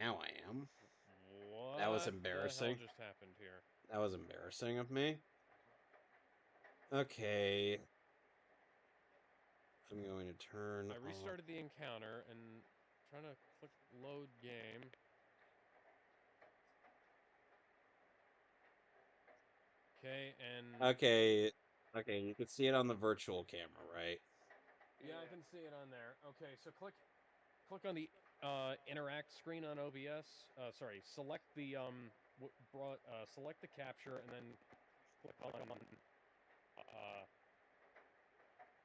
Now I am. What That was the hell embarrassing. just happened here? That was embarrassing of me. Okay. I'm going to turn I restarted the encounter and trying to click load game. Okay, and Okay, you can see it on the virtual camera, right? yeah, I can see it on there. Okay, so click on the interact screen on OBS. Select the select the capture and then click on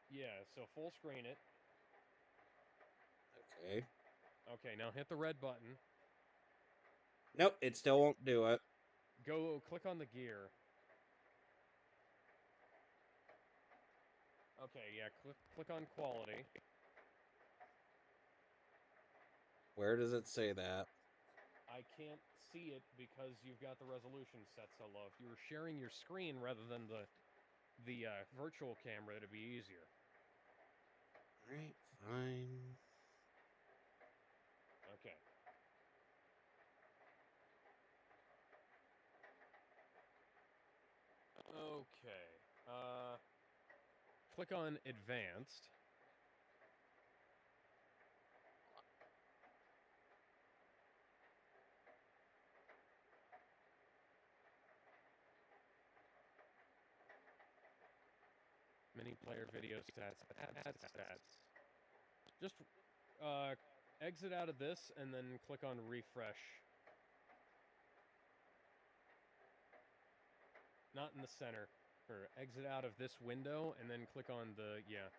yeah, so full screen it. Okay. Okay, now hit the red button. Nope, it still won't do it. Go click on the gear. Okay, yeah, click on quality. Where does it say that? I can't see it because you've got the resolution set so low. If you were sharing your screen rather than the virtual camera, it'd be easier. Alright, fine. Okay. Okay. Click on advanced. Mini player video stats. Add stats. Just exit out of this and then click on refresh. Not in the center. Or exit out of this window and then click on the yeah.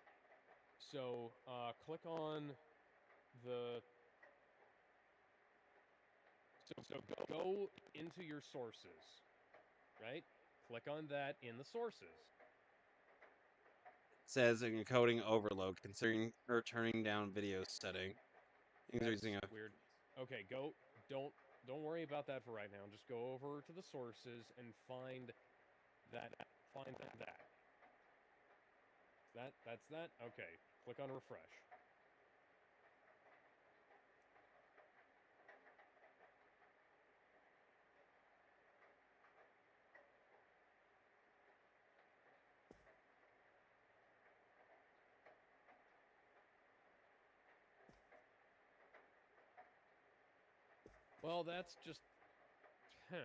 So click on the so go into your sources, right? Click on that in the sources. It says encoding overload, considering or turning down video setting. That's weird. Okay, go. Don't worry about that for right now. Just go over to the sources and find that. Find that. That's that. Okay. Click on refresh. Well, that's just. Huh.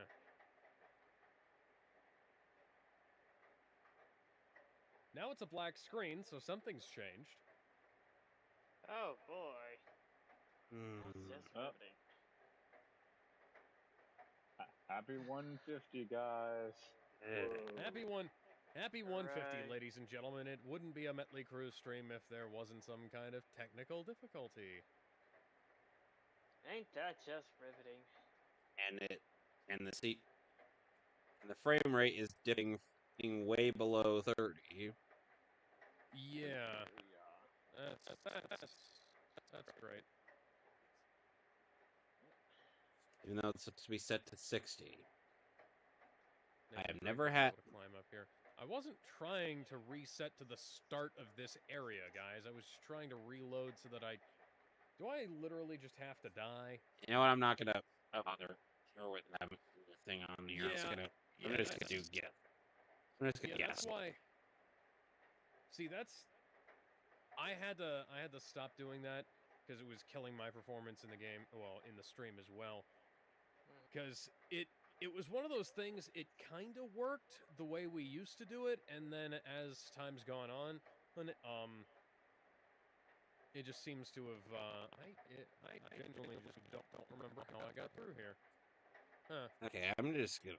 Now it's a black screen, so something's changed. Oh boy. That's Hmm. just riveting. Happy 150, guys. Whoa. Happy 150, Right. ladies and gentlemen. It wouldn't be a Metley Cruz stream if there wasn't some kind of technical difficulty. Ain't that just riveting? And the frame rate is dipping way below 30. Yeah, Yeah. that's great. Even though it's supposed to be set to 60. I have Great never to be had. able to climb up here. I wasn't trying to reset to the start of this area, guys. I was just trying to reload so that I... Do I literally just have to die? You know what? I'm not gonna bother with having the thing on here. I'm just gonna do guess. I'm just gonna guess. That's why... See, that's... I had to stop doing that because it was killing my performance in the game, well, in the stream as well. Because it was one of those things, it kind of worked the way we used to do it, and then as time's gone on, it just seems to have, I genuinely just don't remember how I got through here. Huh. Okay, I'm just gonna.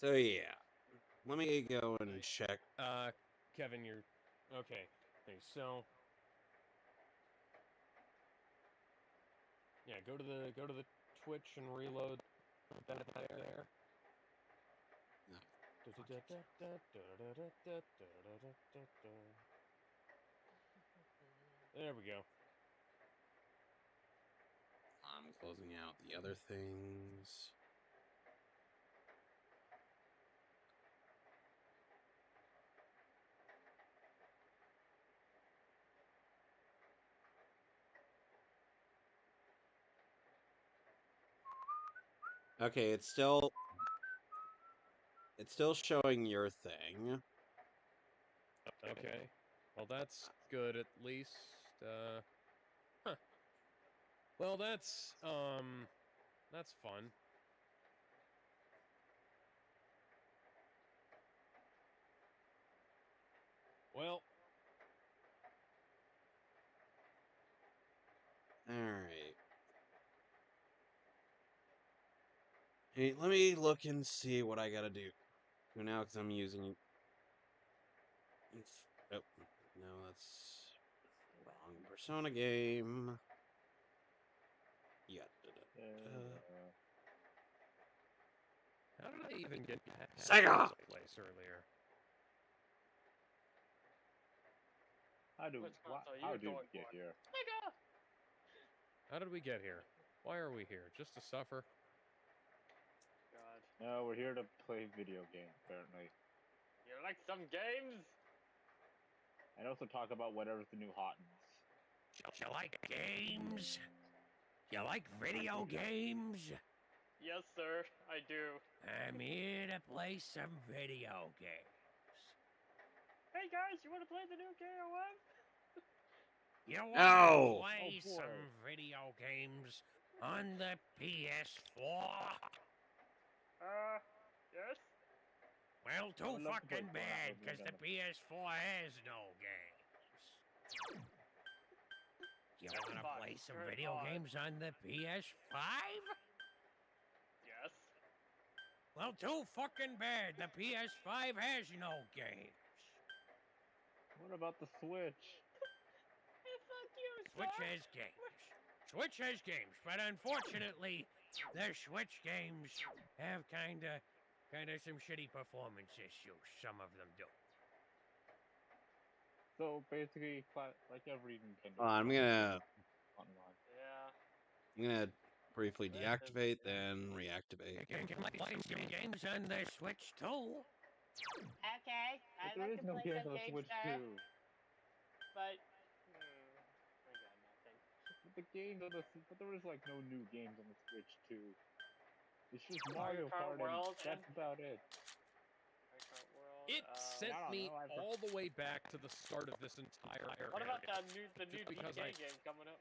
So yeah, let me go and check. Kevin, you're... Okay. Okay, so... Yeah, go to the Twitch and reload that there. There we go. closing out the other things. Okay, it's still showing your thing. Okay. Well, that's good at least. Huh. Well, that's fun. Well, All right. Hey, let me look and see what I gotta do now because I'm using. Oh, no, that's the wrong Persona game. Yeah. how did I even get past Sega! this place earlier? How do Which you console you going get for? here? Sega! How did we get here? Why are we here? Just to suffer? God. No, we're here to play video games, apparently. You like some games? And also talk about whatever's the new hotness. You like games? You like video games? Yes, sir, I do. I'm here to play some video games. Hey guys, you want to play the new KOF? You want No! to play Oh, boy. some video games on the PS4? Yes? Well, I too would love to play fucking one, I bad, would because the never- PS4 has no games. You want to Xbox, play some turn video on. games on the PS5? Yes. Well, too fucking bad. The PS5 has no games. What about the Switch? Hey, fuck you, Switch sir. has games. Switch has games, but unfortunately, their Switch games have kinda some shitty performance issues. Some of them do. So basically, like every Nintendo. I'm gonna Yeah. I'm gonna briefly That is- deactivate, then reactivate. You can play some games on the Switch too. Okay, But I'd there like is to no play game some for the games, Switch sir. too. But, I got nothing. But there is like no new games on the Switch too. It's just Mario Mario Kart Kart, World, and that's about it. Mario Kart World. It sent I don't me know, I've- all the way back to the start of this entire What about area. the new Just because GTA game coming up?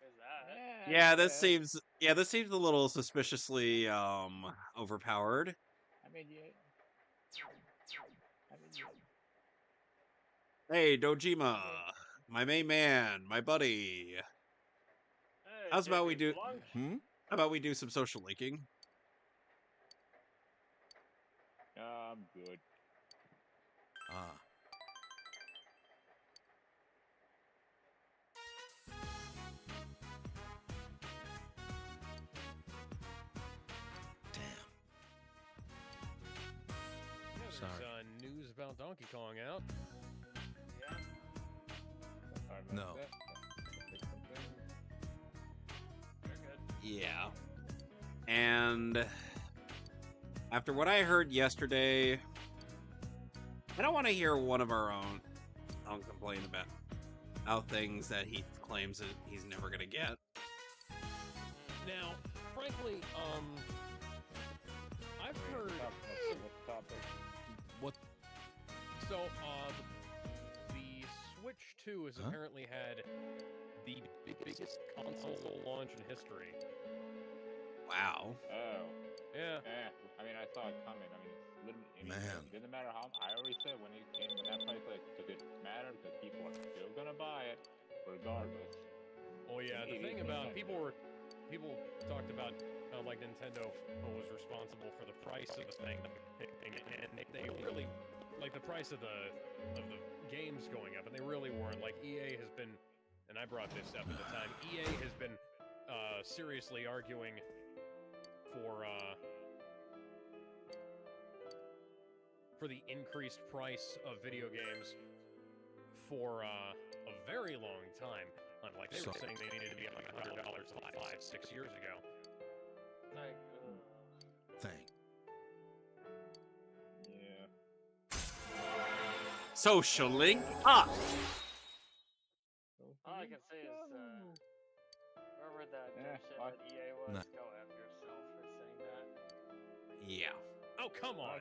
Is that? Yeah, this yeah. seems a little suspiciously overpowered. I mean, yeah. Hey, Dojima, my main man, my buddy. Hey, How's about we David do? Blanc. How about we do some social linking? I'm good. Ah. There's Sorry. news about Donkey Kong out. Yeah. Sorry about No. that. They're good. Yeah. And after what I heard yesterday, I don't want to hear one of our own complain about how things that he claims that he's never gonna get. Now, frankly, I've heard. What's the topic? What? So, the Switch 2 has Huh? apparently had the biggest console launch in history. Wow. Oh. Yeah. I mean, I saw it coming. I mean, it's literally. I mean, Man. It didn't matter how. I already said when that price, like, it didn't matter because people are still gonna buy it, regardless. Oh yeah. The thing about people talked about how like Nintendo was responsible for the price of the thing, and they really like the price of the games going up, and they really weren't. Like EA has been, and I brought this up at the time. EA has been seriously arguing for the increased price of video games for a very long time. Like, they were saying they needed to be like $100 like 5-6 years ago. Like, Thing. Yeah. Socialing up. all I can say is, whoever that dipshit fuck. at EA was, Nah. go F yourself for saying that. Yeah. Oh, come on!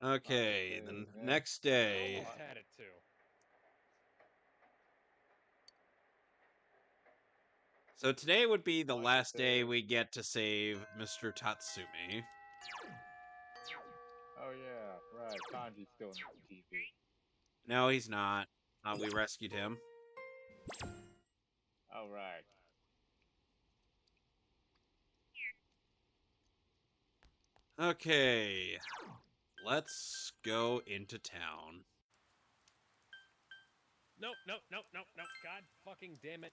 Okay, the Yeah. next I day. almost had it too. So today would be the Like last day the- we get to save Mr. Tatsumi. Oh yeah, right. Kanji's still in the TV. No, he's not. We rescued him. Oh right. Okay. Let's go into town. No, no, no, no, no. God fucking damn it.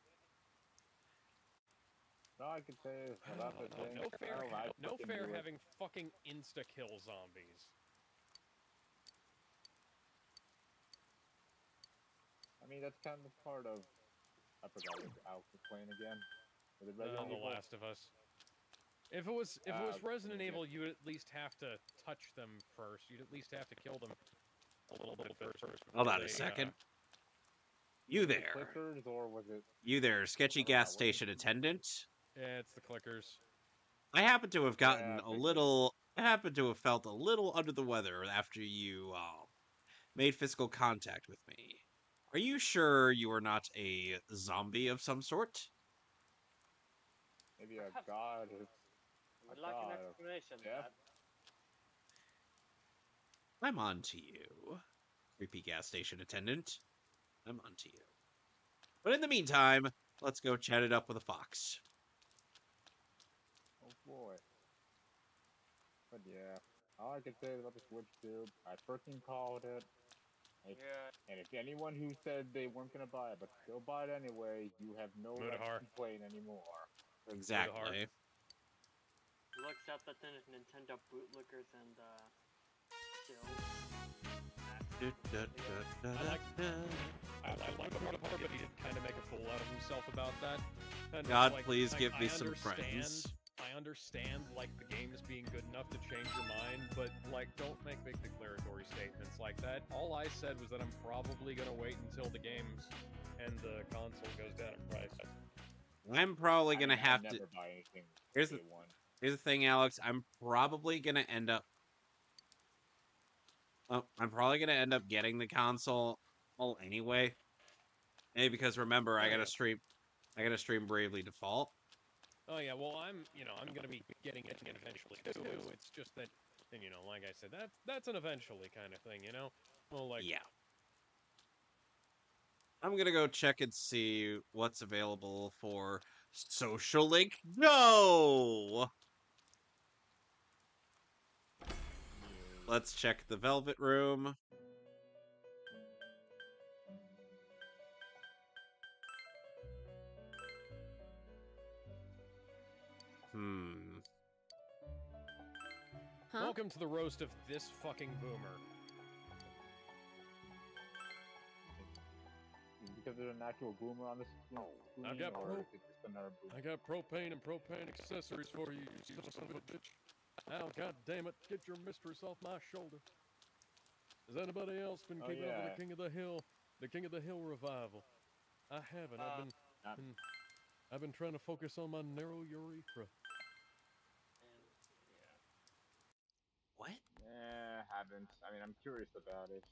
All I can say is without the thing, No fair, oh, I no fucking fair knew it. having fucking insta-kill zombies. I mean, that's kind of part of. I forgot what I'll complain again. Was it Resident The Evil? Last of Us. If it was Resident Evil, you would at least have to touch them first. You'd at least have to kill them a little bit first. Hold on a They, second. You Was it there. Clickers or was it? You there, sketchy I don't know, gas what station is- attendant. Yeah, it's the clickers. I happen to have gotten Yeah, a figured. little. I happen to have felt a little under the weather after you made physical contact with me. Are you sure you are not a zombie of some sort? Maybe a god is. Would like an God, explanation, yeah. Dad. I'm on to you, creepy gas station attendant. I'm on to you. But in the meantime, let's go chat it up with a fox. Oh boy. But yeah, all I can say about the Switch tube, I freaking called it. Yeah. And if anyone who said they weren't gonna buy it but still buy it anyway, you have no right to Mudahar. complain anymore. Exactly. We'll accept that then Nintendo bootlickers and, I like the part, but he did kind of make a fool out of himself about that. And it's God, like, please give me I some understand- friends. I understand, like, the games being good enough to change your mind, but, like, don't make big declaratory statements like that. All I said was that I'm probably gonna wait until the games and the console goes down in price. I'm probably I gonna mean, have I to. never buy anything Here's day the- one. Here's the thing, Alex. I'm probably gonna end up. I'm probably gonna end up getting the console. Well, anyway. Maybe because remember, Oh, I gotta yeah. stream. I gotta stream Bravely Default. Oh yeah, well I'm gonna be getting it eventually too. It's just that, and like I said, that's an eventually kind of thing, Well, like Yeah. I'm gonna go check and see what's available for Social Link Go. Let's check the Velvet Room. Huh? Welcome to the roast of this fucking boomer. Because there's an actual boomer on this screen, I've got or pro- is it just another boomer? I got propane and propane accessories for you, you son of a bitch. Now, god damn it, get your mistress off my shoulder. Has anybody else been Oh, keeping up yeah. with the King of the Hill revival? I haven't. Not- I've been trying to focus on my narrow urethra. What? Haven't. I mean, I'm curious about it.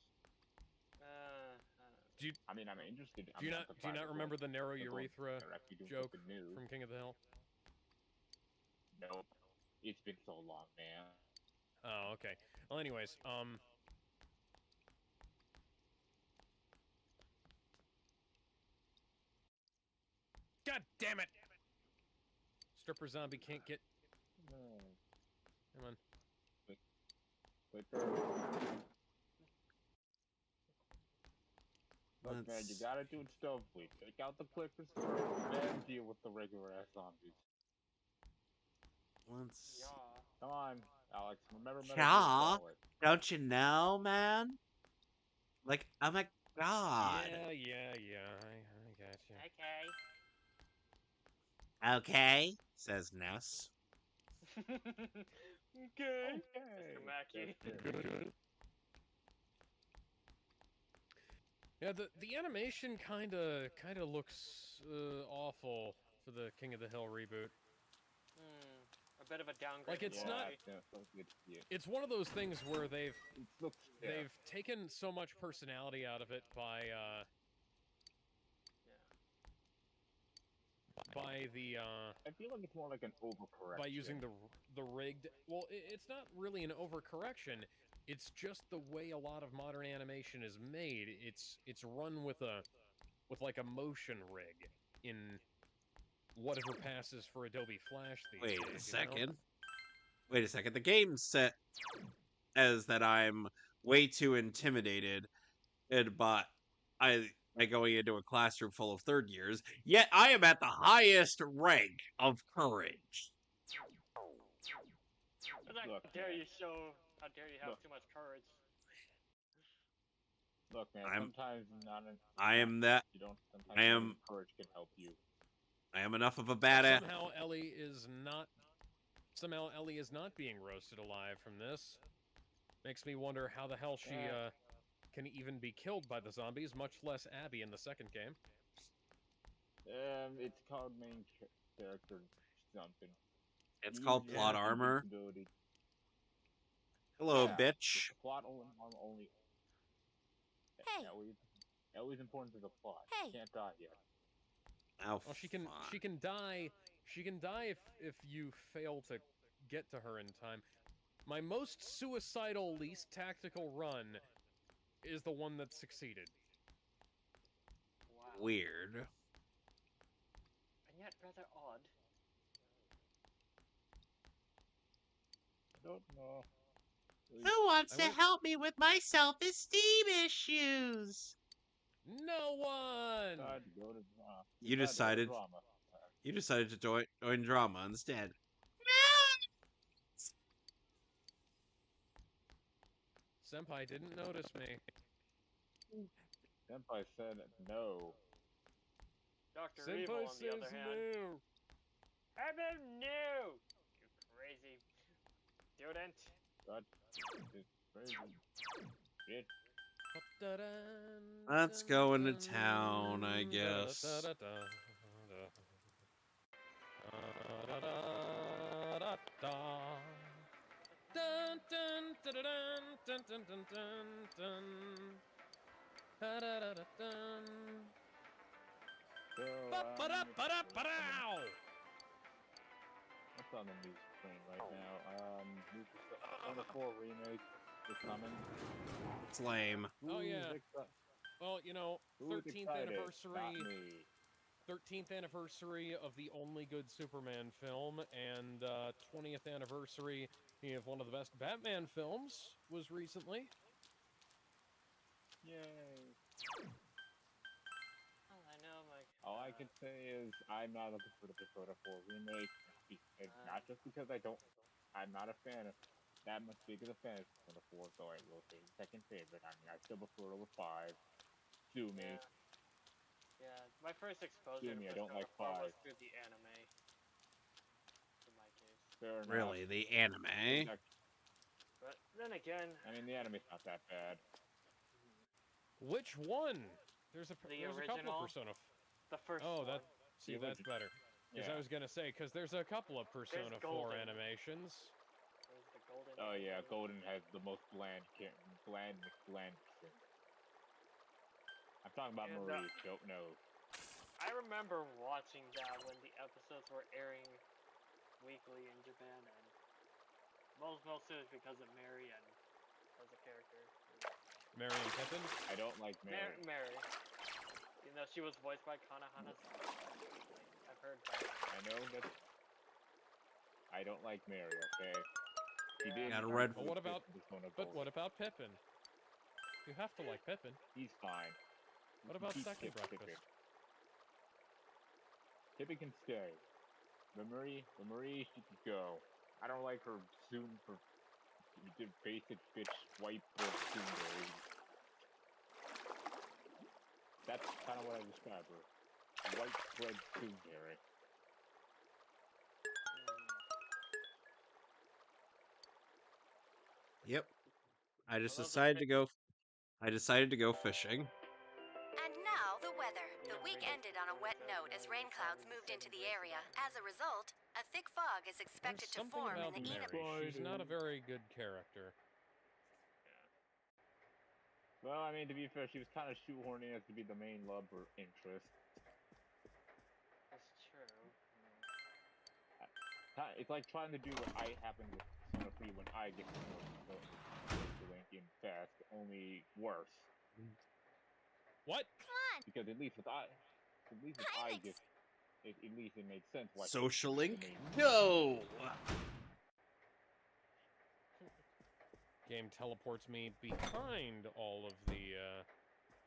Do you I mean, I'm interested. do you not remember the narrow urethra joke new? from King of the Hill? Nope. It's been so long, man. Oh, okay. Well, anyways, God damn it! Stripper zombie can't get. Come on. Clicker. Look, man, you gotta do it stealthily. Take out the clickers first, then deal with the regular ass zombies. Let's. Yeah. Come on, Alex. Remember Metal Yeah. Gear Solid. Don't you know, man? Like, oh my god. Yeah, I got you. Okay. Okay, says Ness. Okay. Okay. Mr. Mackey. That's it. Yeah, the animation kinda looks awful for the King of the Hill reboot. A bit of a downgrade. Like, it's Yeah, not- it's definitely yeah. It's one of those things where they've It looks yeah. they've taken so much personality out of it by the I feel like it's more like an overcorrection. by using the rigged. Well, it's not really an overcorrection. It's just the way a lot of modern animation is made. It's run with like a motion rig in whatever passes for Adobe Flash these Wait days. a you know? second. Wait a second. The game set as that I'm way too intimidated by going into a classroom full of third years, yet I am at the highest rank of courage. How Look, dare man. you show? How dare you have Look. too much courage? Look, man. I'm- Sometimes I am that. you don't. Sometimes I am- having courage can help you. I am enough of a badass. Somehow Ellie is not being roasted alive from this. Makes me wonder how the hell she can even be killed by the zombies, much less Abby in the second game. It's called main character something. It's You called use plot your armor. invincibility. Hello, Yeah, bitch. the plot only. Hey. Ellie's important to the plot. Hey. Can't die yet. Oh, Well, she can fine. die. She can die if you fail to get to her in time. My most suicidal, least tactical run is the one that succeeded. Wow. Weird. And yet rather odd. I don't know. Who wants I to went- help me with my self-esteem issues? No one. Decide to go to drama. You Decide to go to decided. drama. You decided to join drama instead. Senpai didn't notice me. Senpai said no. Dr. Evil, Senpai on the other says hand. no. How about no? You crazy student. God, it's crazy. Shit. Let's go into town, I guess. So, what's on the news train right now? New Persona 4 remake is coming. It's lame. Oh, Who's yeah. Well, you know, Who's 13th excited? anniversary. Not me. 13th anniversary of the only good Superman film, and 20th anniversary of one of the best Batman films was recently. Yay. I know, Mike. All I can say is I'm not looking for the Persona 4 remake. It's not just because I'm not a fan of that much big of a fan of Persona 4, so I will say second favorite. I mean, I still prefer it over 5. Sue me. Yeah, my first exposure Excuse me, to I don't Persona like 4 was 5. through the anime. In my case. Fair enough. Really, the anime? But then again, I mean, the anime's not that bad. Which one? There's a couple original? of Persona. the first Oh, one. see, that's better. Because I was gonna say, because there's a couple of Persona 4 Golden. animations. There's the Golden. Oh yeah, Golden has the most bland. I'm talking about And, Marie. Don't know. I remember watching that when the episodes were airing weekly in Japan, and mostly because of Mary and as a character. Mary and Pippin? I don't like Mary. Mary. You know, she was voiced by Kana Hanazawa. I've heard that. I know that. I don't like Mary. Okay. She Yeah. did. Got a red- But what about- Persona But Golden. what about Pippin? You have to like Pippin. He's fine. What about Keep Second Pippin. Breakfast? Pippin can stay. But Marie, she could go. I don't like her for the basic bitch white bread tsundere. That's kind of what I describe her. White bread tsundere. Yep. I just Well, those are decided to go. I decided to go fishing. And now the weather. The week ended on a wet note as rain clouds moved into the area. As a result, a thick fog is There's expected to something form in about the Mary. She's not a very good character. Well, I mean, to be fair, she was kind of shoehorning us to be the main love or interest. That's true. It's like trying to do what I happened with Persona 3 when I get to Link in Fast, only worse. What? Because at least with I just, at least it made sense why. Social link? the main- No! Game teleports me behind all of the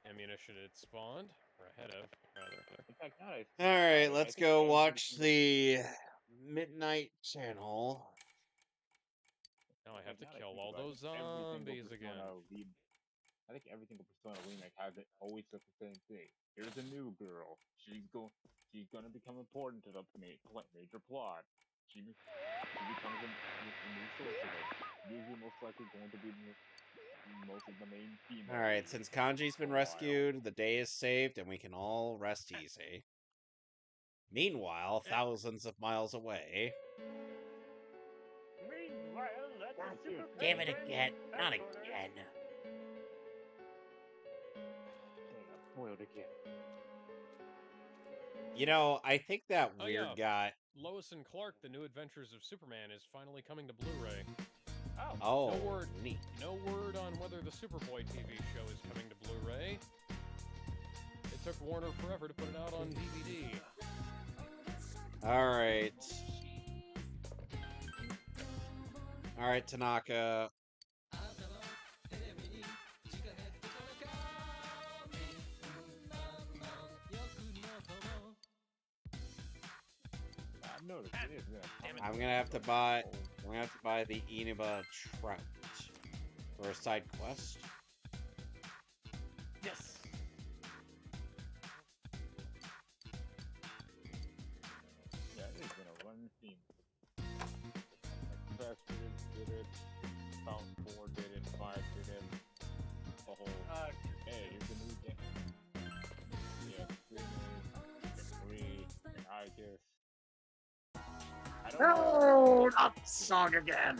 ammunition it spawned, or ahead of, rather. In fact, now I Alright, I let's think go every watch single- the Midnight Channel. Now I have to now that kill think all about it, those every single zombies again. I think every single Persona remake has it always does the same thing. Here's a new girl. She's gonna become important to the major plot. She becomes a new sorcerer. Usually, most likely going to be most of the main female. Alright, since Kanji's been for a while. rescued, the day is saved, and we can all rest easy. Meanwhile, thousands of miles away... Meanwhile, at the Super Damn it Pac-Man again, not headquarters- again. Spoiled again. You know, I think that Oh, weird yeah. guy... Lois and Clark: The New Adventures of Superman is finally coming to Blu-ray. Oh, No word. neat. No word on whether the Superboy TV show is coming to Blu-ray. It took Warner forever to put it out on DVD. Alright. Alright, Tanaka. I've noticed it is. Yeah. I'm gonna have to buy the Inaba Trout for a side quest. Yes. Yeah, it is gonna run theme. Like Fast did it, Found 4 did it, 5 did it. The whole hey, here's a new game. Yeah, 3, and I just I don't know. Not the song again!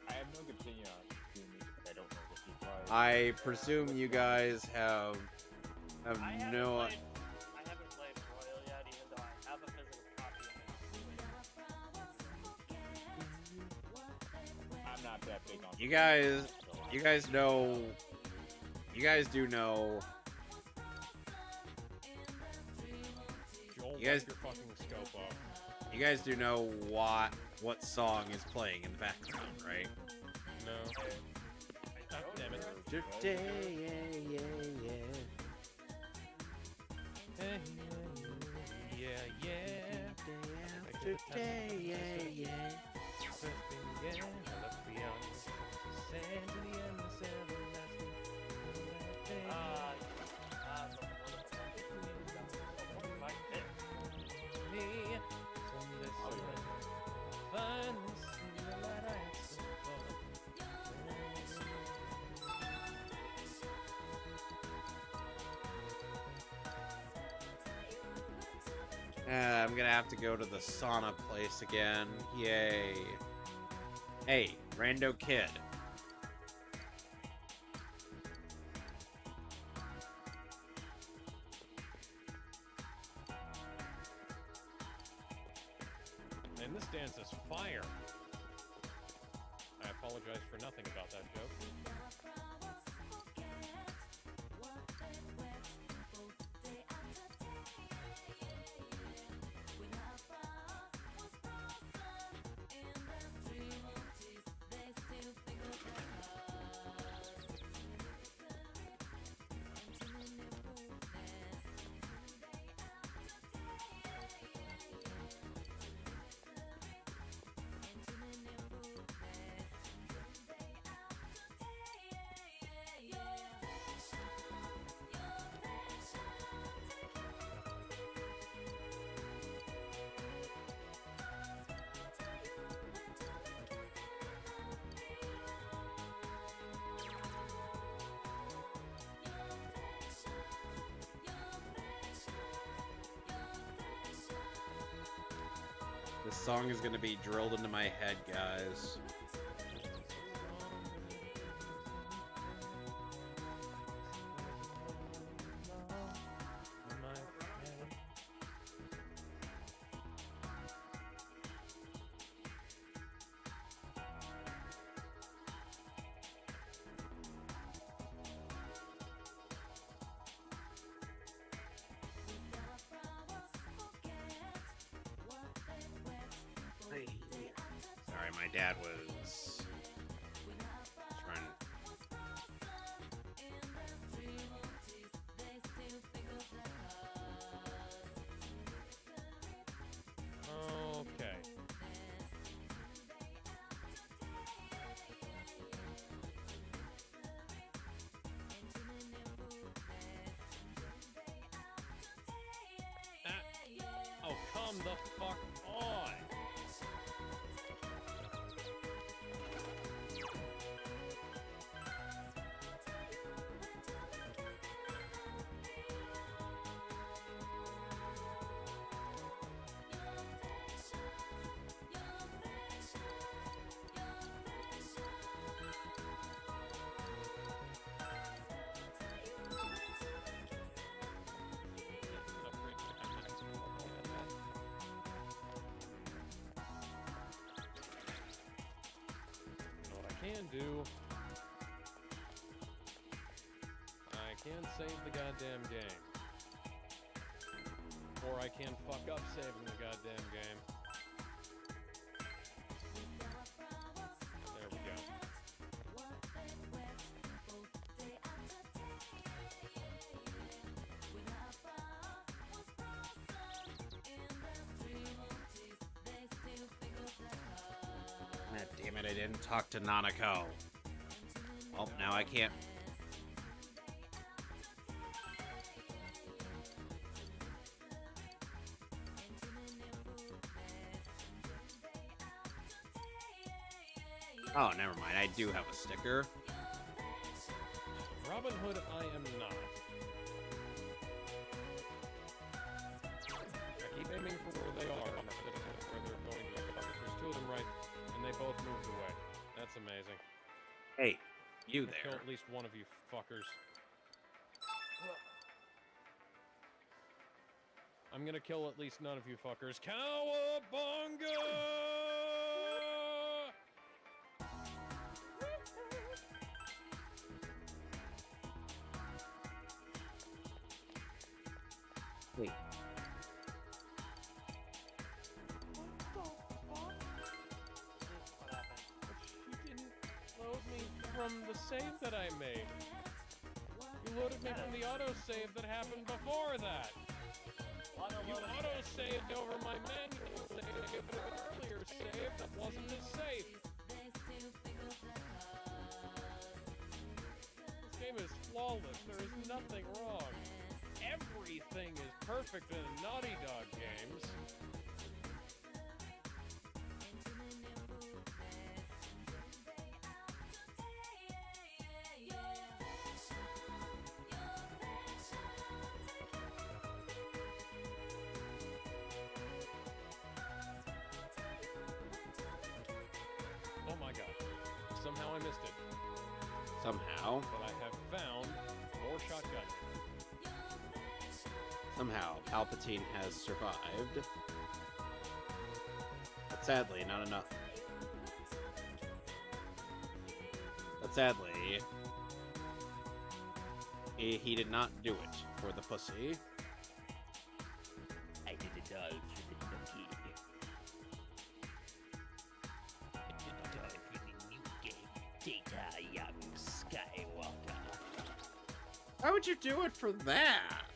I have no opinion on Steam because I don't know what you play. I presume you guys have I haven't no... played Royal yet, even though I have a physical copy of it. I'm not that big on You guys know... You guys do know... Joel, You guys- wipe your fucking scope up. You guys do know what song is playing in the background, right? No. God damn it. Today, yeah, yeah, Hey, yeah, yeah. Today, yeah, yeah. Surfing, yeah. I left beyond the sand to the endless everlasting. Me, from this finally see the light I so I'm gonna have to go to the sauna place again. Yay. Hey, Rando Kid. And this dance is fire. I apologize for nothing about that joke. This song is gonna be drilled into my head, guys. Sorry, my dad was trying. Okay. Oh, come the fuck on! Can do. I can save the goddamn game. Or I can fuck up saving the goddamn game. There we go. God damn it, I didn't talk to Nanako. Oh, now I can't. Oh, never mind. I do have a sticker. Robin Hood, I am not. I keep aiming for where they are, where they're going to go. There's two of them right, and they both moved away. That's amazing. Hey, you I'll kill there. at least one of you fuckers. I'm gonna kill at least none of you fuckers. Cowabunga! Wait. What happened? She didn't load me from the save that I made. You loaded me from the autosave that happened before that. You auto-saved over my manual save, but an earlier save that wasn't as safe. This game is flawless. There is nothing wrong. Everything is perfect in Naughty Dog games. Oh my god. Somehow I missed it. Somehow. But I have found more shotgun. Somehow, Palpatine has survived. But sadly, not enough. But sadly, he did not do it for the pussy. I did it all for the nookie. I did it all for the new game, Data Young Skywalker. Why would you do it for that?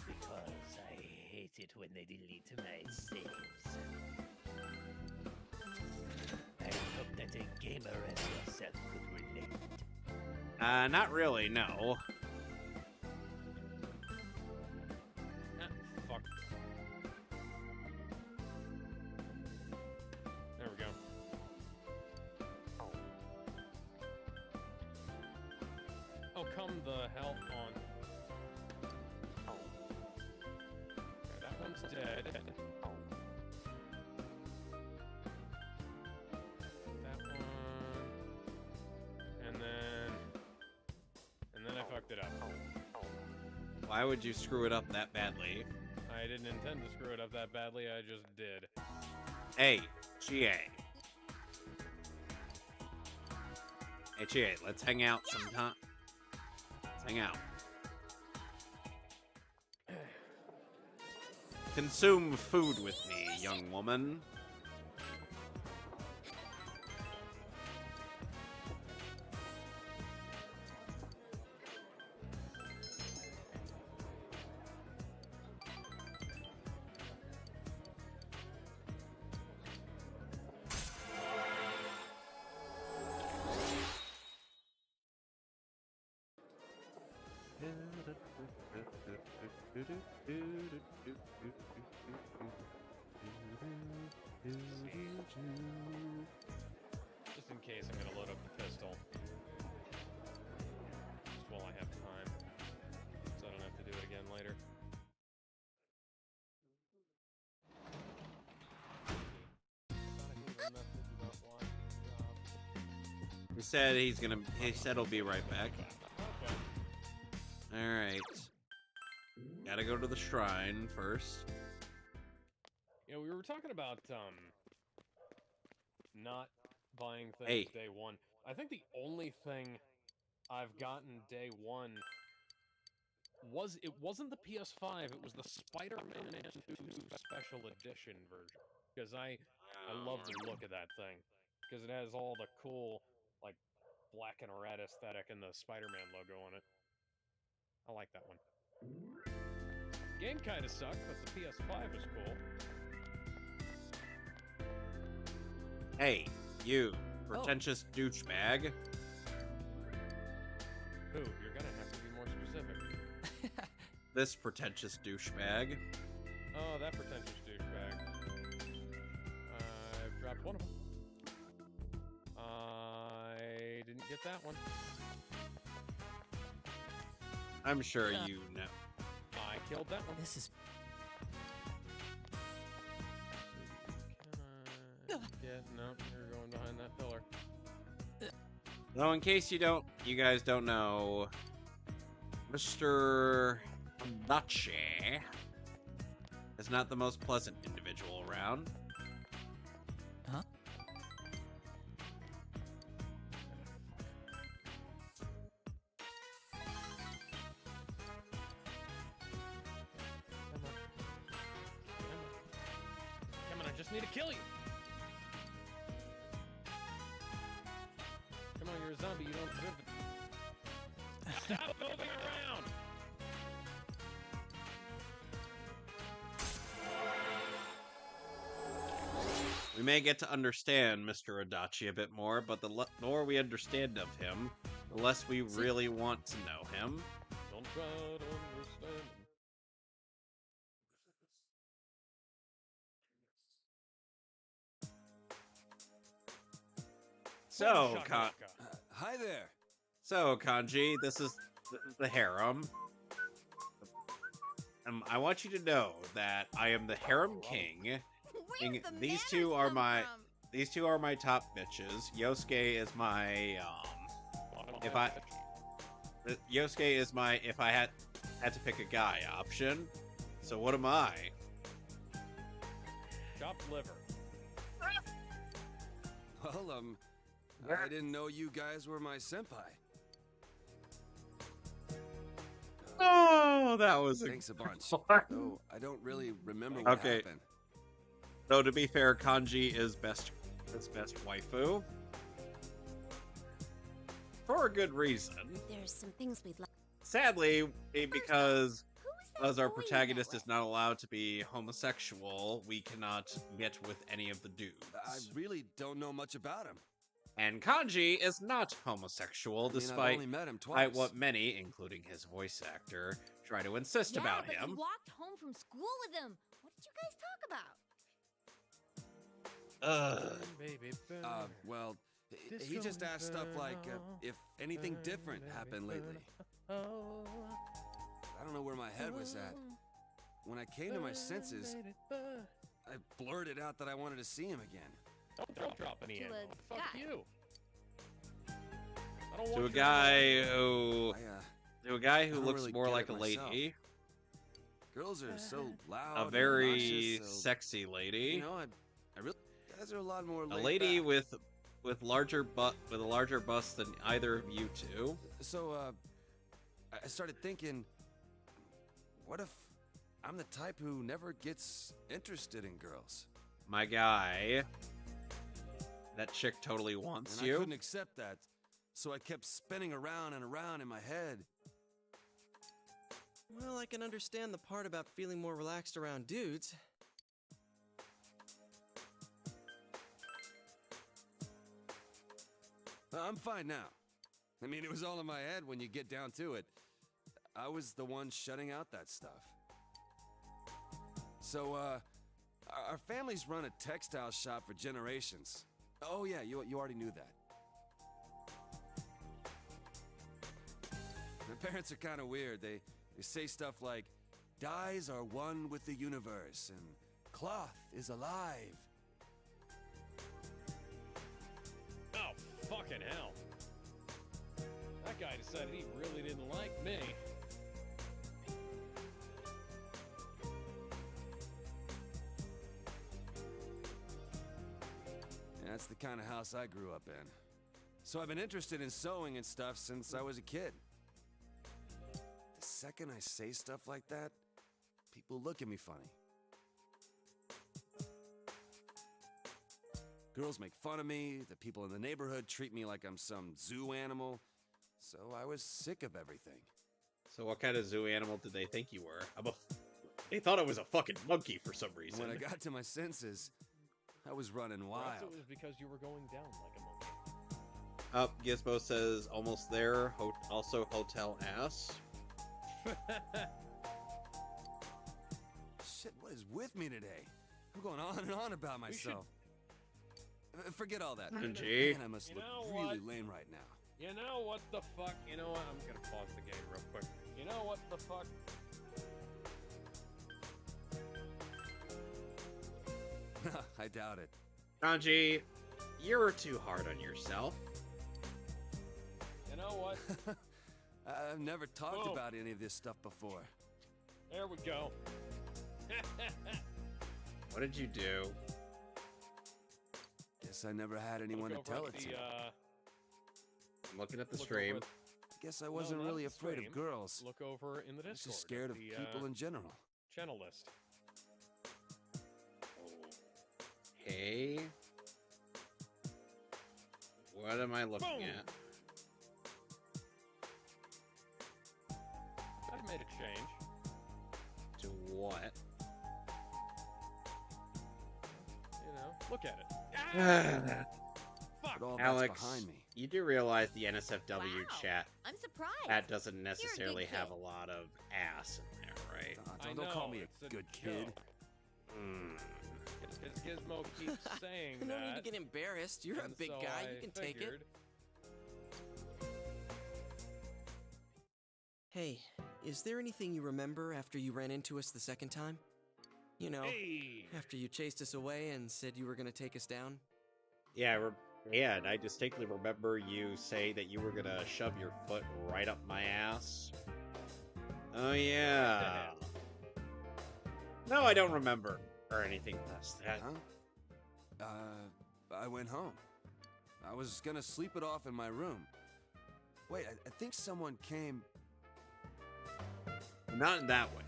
Because I hate it when they delete my saves. I hope that a gamer as yourself could relate. Not really, no. Ah, fuck. There we go. Oh, come the hell on. Okay, that one's dead. Why would you screw it up that badly? I didn't intend to screw it up that badly, I just did. Hey, GA. Hey, GA, let's hang out sometime. Let's hang out. Consume food with me, young woman. Just in case, I'm gonna load up the pistol. Just while I have time. So I don't have to do it again later. He said he said he'll be right back. Okay. Alright. Gotta go to the shrine first. You know, we were talking about, not buying things Hey. day one. I think the only thing I've gotten day one wasn't the PS5, it was the Spider-Man 2 Special Edition version. Because I love the look of that thing. Because it has all the cool, like, black and red aesthetic and the Spider-Man logo on it. I like that one. Game kinda sucked, but the PS5 is cool. Hey, you pretentious douchebag. Who? You're gonna have to be more specific. This pretentious douchebag. Oh, that pretentious douchebag. I've dropped one of them. I didn't get that one. I'm sure you know. I killed that one. This is. Can I get... No, you're going behind that pillar. Though, in case you guys don't know, Mr. Dachi is not the most pleasant individual around. Huh? Come on, I just need to kill you. Come on, you're a zombie, you don't deserve it. Stop moving around! We may get to understand Mr. Adachi a bit more, but the more we understand of him, the less we really want to know him. Don't try to understand him. So, Shakalaka. Hi there. So, Kanji, this is the harem. I want you to know that I am the harem king. Where'd the These manners two are come my from? these two are my top bitches. Yosuke is my Yosuke is my if I had to pick a guy option. So what am I? Chopped liver. Well, I didn't know you guys were my senpai. Oh, that was Thanks a bunch. Though I don't really remember what Okay. happened. Though to be fair, Kanji is best waifu. For a good reason. There's some things we'd like. Sadly, because Who is as that our boy protagonist that is not allowed to be homosexual, we cannot get with any of the dudes. I really don't know much about him. And Kanji is not homosexual, I mean, I've despite only met him twice. what many, including his voice actor, try to insist Yeah, about but him. you walked home from school with him. What did you guys talk about? Baby Well, he just asked stuff like if anything different happened lately. I don't know where my head was at. When I came to my senses, I blurted out that I wanted to see him again. Don't drop any To ammo. a Fuck guy. you. I don't To want a your guy who I To a guy I who don't looks really more get like it a myself. lady. Girls are so loud. A and very obnoxious, so, sexy lady. You know, I really guys are a lot more. A laid lady back. with a larger bust than either of you two. So, I started thinking, what if I'm the type who never gets interested in girls? My guy. That chick totally wants And you. I couldn't accept that, so I kept spinning around and around in my head. Well, I can understand the part about feeling more relaxed around dudes. I'm fine now. I mean, it was all in my head when you get down to it. I was the one shutting out that stuff. So, our family's run a textile shop for generations. Oh yeah, you already knew that. My parents are kind of weird. They say stuff like, dyes are one with the universe, and cloth is alive. Oh, fucking hell. That guy decided he really didn't like me. That's the kind of house I grew up in. So I've been interested in sewing and stuff since I was a kid. The second I say stuff like that, people look at me funny. Girls make fun of me, the people in the neighborhood treat me like I'm some zoo animal, so I was sick of everything. So what kind of zoo animal did they think you were? They thought I was a fucking monkey for some reason. When I got to my senses, I was running Perhaps wild. it was because you were going down like a monkey. Up, Gizmo says almost there. Also hotel ass. Shit, what is with me today? I'm going on and on about myself. Forget all that. Kanji. Man, I must You look know really what? lame right now. You know what the fuck? You know what? I'm gonna pause the game real quick. You know what the fuck? I doubt it. Kanji, you're too hard on yourself. You know what? I've never talked Boom. about any of this stuff before. There we go. What did you do? Guess I never had anyone to Look tell over it at to. the, I'm looking at the look stream. over Guess I wasn't not really at the afraid stream. of girls. Look over in the I was Discord. just scared of the, people in general. channel list. Okay. What am I looking Boom. at? I've made a change. To what? You know, look at it. Fuck. But all Alex, that's behind me. you do realize the NSFW Wow. chat I'm surprised. that doesn't necessarily kid. have a lot of ass in there, right? Don't call know, me it's a good kid. joke. Hmm. Because Gizmo keeps saying No that. need to get embarrassed. You're a and big so guy. I You can take it. figured- Hey, is there anything you remember after you ran into us the second time? You know, Hey! after you chased us away and said you were gonna take us down? Yeah, and I distinctly remember you say that you were gonna shove your foot right up my ass. Oh yeah. No, I don't remember or anything past that. Huh? I went home. I was gonna sleep it off in my room. Wait, I think someone came. Not in that way.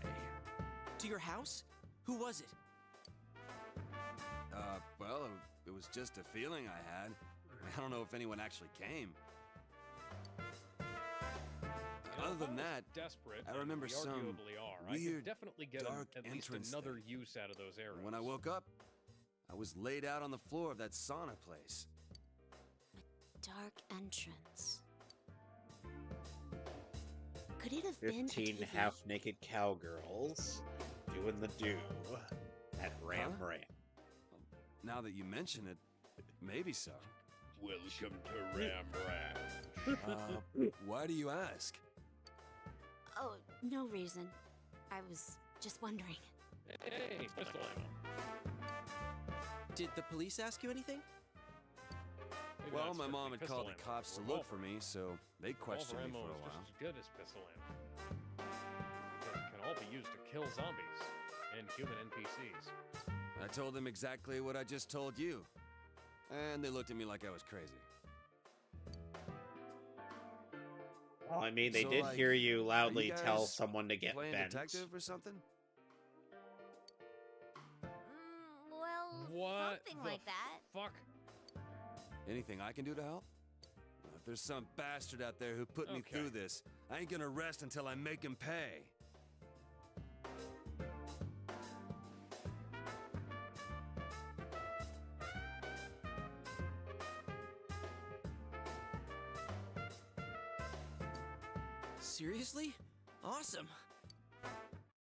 To your house? Who was it? Well, it was just a feeling I had. I don't know if anyone actually came. You know, Other if than I was that, desperate, I and remember we some arguably are, I weird, could definitely get dark at least entrance another thing. use out of those arrows. And when I woke up, I was laid out on the floor of that sauna place. Dark entrance. Could it have been a 15 TV? half-naked cowgirls doing the do at Ram Huh? Ram. Now that you mention it, maybe so. Welcome to Ram Ranch. Why do you ask? Oh, no reason. I was just wondering. Hey, pistol ammo. Did the police ask you anything? Maybe Well, that's my for mom had pistol called the ammo. cops to look for me, so they questioned me Revolver for ammo a is while. just as good as pistol ammo. Because it can all be used to kill zombies and human NPCs. I told them exactly what I just told you. And they looked at me like I was crazy. Well, I mean, they So, did like, hear you are you loudly tell guys someone to get playing bent. detective or something? Well, What something the like that. fuck? Anything I can do to help? Well, if there's some bastard out there who put me Okay. through this, I ain't gonna rest until I make him pay. Seriously? Awesome.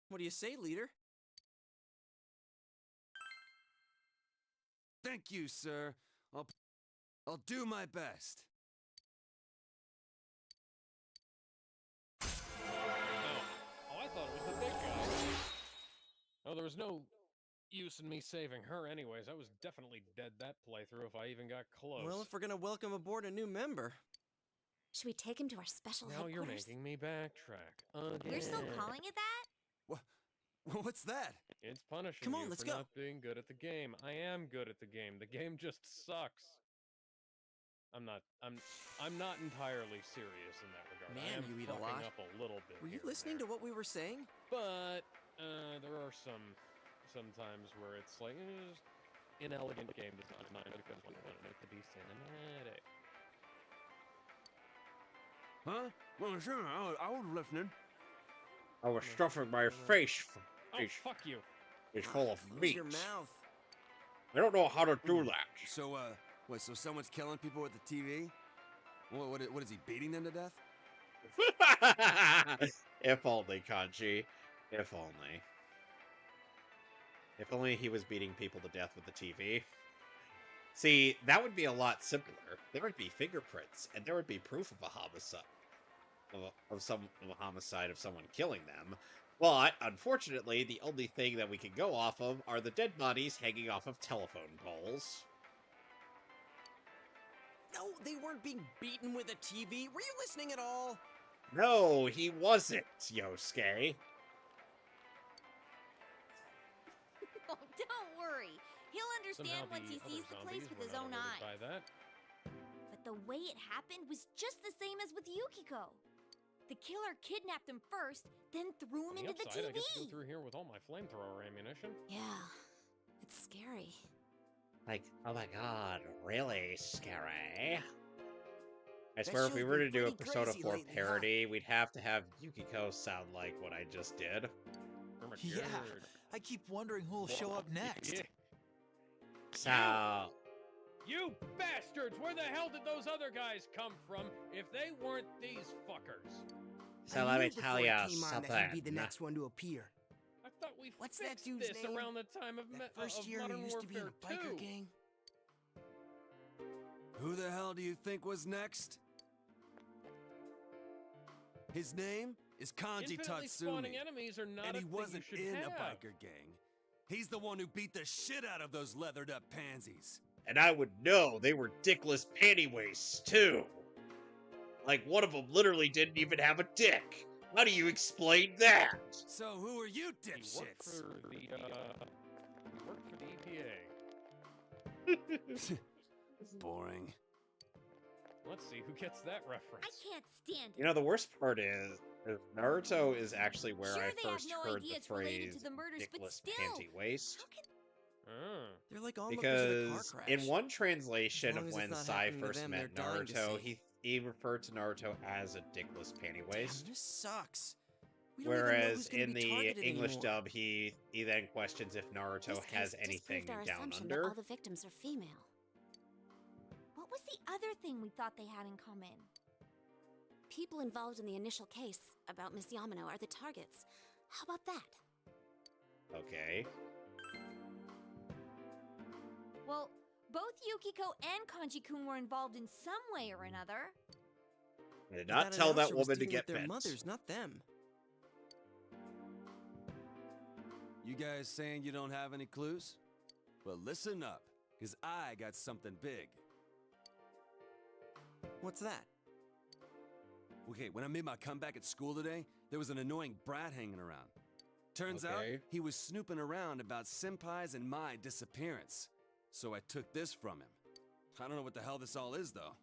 What do you say, leader? Thank you, sir. I'll do my best. Oh, I thought it was the big guy. Oh, there was no use in me saving her anyways. I was definitely dead that playthrough if I even got close. Well, if we're gonna welcome aboard a new member. Should we take him to our special Now you're headquarters? making me backtrack again. You're still calling it that? What's that? It's punishing Come on, you let's for go. not being good at the game. I am good at the game. The game just sucks. I'm not entirely serious in that regard. I Man, am you eat a fucking lot. up a little bit. Were you here and listening there. to what we were saying? But there are sometimes where it's like inelegant game design because we want it to be cinematic. Huh? Well, sure, I was listening. I was stuffing my face. Oh, fuck you. It's full of Close meat. your mouth. I don't know how to do that. So, so someone's killing people with the TV? What is he, beating them to death? If only, Kanji. If only. If only he was beating people to death with the TV. See, that would be a lot simpler. There would be fingerprints, and there would be proof of a homicide. Of a homicide of someone killing them. But, unfortunately, the only thing that we can go off of are the dead bodies hanging off of telephone poles. No, they weren't being beaten with a TV. Were you listening at all? No, he wasn't, Yosuke. Oh, don't worry. He'll understand Somehow once he the sees other the place zombies with were his not own alerted eyes. by that. But the way it happened was just the same as with Yukiko. The killer kidnapped him first, then threw him On the into the upside, I TV. get to go through here with all my flamethrower ammunition. Yeah, it's scary. Like, oh my god, really scary. I That swear if we show's were been to do a pretty Persona crazy 4 lately, huh? parody, we'd have to have Yukiko sound like what I just did. Oh my Yeah. god. I keep wondering who'll show up next. Yeah. So, You bastards! Where the hell did those other guys come from if they weren't these fuckers? so I let me knew tell before you it came on something. that he'd be the next one to appear. I thought we What's that fixed dude's this name? around the time of, That first year Modern who used to be in Warfare a biker 2. gang? Who the hell do you think was next? His name is Kanji Infinitely spawning Tatsumi. enemies are not And a he thing wasn't you should in have. a biker gang. He's the one who beat the shit out of those leathered up pansies. And I would know they were dickless panty waists, too. Like, one of them literally didn't even have a dick. How do you explain that? So who are you He worked dipshits? for the EPA. Boring. Let's see who gets that reference. I can't stand it. You know, the worst part is Naruto is actually where Sure, I they have first no heard idea the it's related phrase to the murders, but dickless still. panty waist. How can Ah. They're like onlookers at a car Because crash. in one translation As long of as when it's not Sai happening to first them, met they're dying to Naruto, see. he referred to Naruto as a dickless panty Damn, waist. this sucks. We don't even know Whereas who's gonna in be the targeted English anymore. dub, he then questions if Naruto this has case anything disproved our down assumption that under. all the victims are female. What was the other thing we thought they had in common? People involved in the initial case about Miss Yamano are the targets. How about that? Okay. Well, both Yukiko and Kanji-kun were involved in some way or another. I did But not tell that announcer was woman to dealing get with their bent. mothers, not them. You guys saying you don't have any clues? Well, listen up, because I got something big. What's that? Okay, when I made my comeback at school today, there was an annoying brat hanging around. Turns out, Okay. he was snooping around about Senpai's and my disappearance. So I took this from him. I don't know what the hell this all is, though.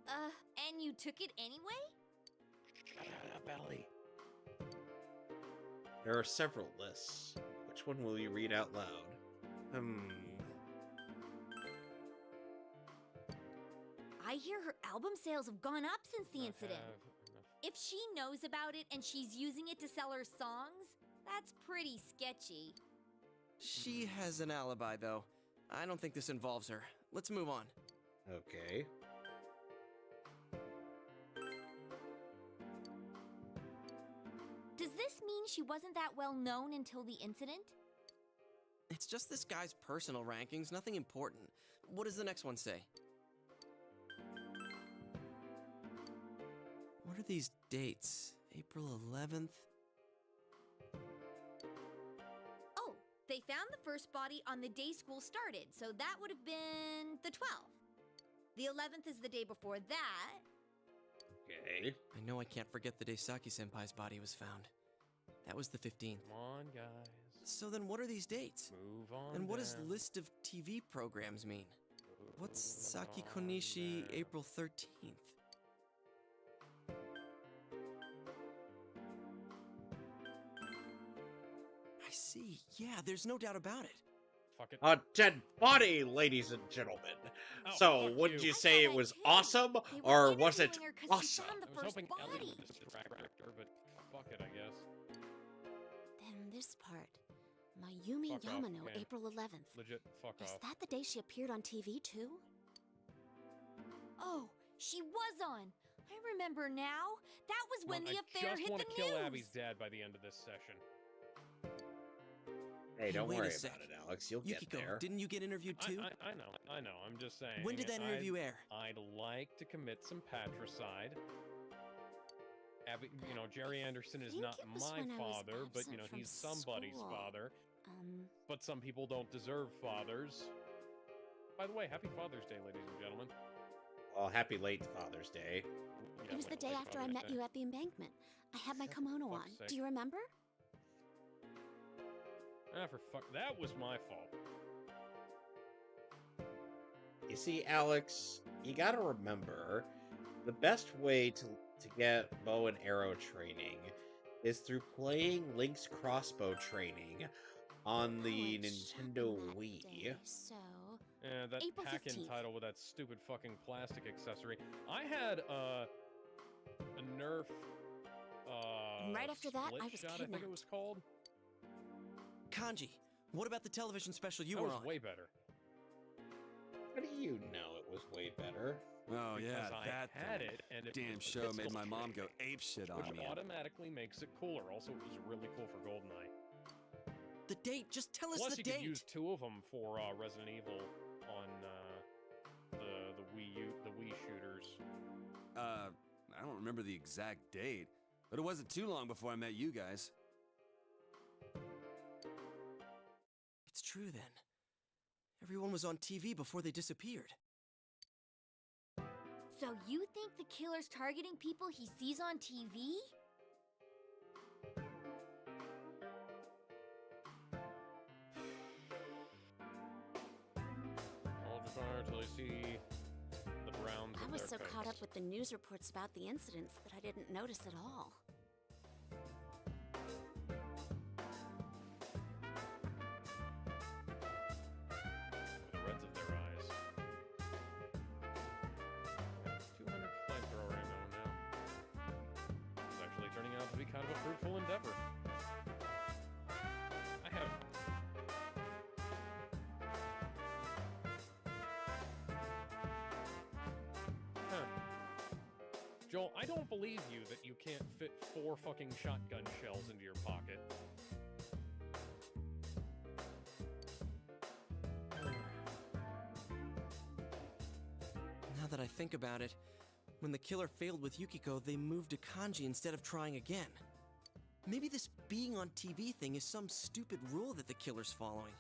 And you took it anyway? Shut up, Ellie. There are several lists. Which one will you read out loud? I hear her album sales have gone up since the Not incident. have enough. If she knows about it and she's using it to sell her songs, that's pretty sketchy. She has an alibi, though. I don't think this involves her. Let's move on. Okay. Does this mean she wasn't that well known until the incident? It's just this guy's personal rankings, nothing important. What does the next one say? What are these dates? April 11th? Oh, they found the first body on the day school started, so that would have been the 12th. The 11th is the day before that. Okay. I know I can't forget the day Saki-senpai's body was found. That was the 15th. Come on, guys. So then what are these dates? Move on. And what does down. list of TV programs mean? What's Saki Move on Konishi down. April 13th? I see. Yeah, there's no doubt about it. Fuck it. A dead body, ladies and gentlemen. Oh, So, fuck wouldn't you. you I say saw it that was too. awesome, They were or was it interviewing her 'cause she awesome? found the I was first hoping Ellie body. would distract her, but fuck it, I guess. Then this part. Mayumi Fuck off, Yamano, man. April 11th. Legit, fuck Is off. that the day she appeared on TV too? Oh, she was on. I remember now. That was when the affair I just hit want the to kill news. Abby's dad by the end of this session. Hey, don't wait a worry sec. about it, Alex. You'll get Yukiko, there. didn't you get interviewed too? I know. I'm just saying. When did that interview air? I'd like to commit some patricide. Abby, Jerry Anderson is think not it was my when I was father, but absent from he's somebody's school. father. But some people don't deserve fathers. By the way, happy Father's Day, ladies and gentlemen. Well, happy late Father's Day. It was the day after I met you at the embankment. I had my kimono on. fuck's sake. Do you remember? That was my fault. You see, Alex, you gotta remember, the best way to get bow and arrow training is through playing Link's crossbow training on the Oh, it's Nintendo shopping that Wii. day, so Yeah, that April pack-in 15th. title with that stupid fucking plastic accessory. I had a Nerf. And right after that, split I was shot, I think it kidnapped. was called. Kanji, what about the television special you That were was on? way better. How do you know it was way better? Oh, yeah, Because I that had thing. it, and it Damn was show made pixel my mom go training, apeshit on which me. automatically makes it cooler. Also, it was really cool for GoldenEye. The date, just tell us Plus, the you date. could use 2 of them for Resident Evil on the Wii shooters. I don't remember the exact date, but it wasn't too long before I met you guys. It's true then. Everyone was on TV before they disappeared. So you think the killer's targeting people he sees on TV? Hold your fire till you see the browns I in was their so face. caught up with the news reports about the incidents that I didn't notice at all. The reds of their eyes. 200 flamethrower ammo now. It's actually turning out to be kind of a fruitful endeavor. I have. Huh. Joel, I don't believe you that you can't fit 4 fucking shotgun shells into your pocket. Now that I think about it, when the killer failed with Yukiko, they moved to Kanji instead of trying again. Maybe this being on TV thing is some stupid rule that the killer's following.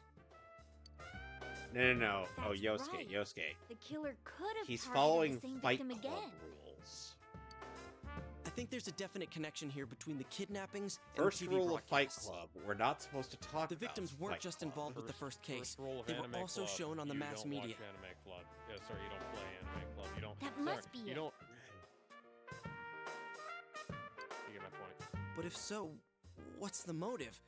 No. Oh, That's Yosuke, right. Yosuke. The killer could have He's targeted following the same Fight victim Club again. rules. I think there's a definite connection here between the kidnappings First and the TV rule of Fight broadcasts. Club: we're not supposed to talk The about victims weren't Fight just Club. involved with the first case. First rule of They were Anime also Club, shown on the you mass don't media. Watch Anime Club. Yeah, sorry, you don't play Anime Club. You don't. That sorry, must be you it. don't. You get my point. But if so, what's the motive?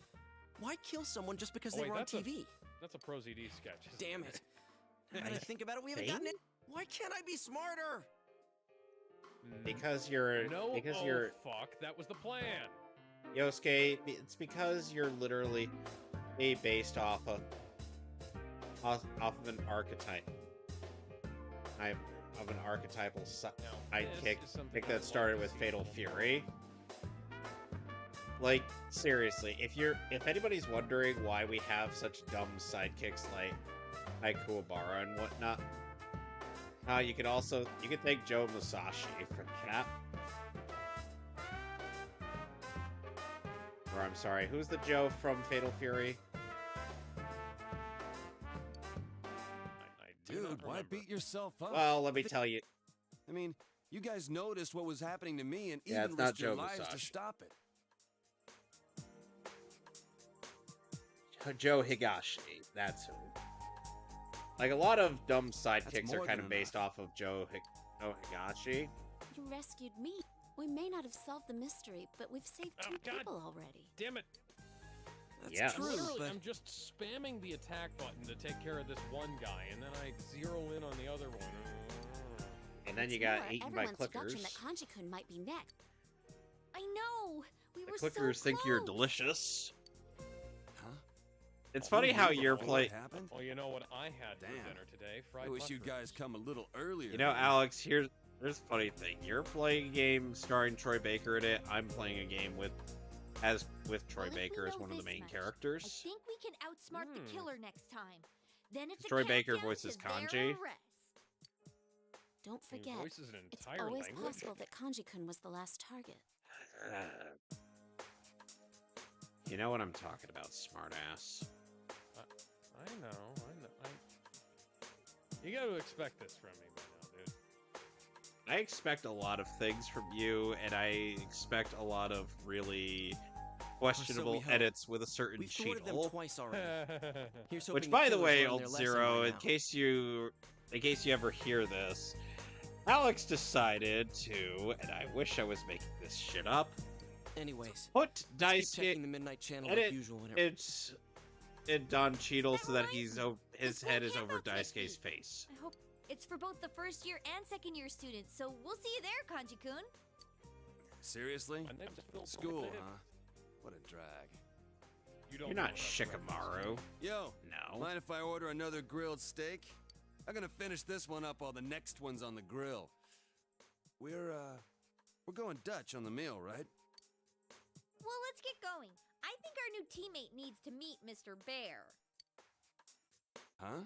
Why kill someone just because Oh, they wait, were on that's a- TV? That's a Pro ZD sketch. isn't Damn it. Now that I think about it, we haven't gotten it. Why can't I be smarter? Because you're No. because oh, you're fuck. That was the plan. Yosuke. It's because you're literally based off of an archetype. Of an archetypal Now, sidekick this is something I that would started like with to see Fatal more. Fury. Like, seriously, if anybody's wondering why we have such dumb sidekicks like Kuwabara and whatnot, you can thank Joe Musashi for that. Or I'm sorry, who's the Joe from Fatal Fury? I do not Dude, why remember. beat yourself up? Well, let me tell you. I mean, you guys noticed what was happening to me and Yeah, even it's not risked your Joe lives to Musashi. stop it. Joe Higashi, that's who. Like, a lot of dumb sidekicks more are kind than of based off of Joe Higashi. You rescued me. We may not have solved the mystery, but we've saved Oh, two God. people already. Damn it. That's Yes. true, Literally, but I'm just spamming the attack button to take care of this one guy, and then I zero in on the other one. And then you What's got more, eaten by everyone's deduction clickers. that Kanji-kun might be next. I know. We The were clickers so think you're close. delicious. Huh? It's funny how You knew you're before playing. it happened? Well, you know what I had for Damn. dinner today? I Fried wish you mushrooms. guys come a little earlier. You know, Alex, there's a funny thing. You're playing a game starring Troy Baker in it. I'm playing a game with Troy Well, if we Baker as know one of the this main much, characters. I think we can outsmart the killer next time. Then it's a Troy Baker countdown voices to their Kanji. arrest. Don't He forget, voices an it's entire always language. possible that Kanji-kun was the last target. You know what I'm talking about, smartass. I know. You got to expect this from me by now, dude. I expect a lot of things from you, and I expect a lot of really questionable we hope. edits with a certain we've thwarted them cheatle. twice already. Here's Which, hoping by the killers way, learn Old their lesson Zero, by in now. case you ever hear this, Alex decided to, and I wish I was making this shit up, Anyways, put let's keep Daisuke checking the midnight channel and like usual. Whenever... it's in Don Cheadle so that his This head is won't over count next Daisuke's week. face. I hope it's for both the first year and second year students, so we'll see you there, Kanji-kun. Seriously? My name's Phil School, Bullhead. huh? What a drag. You don't You're know not what I've read. Shikamaru. Yo, No. mind if I order another grilled steak? I'm gonna finish this one up while the next one's on the grill. We're going Dutch on the meal, right? Well, let's get going. I think our new teammate needs to meet Mr. Bear. Huh?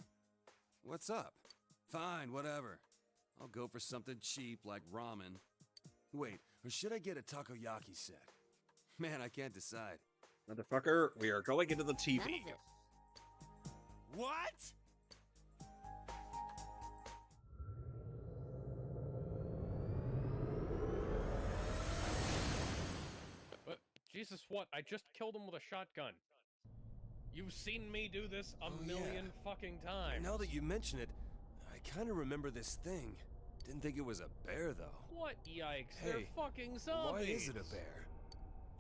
What's up? Fine, whatever. I'll go for something cheap like ramen. Wait, or should I get a takoyaki set? Man, I can't decide. Motherfucker, we are going into the TV. None of it. What? Jesus, what? I just killed him with a shotgun. You've seen me do this a Oh, million yeah. fucking times. Now that you mention it, I kind of remember this thing. Didn't think it was a bear, though. What? Yikes! Hey, They're fucking zombies. Why is it a bear?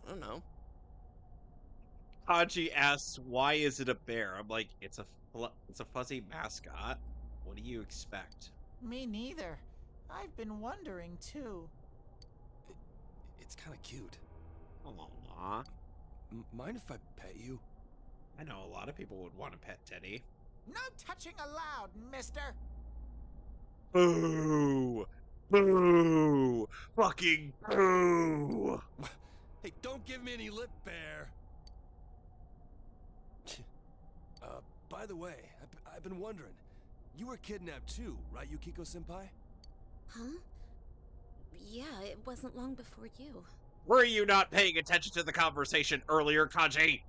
I don't know. Kanji asks, "Why is it a bear?" I'm like, "It's a fuzzy mascot. What do you expect?" Me neither. I've been wondering too. It's kind of cute. Aww. Mind if I pet you? I know a lot of people would want to pet Teddy. No touching allowed, mister. Boo! Boo! Fucking boo! Hey, don't give me any lip, bear. By the way, I've been wondering. You were kidnapped too, right, Yukiko-senpai? Huh? Yeah, it wasn't long before you. Were you not paying attention to the conversation earlier, Kanji?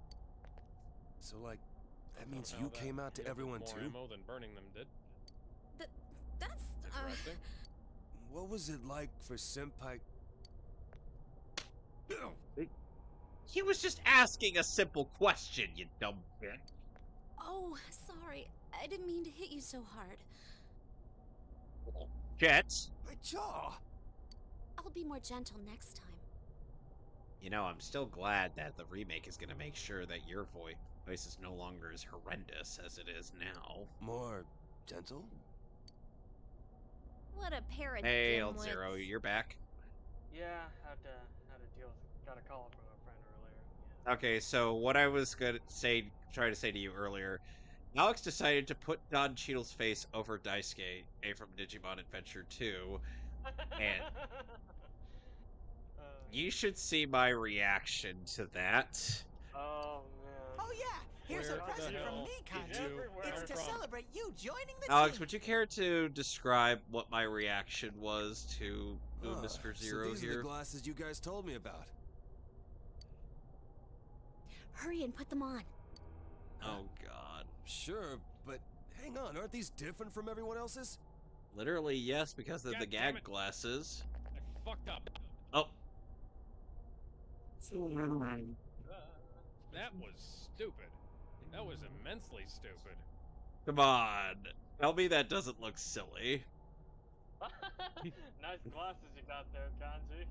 So, like, That means Somehow you that came out to yielded everyone more too? ammo than burning them did. That's Interesting. What was it like for Senpai? He was just asking a simple question, you dumb bitch. Oh, sorry. I didn't mean to hit you so hard. Jet. My jaw! I'll be more gentle next time. You know, I'm still glad that the remake is going to make sure that your voice is no longer as horrendous as it is now. More gentle? What a pair of Hey, dimwits. old Zero, you're back. Yeah, had to deal with. Got a call from a friend earlier. Yeah. Okay, so what I was going to try to say to you earlier, Alex decided to put Don Cheadle's face over Daisuke, from Digimon Adventure 2, and you should see my reaction to that. Oh man. Oh yeah, here's Where a the present from hell me, did Kanji. you It's come to from? celebrate you joining the Alex, team. would you care to describe what my reaction was to Mr. Zero so these here? are the glasses you guys told me about. Hurry and put them on. Oh, God. Sure, but hang on, aren't these different from everyone else's? Literally, yes, because they're the God damn gag it. glasses. I fucked up. Oh. That was stupid. That was immensely stupid. Come on. Tell me that doesn't look silly. Nice glasses you got there, Kanji.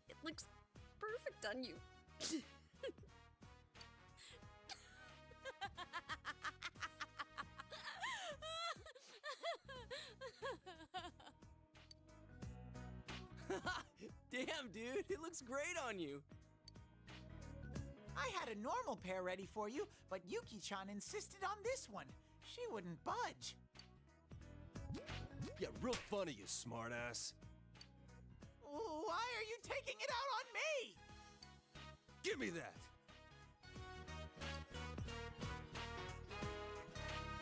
It looks perfect on you. Damn, dude, it looks great on you. I had a normal pair ready for you, but Yuki-chan insisted on this one. She wouldn't budge. Yeah, real funny, you smartass. Why are you taking it out on me? Give me that.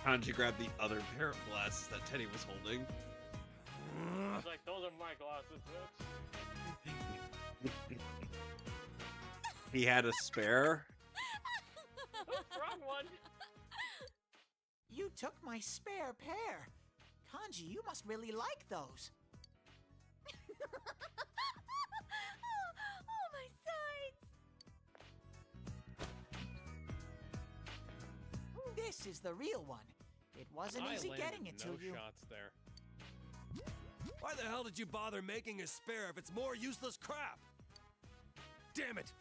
Kanji grabbed the other pair of glasses that Teddy was holding. I was like, those are my glasses, bitch. He had a spare. Wrong one. You took my spare pair. Kanji, you must really like those. Oh, my sides! This is the real one. It wasn't I easy landed getting it no to you. shots there. Why the hell did you bother making a spare if it's more useless crap? Damn it!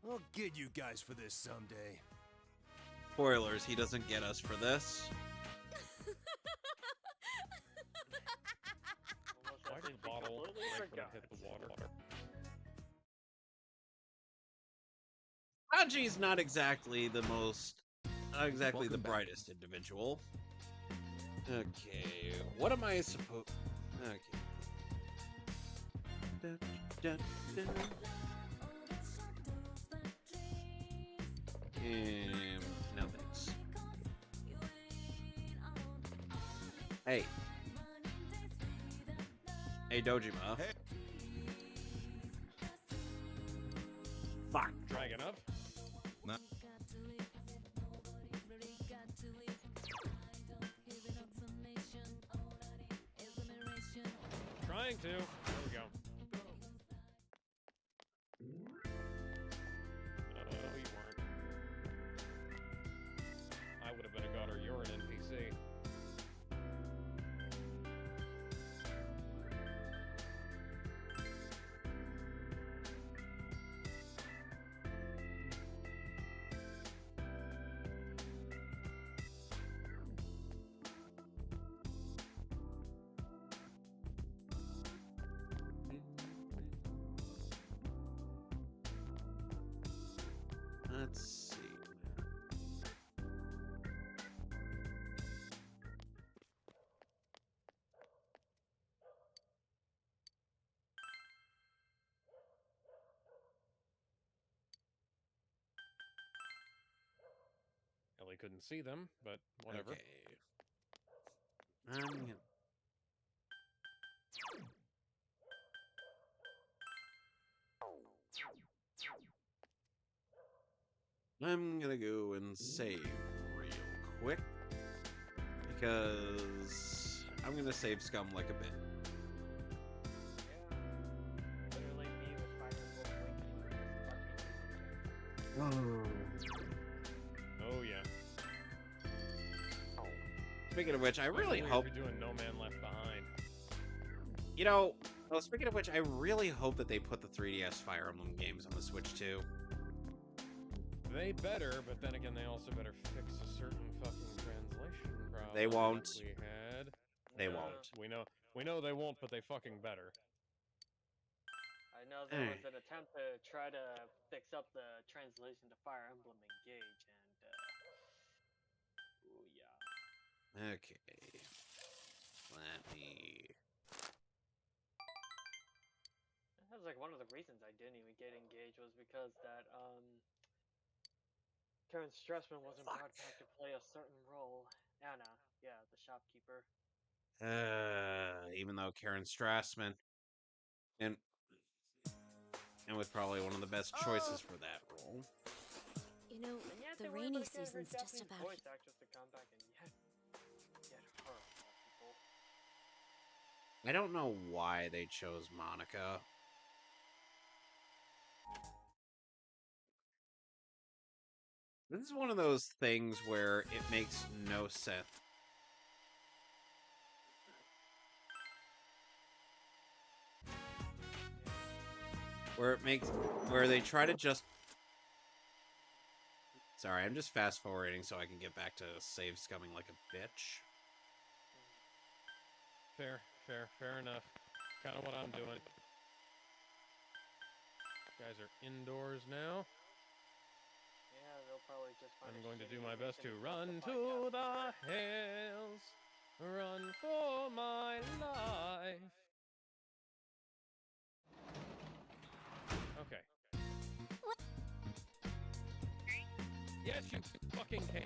I'll get you guys for this someday. Spoilers, he doesn't get us for this. Why did the bottle break when it hit the water? Kanji's not exactly the Welcome back. brightest individual. Okay, what am I supposed... Okay. Dun, dun, dun. No thanks. Hey. Hey, Dojima. Hey. Fuck. Dragon up. No. Trying to. There we go. Oh, you weren't. I would have been a god or you're an NPC. Let's see. Ellie couldn't see them, but whatever. Okay. I'm gonna go and save real quick because I'm gonna save scum like a bit. Yeah. Literally me with Fire Emblem Awakening. Oh yeah. Speaking of which, I really Especially hope if you're doing No Man Left Behind. you know. Well, speaking of which, I really hope that they put the 3DS Fire Emblem games on the Switch too. They better, but then again, they also better fix a certain fucking translation problem. They won't. that we had. They No, won't. We know they won't, but they fucking better. I know there was an attempt to try to fix up the translation to Fire Emblem Engage, and ooh yeah. Okay. Let me. That was like one of the reasons I didn't even get Engage was because that Karen Stressman wasn't brought back to play a certain role. Anna, yeah, the shopkeeper. Even though Karen Strassman and was probably one of the best choices for that role. You know, And yet the they were rainy able to get her season's just Japanese about. voice actress to come back and yet get her of all people. I don't know why they chose Monica. This is one of those things where it makes no sense. Where they try to just... Sorry, I'm just fast forwarding so I can get back to save scumming like a bitch. Fair enough. Kind of what I'm doing. Guys are indoors now. Yeah, they'll probably just find I'm a going to do shitty my reason best to not run podcast to the anymore. hills, run for my life. Okay. Yes, you fucking can.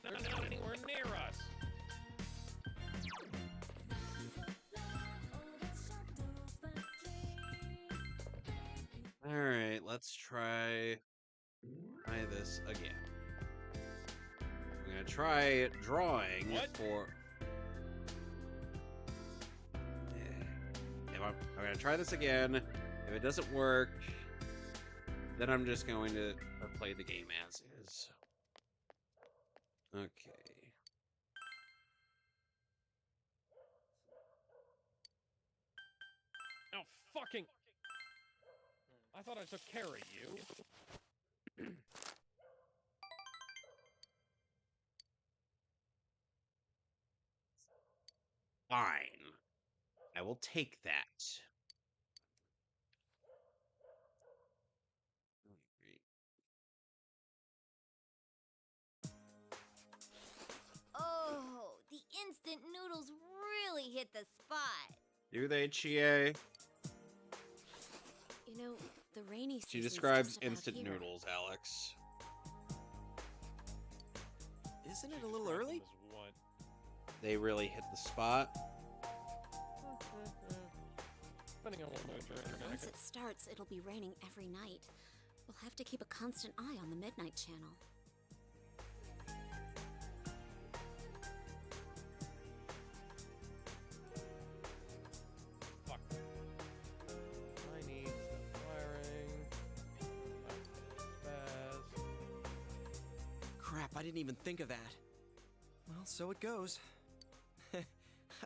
They're not anywhere near us. Alright, let's try this again. I'm gonna try drawing for... I'm gonna try this again. If it doesn't work, then I'm just going to play the game as is. Okay. Oh, fucking... I thought I took care of you. Fine. I will take that. Oh, the instant noodles really hit the spot. Do they, Chie? You know, the rainy season's She describes just about instant here. noodles, Alex. Isn't it a little early? What? They really hit the spot. Depending on what mood you're in. Once it starts, it'll be raining every night. We'll have to keep a constant eye on the Midnight Channel. Fuck. I need some wiring. Spaz. Crap, I didn't even think of that. Well, so it goes.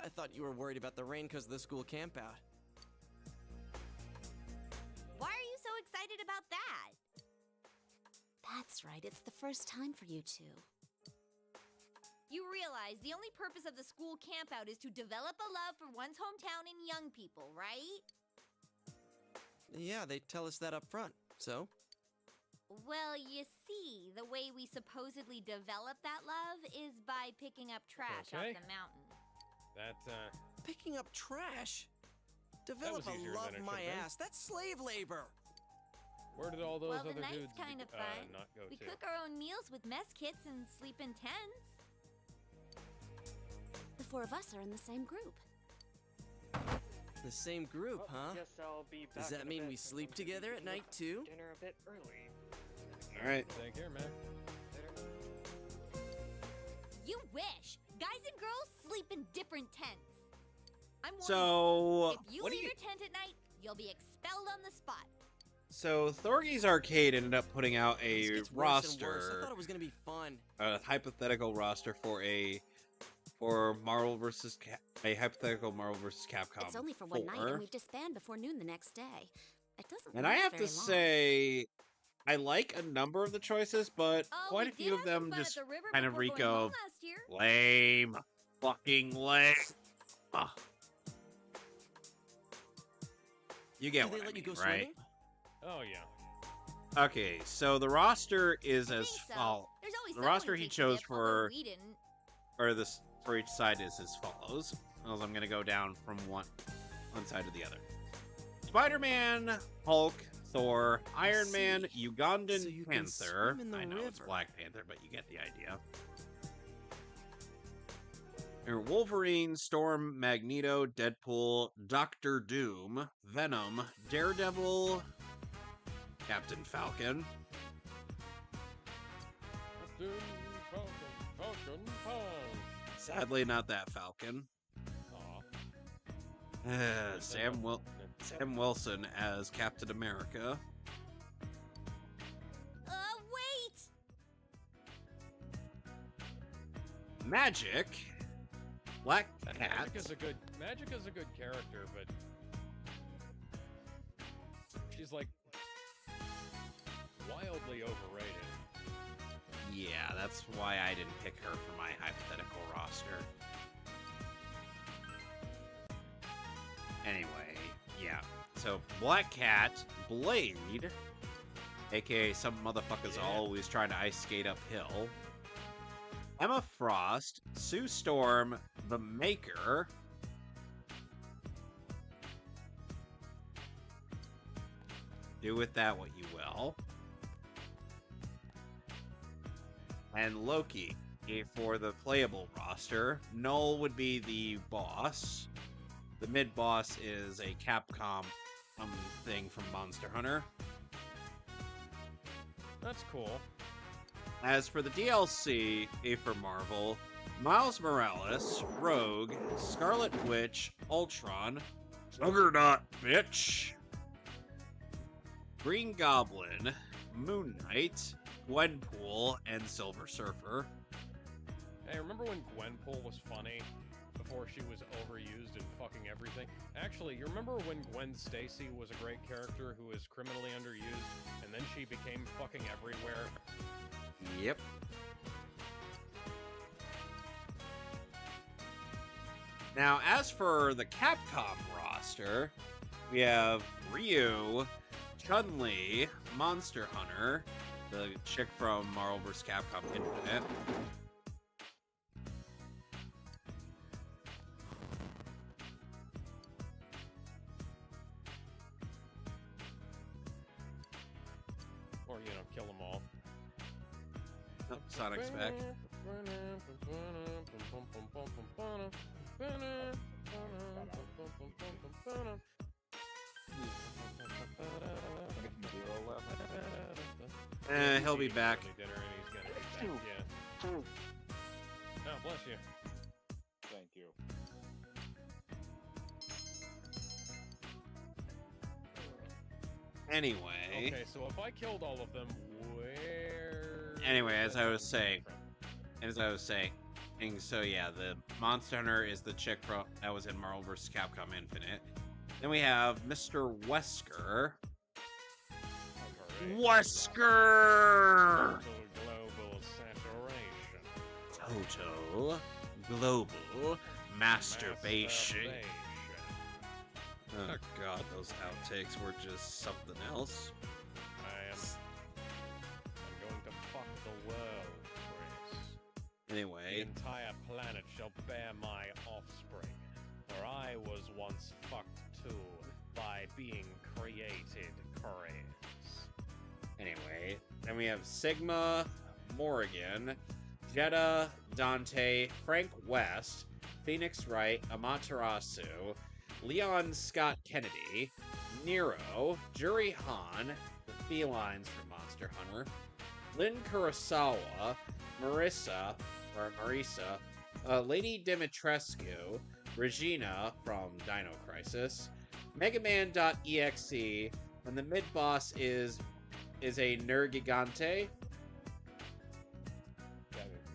I thought you were worried about the rain because of the school campout. Why are you so excited about that? That's right, it's the first time for you two. You realize the only purpose of the school campout is to develop a love for one's hometown and young people, right? Yeah, they tell us that up front. So? Well, you see, the way we supposedly develop that love is by picking up trash Okay. off the mountain. That, Picking up trash? Develop was easier a love than it my should've been. ass. That's slave labor. where did all those Well, other the night's dudes kind of fun. not go We to? cook our own meals with mess kits and sleep in tents. The four of us are in the same group. The same group, Well, huh? Guess I'll be back Does in that a mean bit we since sleep I'm gonna be together at picking up night too? Dinner a bit early. All right. Take care, man. Later. You wish. Guys and girls sleep in different tents. I'm warning So, you. If you what do leave you... your tent at night, you'll be expelled on the spot. So, Thorgy's Arcade ended up putting out This a gets worse and worse. I roster, thought it was gonna be fun. a hypothetical roster for Marvel versus a hypothetical Marvel versus Capcom. It's only for one night, 4. and we disband before noon the next day. It doesn't. And I last have to very long. say, I like a number of the choices, but Oh, quite we a few did of have some them fun at just the river kind of before reek going home of last year. lame, fucking lame. Ugh. You get Do what they I let you mean, go right? swimming? Oh, yeah. Okay, so the roster is I as think so. follows. There's always The someone roster who he takes chose the dip, although for we didn't. for each side is as follows. As I'm gonna go down from one side to the other. Spider-Man, Hulk, Thor, Iron Man, Ugandan So you can Panther. swim in the I know it's river. Black Panther, but you get the idea. Or Wolverine, Storm, Magneto, Deadpool, Doctor Doom, Venom, Daredevil, Captain Falcon, Falcon Punch. sadly not that Falcon, Aw. Sam Wilson as Captain America, Wait! Magic, Black Cat, Magic is a good character, but she's like wildly overrated. yeah, that's why I didn't pick her for my hypothetical roster. Anyway, yeah. So, Black Cat, Blade, aka some motherfuckers Yeah. always trying to ice skate uphill, Emma Frost, Sue Storm, The Maker, do with that what you will, and Loki. For the playable roster, Null would be the boss. The mid-boss is a Capcom thing from Monster Hunter. That's cool. As for the DLC, for Marvel, Miles Morales, Rogue, Scarlet Witch, Ultron, Juggernaut, bitch, Green Goblin, Moon Knight, Gwenpool, and Silver Surfer. Hey, remember when Gwenpool was funny? Before she was overused and fucking everything? Actually, you remember when Gwen Stacy was a great character who was criminally underused, and then she became fucking everywhere? Yep. Now, as for the Capcom roster, we have Ryu, Chun-Li, Monster Hunter, the chick from Marvel vs. Capcom Infinite, Or, you know, kill them all. oh, Sonic's back. He'll be back. Dinner and he's gonna be back. Yeah. Oh, bless you. Thank you. Anyway. Okay, so if I killed all of them, where? Anyway, as did I that was come saying, so yeah, the Monster Hunter is the chick that was in Marvel vs. Capcom Infinite. Then we have Mr. Wesker. from? Wesker! Global saturation. Total global masturbation. Oh god, those outtakes were just something else. I'm going to fuck the world, Chris. The Anyway, entire planet shall bear my offspring, for I was once fucked too by being created, Chris. anyway, then we have Sigma, Morrigan, Jeddah, Dante, Frank West, Phoenix Wright, Amaterasu, Leon Scott Kennedy, Nero, Juri Han, the felines from Monster Hunter, Lynn Kurosawa, Marissa, Lady Dimitrescu, Regina from Dino Crisis, Mega Man.exe, and the mid boss is a Nergigante.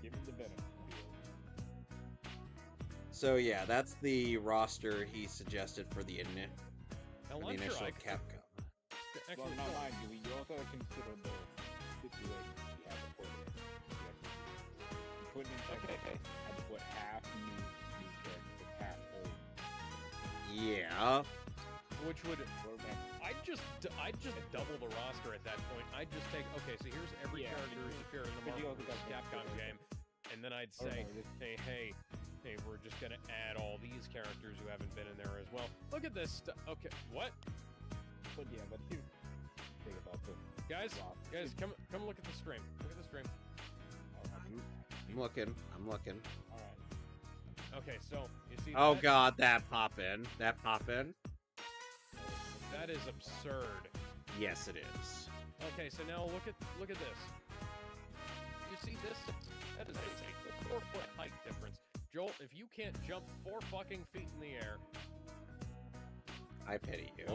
Give him the benefit. So yeah, that's the roster he suggested for the initial Capcom. Well, now mind you, you also have to consider the situation you have to put in. You put in had to put half new characters, half old. Yeah. Which would I'd just double the roster at that point. I'd just take so here's every character who's appeared in a Marvel vs. Capcom game, and then I'd say, hey, we're just gonna add all these characters who haven't been in there as well. Look at this stuff. Okay, what? But yeah, but here's the thing about the guys, come look at the stream. Look at the stream. I'm looking. All right. Okay, so you see. Oh God, that pop in. That is absurd. Yes, it is. Okay, so now look at this. You see this? That is a 4-foot height difference. Joel, if you can't jump 4 fucking feet in the air, I pity you.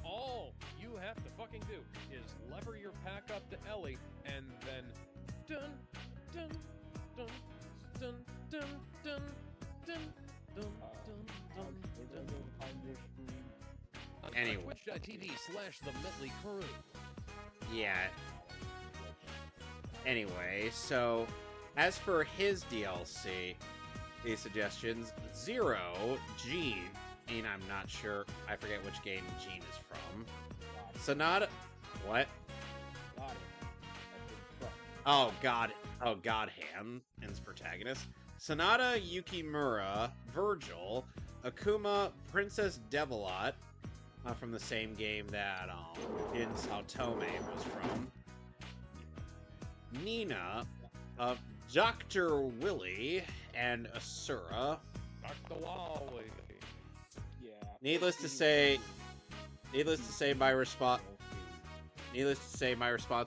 all you have to fucking do is lever your pack up to Ellie, and then dun dun dun dun dun dun dun dun dun dun dun. Anyway. Twitch.tv/The Metley Crew. Yeah. Anyway, so as for his DLC, these suggestions, Zero, Gene, and I'm not sure, I forget which game Gene is from. Sonata, what? Oh God Han's protagonist. Sonata Yukimura, Virgil, Akuma, Princess Devilot, from the same game that Jin Saotome was from. Nina, Dr. Willie, and Asura. Dr. Wally. Yeah. Needless to say, my response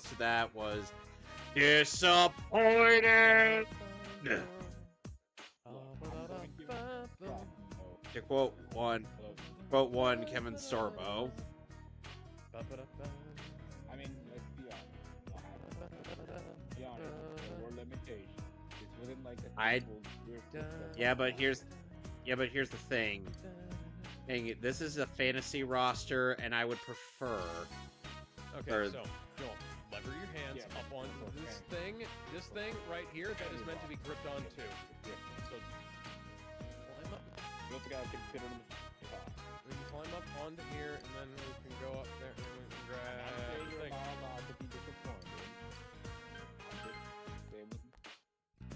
to that was disappointed. To quote one Kevin Sorbo. I mean, let's be honest. There were limitations. This wasn't like but here's the thing. This is a fantasy roster, and I would prefer. Okay, so Joel, lever your hands up on this thing right here that is meant to be gripped on too. So climb up. You also gotta consider them. We can climb up onto here, and then we can go up there and we can grab the thing. To be disappointed.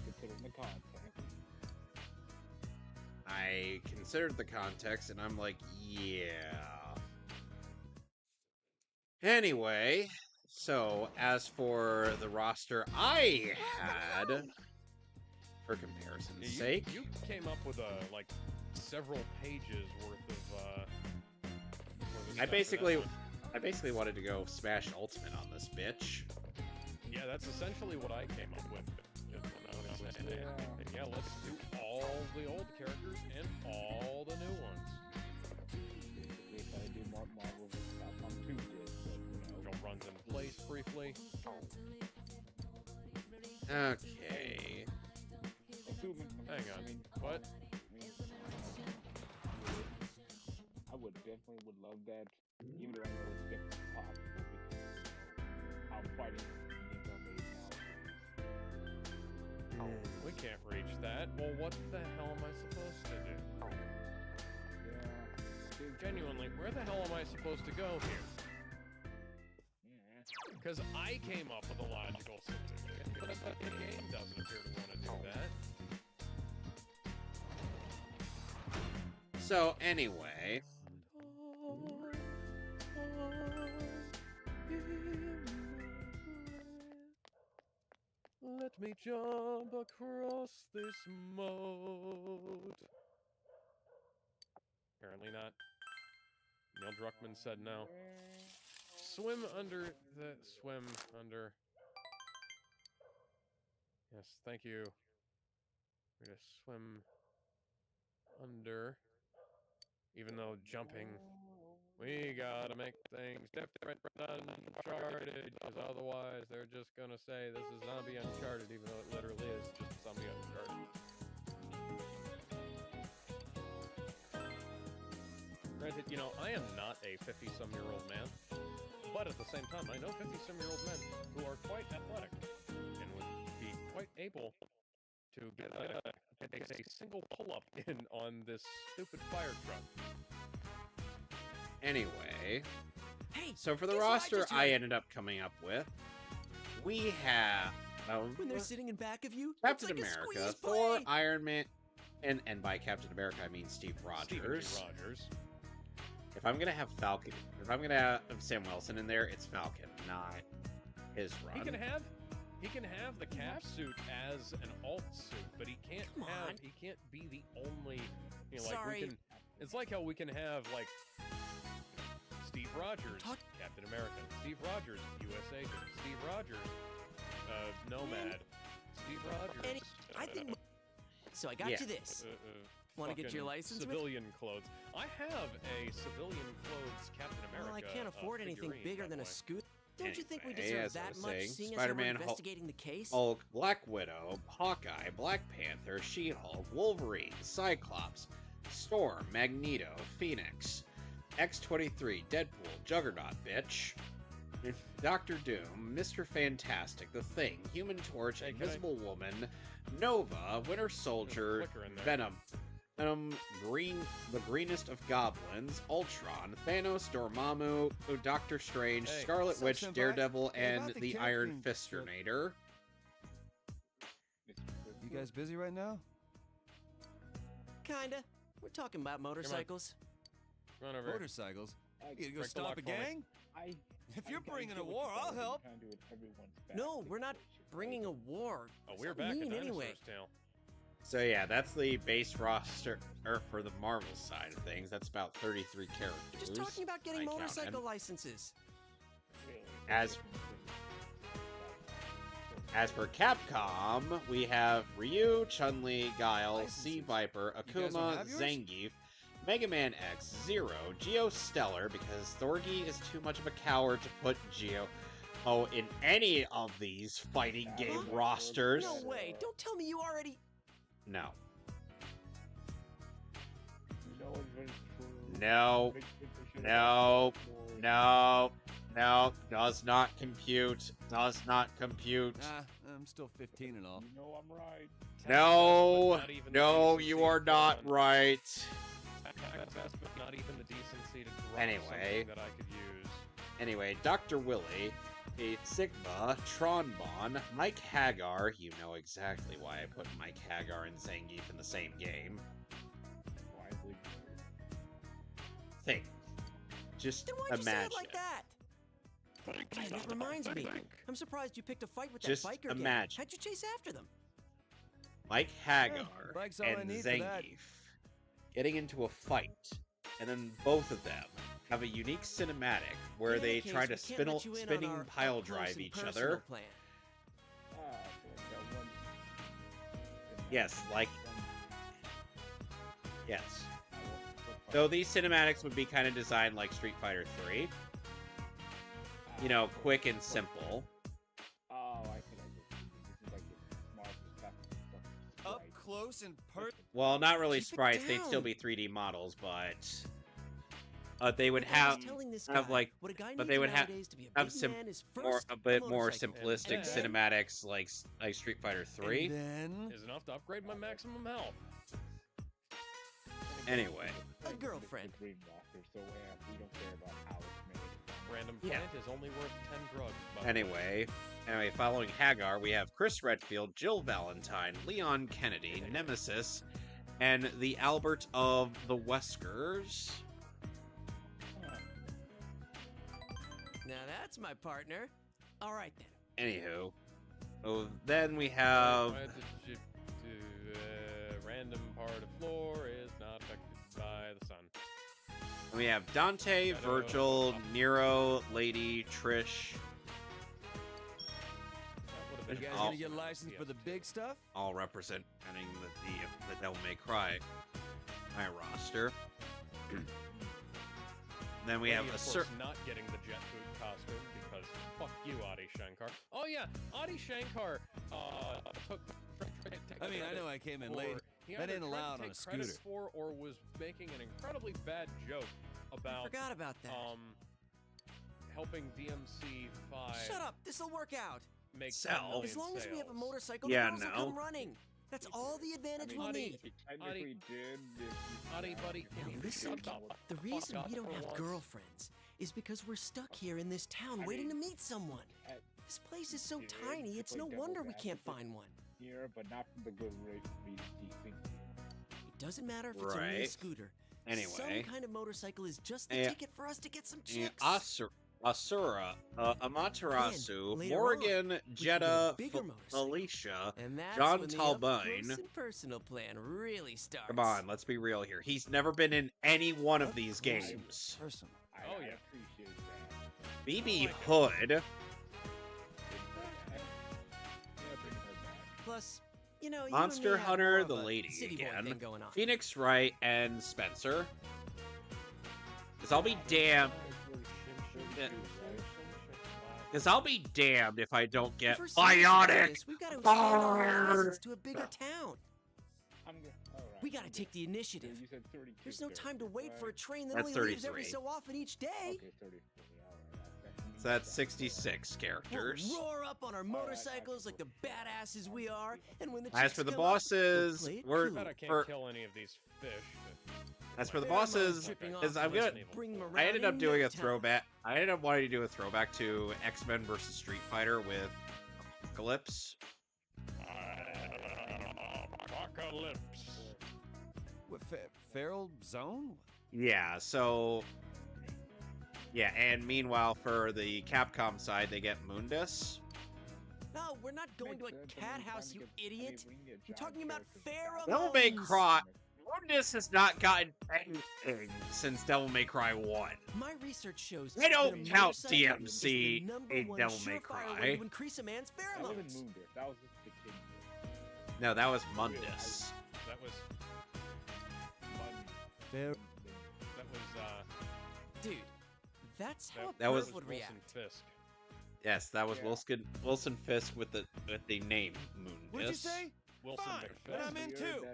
Considering the context. I considered the context, and I'm like, yeah. Anyway, so as for the roster I had, for comparison's sake, you came up with several pages worth of. I basically wanted to go Smash Ultimate on this bitch. Yeah, that's essentially what I came up with. And yeah, let's do all the old characters and all the new ones. If I do Marvel vs. Capcom 2 Joe runs into place briefly. Okay. Hang on. What? I definitely would love that, even though I know it's definitely possible because how fighting games are made now. We can't reach that. Well, what the hell am I supposed to do? Yeah. Genuinely, where the hell am I supposed to go here? Because I came up with a logical solution, but the game doesn't appear to want to do that. So anyway. Let me jump across this moat. Apparently not. Neil Druckmann said no. Swim under the... Swim under... Yes, thank you. We're gonna swim under... Even though jumping... We gotta make things different than Uncharted, because otherwise they're just gonna say this is Zombie Uncharted, even though it literally is just Zombie Uncharted. Granted, you know, I am not a 50-some-year-old man, but at the same time, I know 50-some-year-old men who are quite athletic and would be quite able to get a single pull-up in on this stupid fire truck. Anyway, Hey, so for the guess what I roster just I heard? ended up coming up with, we have When they're sitting in back of you, Captain it's like America, a squeeze Thor, play. Iron Man, and by Captain America I mean Steve Stephen G. Rogers. Rogers. If I'm gonna have Falcon, if I'm gonna have Sam Wilson in there, it's Falcon, not his run. He can have the cap suit as an alt suit, but he can't Come on. he can't be the only, you know, like Sorry. we can. It's like how we can have like Steve Rogers, Captain America, Steve Rogers, U.S. Agent, Steve Rogers, Nomad, Steve Rogers. I think. So I got you this. Want to get your fucking license? Civilian clothes. I have a civilian clothes Captain America. Well, I can't afford anything figurine, bigger by than the a way. scooter. Don't you think we Anyway, deserve as I that was much, saying, seeing Spider-Man, as how we're investigating the case? Hulk, Black Widow, Hawkeye, Black Panther, She-Hulk, Wolverine, Cyclops, Storm, Magneto, Phoenix, X-23, Deadpool, Juggernaut, bitch, Doctor Doom, Mr. Fantastic, The Thing, Human Torch, Hey, can Invisible Woman, Nova, Winter Soldier, Flicker in there. Venom, the greenest of goblins, Ultron, Thanos, Dormammu, Doctor Strange, Hey, Scarlet what's up, Witch, senpai? Daredevil, Hey, and about the the character Iron shit. Fisternator. You guys busy right now? Kinda. We're talking about motorcycles. Run over. Motorcycles? You gonna go Break the stop lock a for me. gang? If you're bringing a war, I'll help. No, we're not bringing a war. Oh, we're What back does at that mean Dinosaur's anyway? Tale. So yeah, that's the base roster for the Marvel side of things. That's about 33 characters. Just talking about getting I counted. motorcycle licenses. As for Capcom, we have Ryu, Chun-Li, Guile, Sea Licenses. Viper, You guys don't Akuma, have yours? Zangief, Mega Man X, Zero, Geostellar, because Thorgy is too much of a coward to put Geo in any of these fighting game Huh? rosters. No way. Don't tell me you already. No. No. No. No. No. Does not compute. Does not compute. Nah, I'm still 15 and all. You know I'm right. No. Not even No, the you decency are to not run. right. Access, but not even the decency to drop Anyway. something that I could use. Anyway, Dr. Willie, a Sigma, Tronbon, Mike Hagar. You know exactly why I put Mike Hagar and Zangief in the same game. Wisely. Think. Just Then why'd you say imagine it like that? Man, that reminds me. I'm surprised you picked a fight with Just that biker gang. imagine. How'd you chase after them? Mike Hagar bike's all I and need for that. Zangief getting into a fight, and then both of them have a unique cinematic where In they any try case, to we can't let you in on spinning our pile up-close drive and each personal other. Plan. So like that one. Yes, like yes. Though these cinematics would be kind of designed like Street Fighter 3. You know, quick and simple. Oh, I see. This is like the smart stuff. Up close and Well, not really Keep it sprites. They'd still down. be 3D models, but they would Like I was have telling this have guy, like, what a guy but needs they would have nowadays to be a have big sim man is more first a bit more motorcycle. simplistic And then- cinematics like Street Fighter 3. And then Is enough to upgrade my maximum health. Anyway, A girlfriend. Dream roster, so we don't care about how it's made. Random Yeah. plant is only worth 10 drugs. by the way. anyway, following Hagar, we have Chris Redfield, Jill Valentine, Leon Kennedy, Nemesis, and the Albert of the Weskers. Now that's my partner. All right then. Anywho, then we have Why did you do, random part of floor is not affected by the sun. We have Dante, Virgil, Nero, Lady, Trish. You guys gonna get licensed for the big stuff? All representing the Devil May Cry my roster. Then we have of a course not getting the jet boot costume because fuck you, Adi Shankar. Oh yeah, Adi Shankar took. I mean, I know I came in late. That ain't allowed on a scooter. For or was making an incredibly bad joke about. I forgot about that. Helping DMC 5. Shut up. This'll work out. Make as long as we have a motorcycle, yeah, the girls will come running. That's all the advantage we'll need. Adi, buddy. Now listen, the reason we don't have girlfriends is because we're stuck here in this town waiting to meet someone. This place is so tiny, it's no wonder we can't find one. Here, but not from the good rate It doesn't matter if it's only a scooter. Anyway. Some kind of motorcycle is just the ticket for us to get some chicks. Asura, Amaterasu, Morgan, Jetta, Alicia, John Talbine. Personal plan really starts. Come on, let's be real here. He's never been in any one of these games. Personal. Oh yeah. Appreciate that. BB Hood. Plus, you know, Monster Hunter, the lady again. Phoenix Wright and Spencer. Because I'll be damned. Because I'll be damned if I don't get Bionic. We've got to expand our license to a bigger town. We got to take the initiative. There's no time to wait for a train that only leaves every so often each day. So that's 66 characters. We'll roar up on our motorcycles like the badasses we are, and when the as for the bosses, I can't kill any of these fish. As for the bosses, is I ended up doing a throwback. I ended up wanting to do a throwback to X-Men versus Street Fighter with Apocalypse. Apocalypse. What, Feral Zone? Yeah, so... Yeah, and meanwhile, for the Capcom side, they get Mundus. No, we're not going to a cat house, you idiot. I'm talking about pheromones. Devil May Cry. Mundus has not gotten anything since Devil May Cry 1. My research shows I don't count DMC in Devil May Cry. To increase a man's pheromones. No, that was Mundus. That was... Dude, that's how that was would react. Fisk. Yes, that was Wilson Fisk with the name Mundus. What'd you say? Wilson but I'm in too.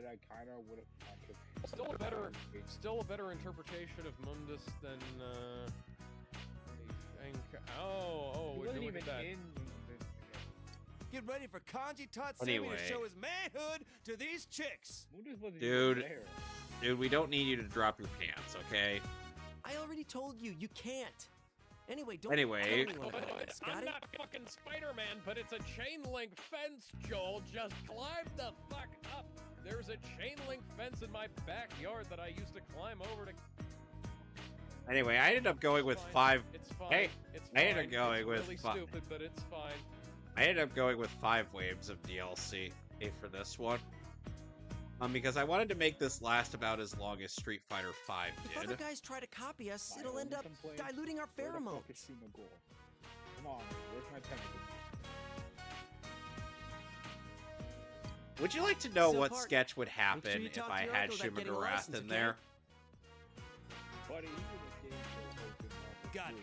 Still a better interpretation of Mundus than we're doing that. Get ready for Kanji taught Sammy to show his manhood to these chicks. Dude, we don't need you to drop your pants, okay? I already told you, you can't. Anyway, Anyway. I'm not fucking Spider-Man, but it's a chain link fence, Joel. Just climb the fuck up. There's a chain link fence in my backyard that I used to climb over to... Anyway, I ended up going with 5... It's fine. Hey, it's I ended up going with really stupid, but it's fine. I ended up going with 5 waves of DLC for this one. Because I wanted to make this last about as long as Street Fighter V did. If other guys try to copy us, it'll end up diluting our pheromones. Come on, where's my tentacle? Would you like to know what sketch would happen if I had Shimagarath in there? Buddy, got it.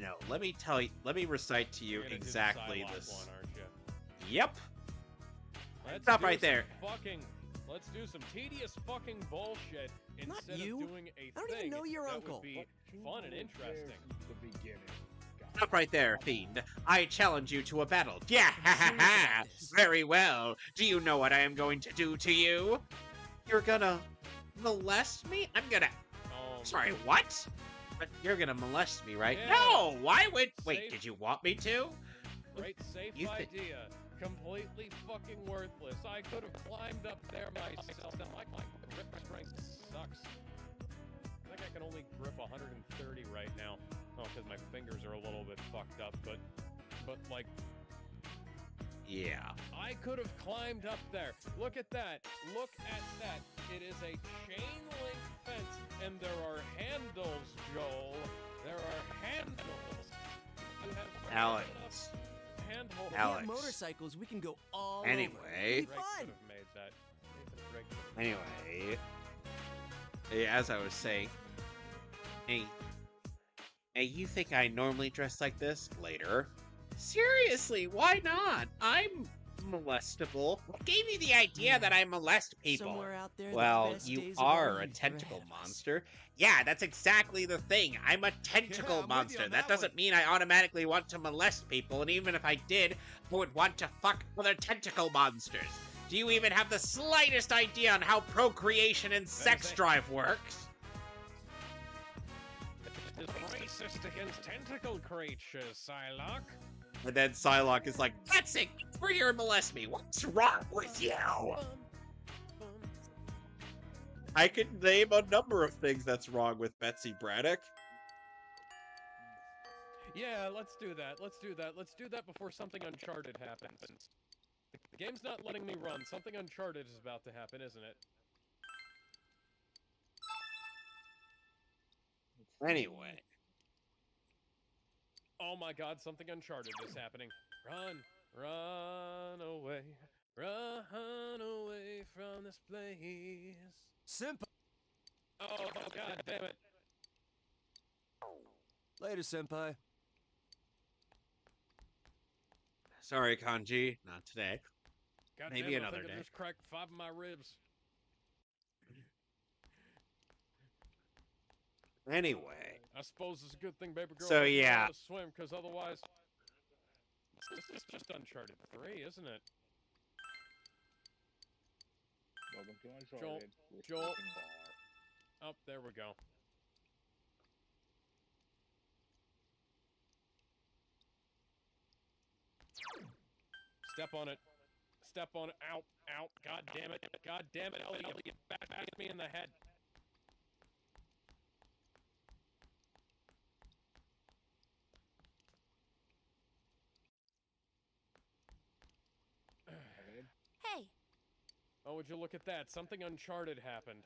No. Let me tell you. Let me recite to you exactly this. Yep. Stop right there. Let's do some tedious fucking bullshit instead of doing a I don't even know your uncle. Would be fun and interesting. Stop right there, fiend. I challenge you to a battle. Yeah, ha ha ha. Very well. Do you know what I am going to do to you? You're gonna molest me? I'm gonna... Sorry, what? But you're gonna molest me, right? Yeah. No! Why would... Wait, did you want me to? Great safe idea. Completely fucking worthless. I could have climbed up there myself. My grip strength sucks. I think I can only grip 130 right now. Oh, because my fingers are a little bit fucked up, but like... Yeah. I could have climbed up there. Look at that. Look at that. It is a chain link fence, and there are handles, Joel. There are handles. You have Alex. handholds. If we Alex. have motorcycles, we can go all over. Anyway. It'll be Drake fun. could have made that. Nathan Drake could have Anyway. As I was saying, hey, you think I normally dress like this? Later. Seriously, why not? I'm molestable. What gave you the idea that I molest people? Somewhere out there, the Well, best you days of are our a youth tentacle are ahead of us. monster. Yeah, that's exactly the thing. I'm a tentacle I'm with you monster. on That that doesn't mean I automatically want to molest people, and even if I did, I would want to fuck other tentacle monsters. Do you even have the slightest idea on how procreation and sex drive works? It's racist against tentacle creatures, Psylocke. And then Psylocke is like, that's it! Get over here and molest me! What's wrong with you? I could name a number of things that's wrong with Betsy Braddock. Yeah, let's do that. Let's do that. Let's do that before something Uncharted happens. The game's not letting me run. Something Uncharted is about to happen, isn't it? Anyway. Oh my god, something Uncharted is happening. Run, run away from this place. Senpai! Oh god damn it. Later, Senpai. Sorry, Kanji. Not today. God Maybe damn it, another I think day. I just cracked 5 of my ribs. Anyway. I suppose it's a good thing baby girl So, doesn't know yeah. how to swim, because otherwise... This is just Uncharted 3, isn't it? Welcome to Uncharted. with Joel. Ethan Barr. Oh, there we go. Step on it. Step on it. Ow. Ow. God damn it. God damn it, Elliot. Back me in the head. Hey, Oh, would you look at that? Something Uncharted happened.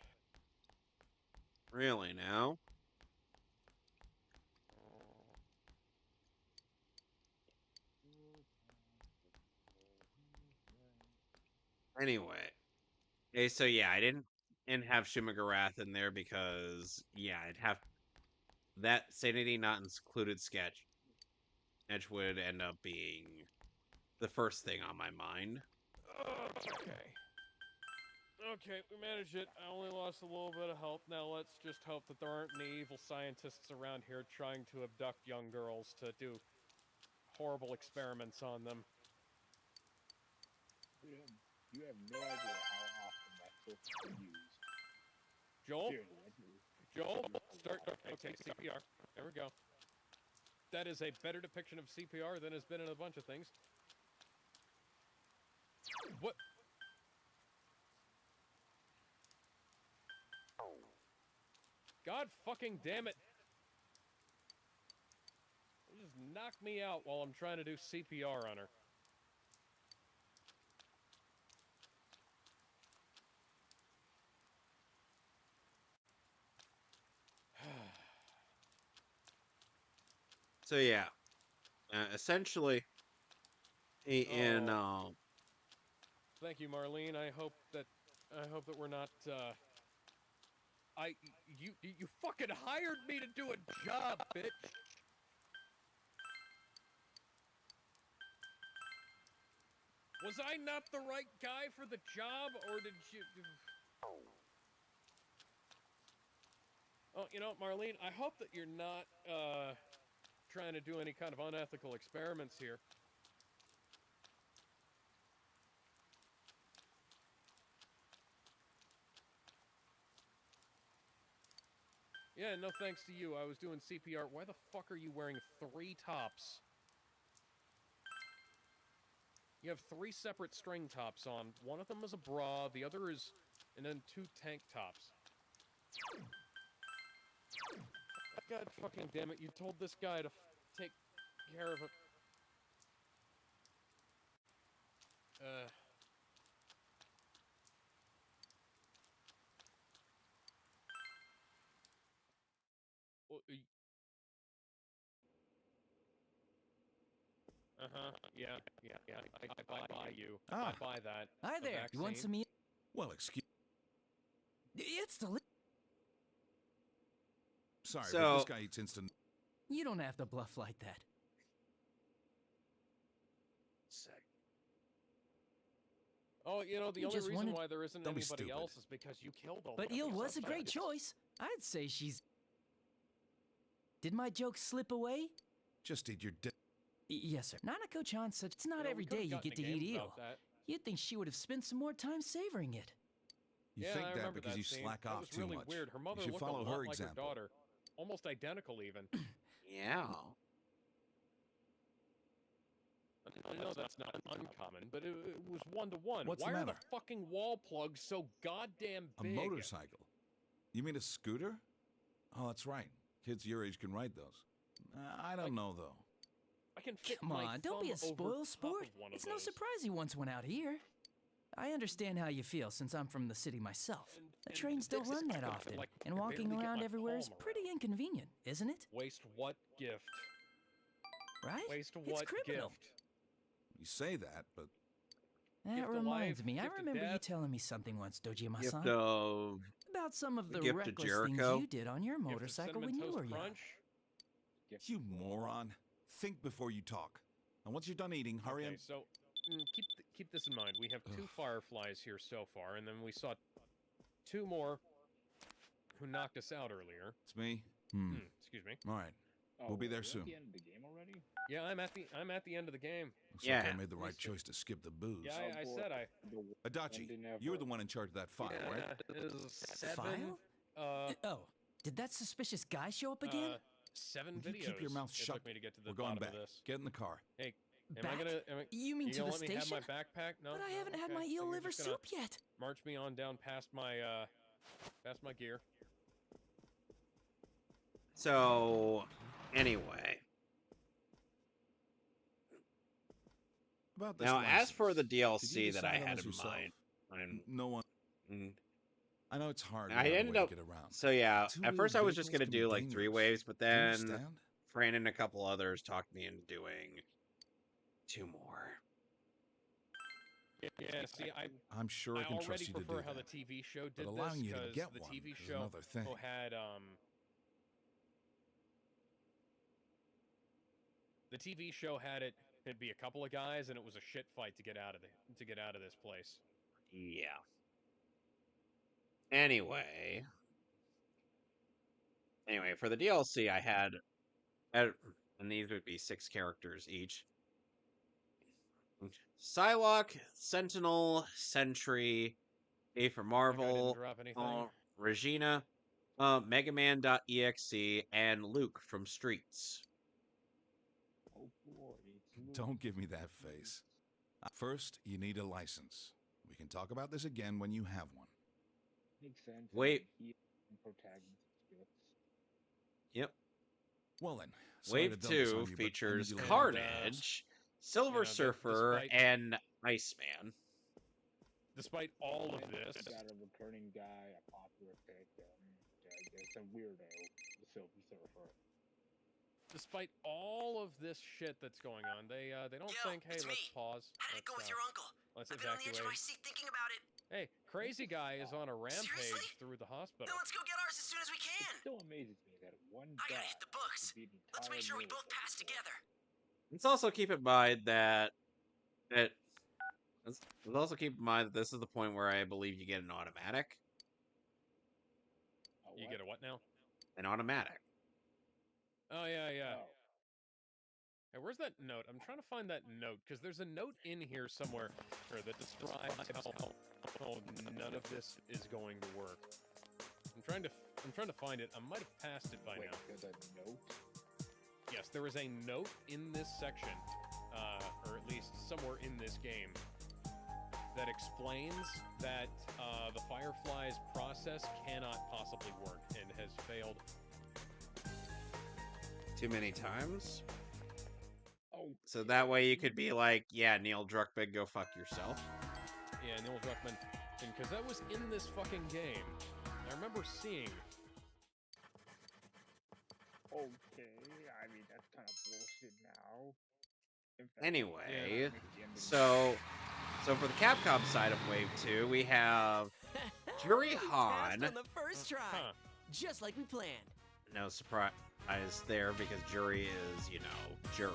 Really now? Anyway. Okay, so yeah, I didn't have Shumagarath in there because, yeah, I'd have... That Sanity Not Included sketch would end up being the first thing on my mind. Okay. Okay, we managed it. I only lost a little bit of health. Now let's just hope that there aren't any evil scientists around here trying to abduct young girls to do horrible experiments on them. You have no idea how often that took to use. Joel? Seriously, I do. Joel, start. Okay, CPR. There we go. That is a better depiction of CPR than has been in a bunch of things. What? God fucking damn it. You just knocked me out while I'm trying to do CPR on her. So yeah, essentially, in Thank you, Marlene. I hope that we're not. You fucking hired me to do a job, bitch. Was I not the right guy for the job, or did you? Oh, you know, Marlene, I hope that you're not trying to do any kind of unethical experiments here. Yeah, no thanks to you. I was doing CPR. Why the fuck are you wearing 3 tops? You have 3 separate string tops on. One of them is a bra, the other is... and then 2 tank tops. God fucking damn it, you told this guy to take care of it. Yeah. I buy you. I buy that. Hi The there. You want vaccine? some? Well, excuse. It's delicious. Sorry, but So- this guy eats instant. You don't have to bluff like that. Oh, you know, the You only just reason wanted- why there isn't Don't be anybody stupid. else is because you killed all But the Eel other was a great suspects. choice. I'd say she's. Did my joke slip away? Just eat your dick. Yes, sir. Nanako-chan said it's not You know, every we could've day you gotten get a to game eat eel. about that. You'd think she would have spent some more time savoring it. You Yeah, think I that remember because that you scene. slack That off was too really much. weird. Her mother you should looked follow a lot her like example. her daughter, almost identical even. Yeah. I know that's not uncommon, but it was 1-to-1. What's the Why are the matter? fucking wall plugs so goddamn A big? motorcycle. You mean a scooter? Oh, that's right. Kids your age can ride those. I don't know though. I can fit Come my on, don't be a thumb over spoil top sport. of one of It's no those. surprise you once went out here. I understand how you feel since I'm from the city myself. The and trains don't this is run that kind of often, like and I walking barely get around my everywhere is palm pretty around. inconvenient, isn't it? Waste what gift? Right? Waste It's what criminal. gift? You say that, but That Gift of reminds life, me, I gift of remember you death. telling me something once, Dojima-san. Gift of About some of the gift of reckless things Jericho. you did on your Gift of motorcycle Cinnamon when you Toast were young. Crunch? you moron. Think before you talk. And once you're done eating, hurry Okay, and so keep this in mind. We have 2 fireflies here so far, and then we saw 2 more who knocked us out earlier. It's me. Excuse me. All right. We'll be there Are you soon. at the end of the game already? Yeah, I'm at the end of the game. Looks Yeah. like I made the right choice to skip the booze. Yeah, I said I. Adachi, you were the one in charge of that file, right? It was 7. File? Oh, did that suspicious guy show up again? 7 Would you videos. keep your mouth it shut? took me to get to the We're going bottom back. of this. Get in the car. Hey, am Back? I gonna? You mean you to gonna the let me have station? my backpack? No, But I no, haven't had okay. my So eel you're liver just gonna soup yet. March me on down past my gear. So, anyway. About this Now, as for license, the did you DLC that I decide on had this in yourself? mind, No one. mm, I know it's hard. I without a ended way up. to get around. So yeah, Two at first wheeled I was just vehicles gonna can be do like 3 dangerous. waves, but Do you then understand? Fran and a couple others talked me into doing 2 more. Yeah, see, I'm sure I I can already trust you to do prefer how that. the TV show But did allowing this you to because get the one TV is show another thing. had the TV show had it'd be a couple of guys and it was a shit fight to get out of this place. Yeah. Anyway, for the DLC, I had, and these would be 6 characters each. Psylocke, Sentinel, Sentry, A for Like I didn't Marvel, drop anything. Regina, Megaman.exe, and Luke from Streets. Oh boy. it's Don't give me that face. First, you need a license. We can talk about this again when you have one. Makes sense. Wait. He and protagonist skills. Yep. Well then, sorry Wave to dump this 2 on you, but I need features you to learn Carnage, Silver you know, Surfer, despite- and Iceman. Despite all of this, Got a returning guy, a popular pick, it's a weirdo, the Silver Surfer. despite all of this shit that's going on, they don't Yo, think, hey, it's let's me. pause. How did it go with your uncle? Let's I've been on the edge of my evacuate. seat thinking about it. Hey, crazy guy is on a rampage Seriously? through the hospital. Then let's go get ours as soon as we It can. still amazes me that one I guy gotta hit the books. could beat an Let's make entire sure we both military pass force. together. Let's also keep in mind that let's also keep in mind that this is the point where I believe you get an automatic. You get a what now? An automatic. Oh yeah. Oh. Hey, where's that note? I'm trying to find that note because there's a note in here somewhere that describes how none of this is going to work. I'm trying to find it. I might have passed it by Wait, now. there's a note? Yes, there is a note in this section, or at least somewhere in this game, that explains that the Firefly's process cannot possibly work and has failed. Too many times? Oh, So that way you could be like, yeah, Neil Druckmann, go fuck yourself. Yeah, Neil Druckmann. Because that was in this fucking game. I remember seeing. Okay, I mean, that's kind of bullshit now. Anyway, so for the Capcom side of Wave 2, we have Juri Han. Passed on the first try, just like we planned. No surprise there because Juri is, you know, Juri.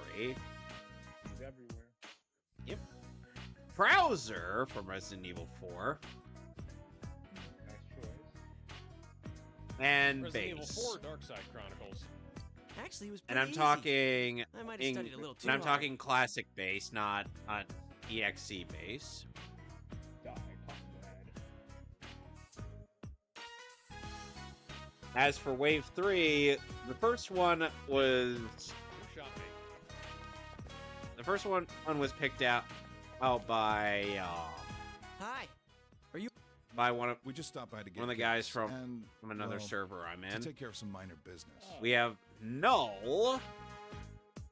He's everywhere. Yep. Krauser from Resident Evil 4. Nice choice. And Resident Base. Evil 4 Dark Side Chronicles. Actually, it was And pretty I'm easy. talking I might have studied a little too and I'm hard. talking classic base, not EXE base. Die, comrade. As for Wave 3, the first one was Who shot me? the first one was picked out by Hi. Are you? by one of We just stopped by to get one of the guys gas from and, another well, server I'm to in. take care of some minor business. We have Null.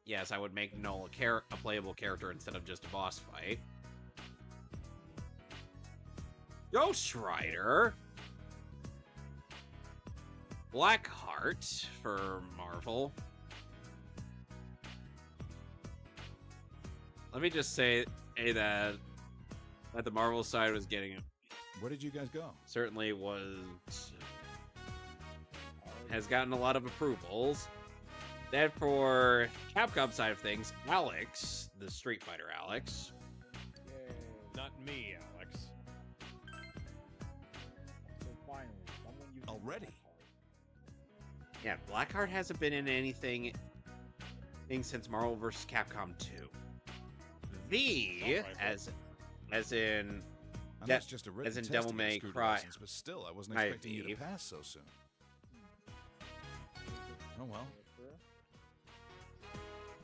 Yes, I would make Null a playable character instead of just a boss fight. Ghost Rider. Blackheart for Marvel. Let me just say that the Marvel side was getting Where did you guys go? certainly has gotten a lot of approvals. Then for Capcom side of things, Alex, the Street Fighter Alex. Not me, Alex. So finally, someone you Already? Yeah, Blackheart hasn't been in anything since Marvel vs. Capcom 2. V, as in I know it's just a written as in test Devil to get a May scooter Cry. license, but still, I wasn't Hi, expecting you to Eve. pass so soon. Oh well.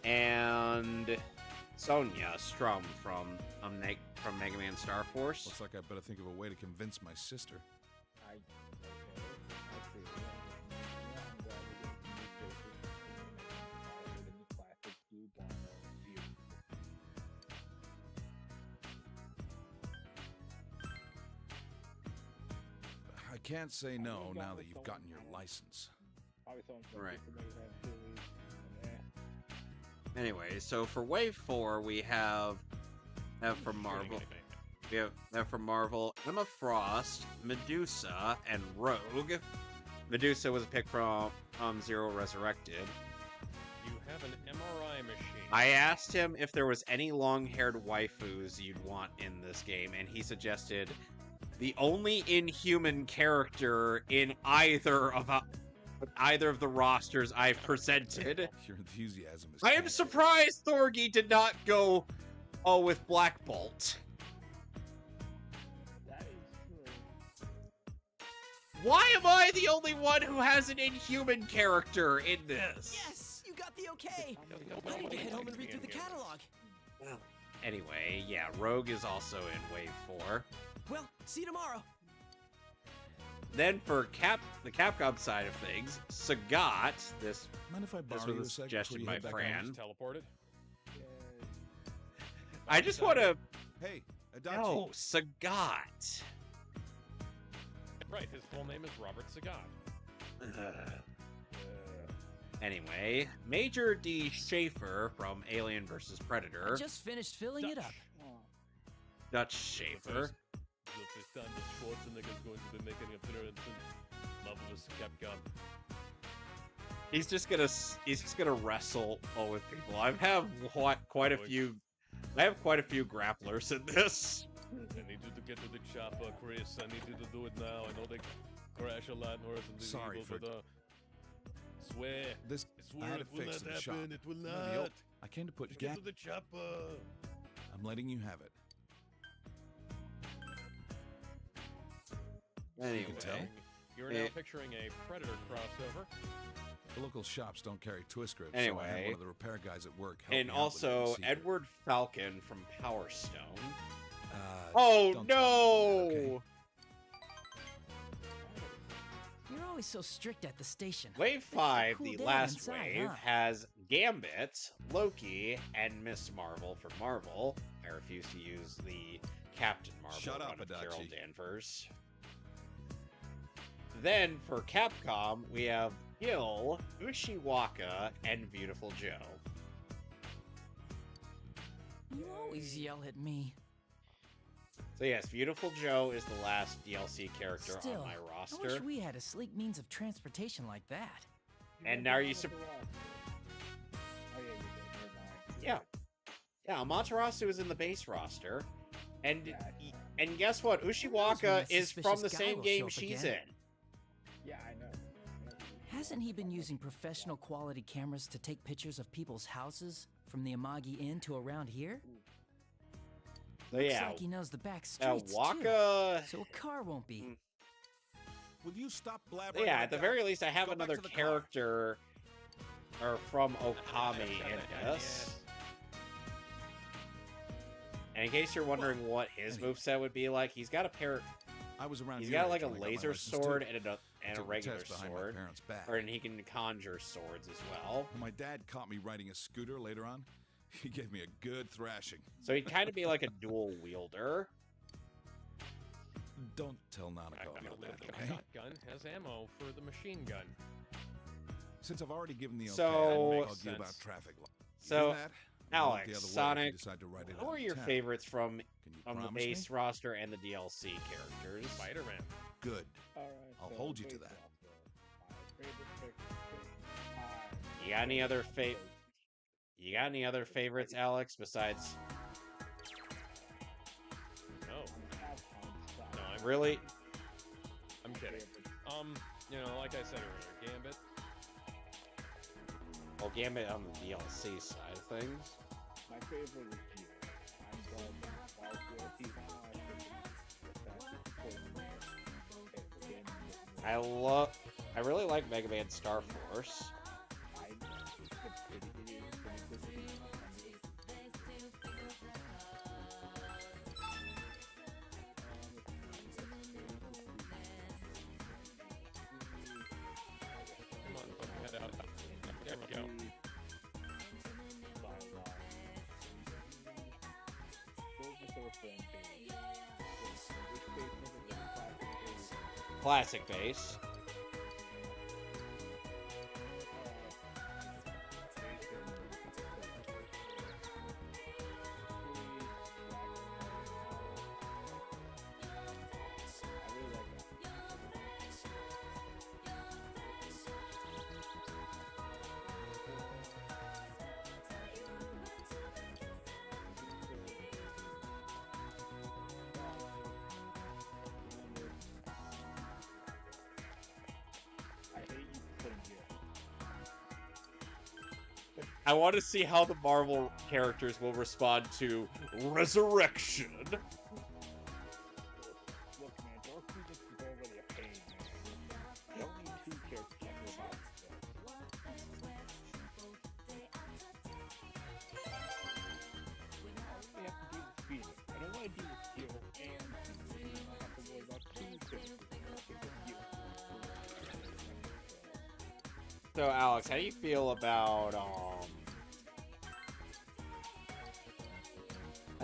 And Sonya Strum from Mega Man Star Force. Looks like I better think of a way to convince my sister. I can't say no now that you've gotten your license. Right. Anyway, so for Wave 4, we have from Marvel. We have from Marvel Emma Frost, Medusa, and Rogue. Medusa was a pick from Zero Resurrected. You have an MRI machine. I asked him if there was any long-haired waifus you'd want in this game, and he suggested the only inhuman character in either of the rosters I've presented. Your enthusiasm is. I am surprised Thorgy did not go with Black Bolt. That is true. Why am I the only one who has an inhuman character in this? Yes, you got the okay. I need to head home and read through the catalog. Well, anyway, yeah, Rogue is also in Wave 4. Well, see you tomorrow. Then for the Capcom side of things, Sagat, this Mind if I this borrow was you a a sec suggestion before by you head back Fran. Just teleported. I just want to... Hey, Adachi. No, Sagat. Right, his full name is Robert Sagat. Anyway, Major D. Schaefer from Alien vs. Predator. I just finished filling it up. Dutch Schaefer. The first time that Schwarzenegger's going to be making an appearance in Marvel vs. Capcom. He's just gonna wrestle with people. I have quite a few grapplers in this. I need you to get to the chopper, Chris. I need you to do it now. I know they crash a lot in Resident Sorry Evil, for- but swear. This I swear I had it to will fix not in the shop. happen. It will Bloody hell. not. I came to put Just gas. get to the chopper. I'm letting you have it. Anyway, can tell. You're now picturing a Predator crossover. The local shops don't carry twist grips, so I had Anyway. one of the repair guys at work help and me out with the also receiver. Edward Falcon from Power Stone. Uh, Oh don't no! tell me, okay? You're always so strict at the station. Wave They have to 5, cool the down last inside, wave, huh? has Gambit, Loki, and Miss Marvel for Marvel. I refuse to use the Captain Marvel Shut up, run of Carol Adachi. Danvers. Then, for Capcom, we have Gil, Ushiwaka, and Beautiful Joe. You always yell at me. So yes, Beautiful Joe is the last DLC character Still, on my I roster. wish we had a sleek means of transportation like that. And now are you Yeah. Yeah, Amaterasu is in the base roster. And guess what? Ushiwaka is from the same game she's in. Yeah, I know. Hasn't he been using professional quality cameras to take pictures of people's houses from the Amagi Inn to around here? So Looks yeah, like he knows the back streets Waka. too, so a car won't be. Will you stop blabbering? Yeah, like at the that? very least, I have Go back another to the car. character or from Okami in this. And in case you're wondering what his moveset would be like, he's got a pair. I was around. He's your got age like a when I got my laser license, sword too. and a Took the regular test behind my sword, parents' back. or and he can conjure swords as well. When my dad caught me riding a scooter later on, he gave me a good thrashing. So he'd kind of be like a dual wielder. Don't tell Nanako about that, okay? Shotgun has ammo for the machine gun. Since I've already given the okay, So- I'll Makes bug you about sense. traffic law. You So, do that, I'll look the Alex, other way if you Sonic, decide to write it who out are in your town. favorites from Can you the promise base me? roster and the DLC characters? Spider-Man. Good. Alright, I'll so hold you to base that. roster. My favorite pick, You got any other You got any other favorites, Alex, besides? No. No, I'm Really? I'm kidding. You know, like I said earlier, Gambit. Well, Gambit on the DLC side of things. My favorite is you. I'm glad while he's on I really like Mega Man Star Force. Come on, put your head out. There we go. Classic base. I want to see how the Marvel characters will respond to Resurrection. Look, man, Dark Phoenix is already a pain, man. You don't need two characters like this. I have to deal with Phoenix. I don't want to deal with Gil and Phoenix. I have to worry about two characters. So, Alex, how do you feel about how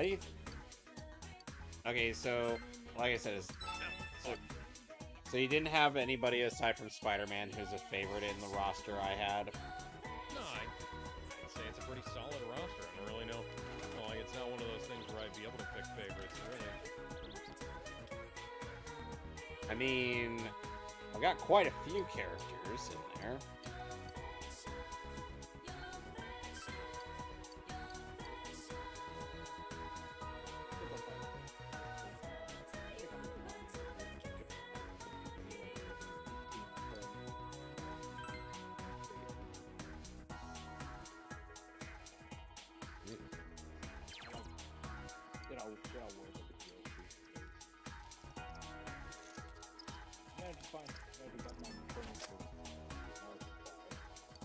do you? Okay, so like I said, so you didn't have anybody aside from Spider-Man who's a favorite in the roster I had. No, I'd say it's a pretty solid roster. I don't really know. Well, like, it's not one of those things where I'd be able to pick favorites, really. I mean, I've got quite a few characters in there.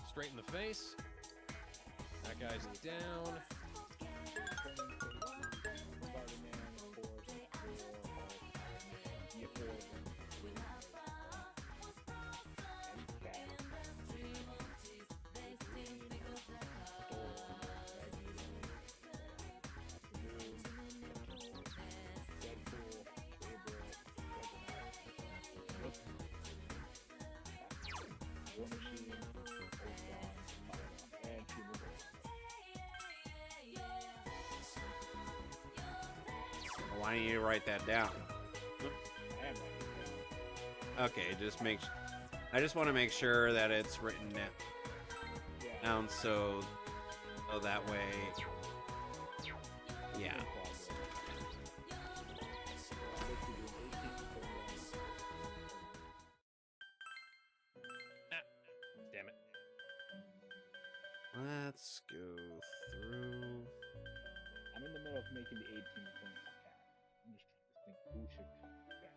Straight in the face. That guy's down. why don't you write that down? I am writing it down. Okay, I just want to make sure that it's written down so that way. Yeah. Damn it. Let's go through. I'm in the middle of making the 18 point cat. I'm just trying to think who should come back.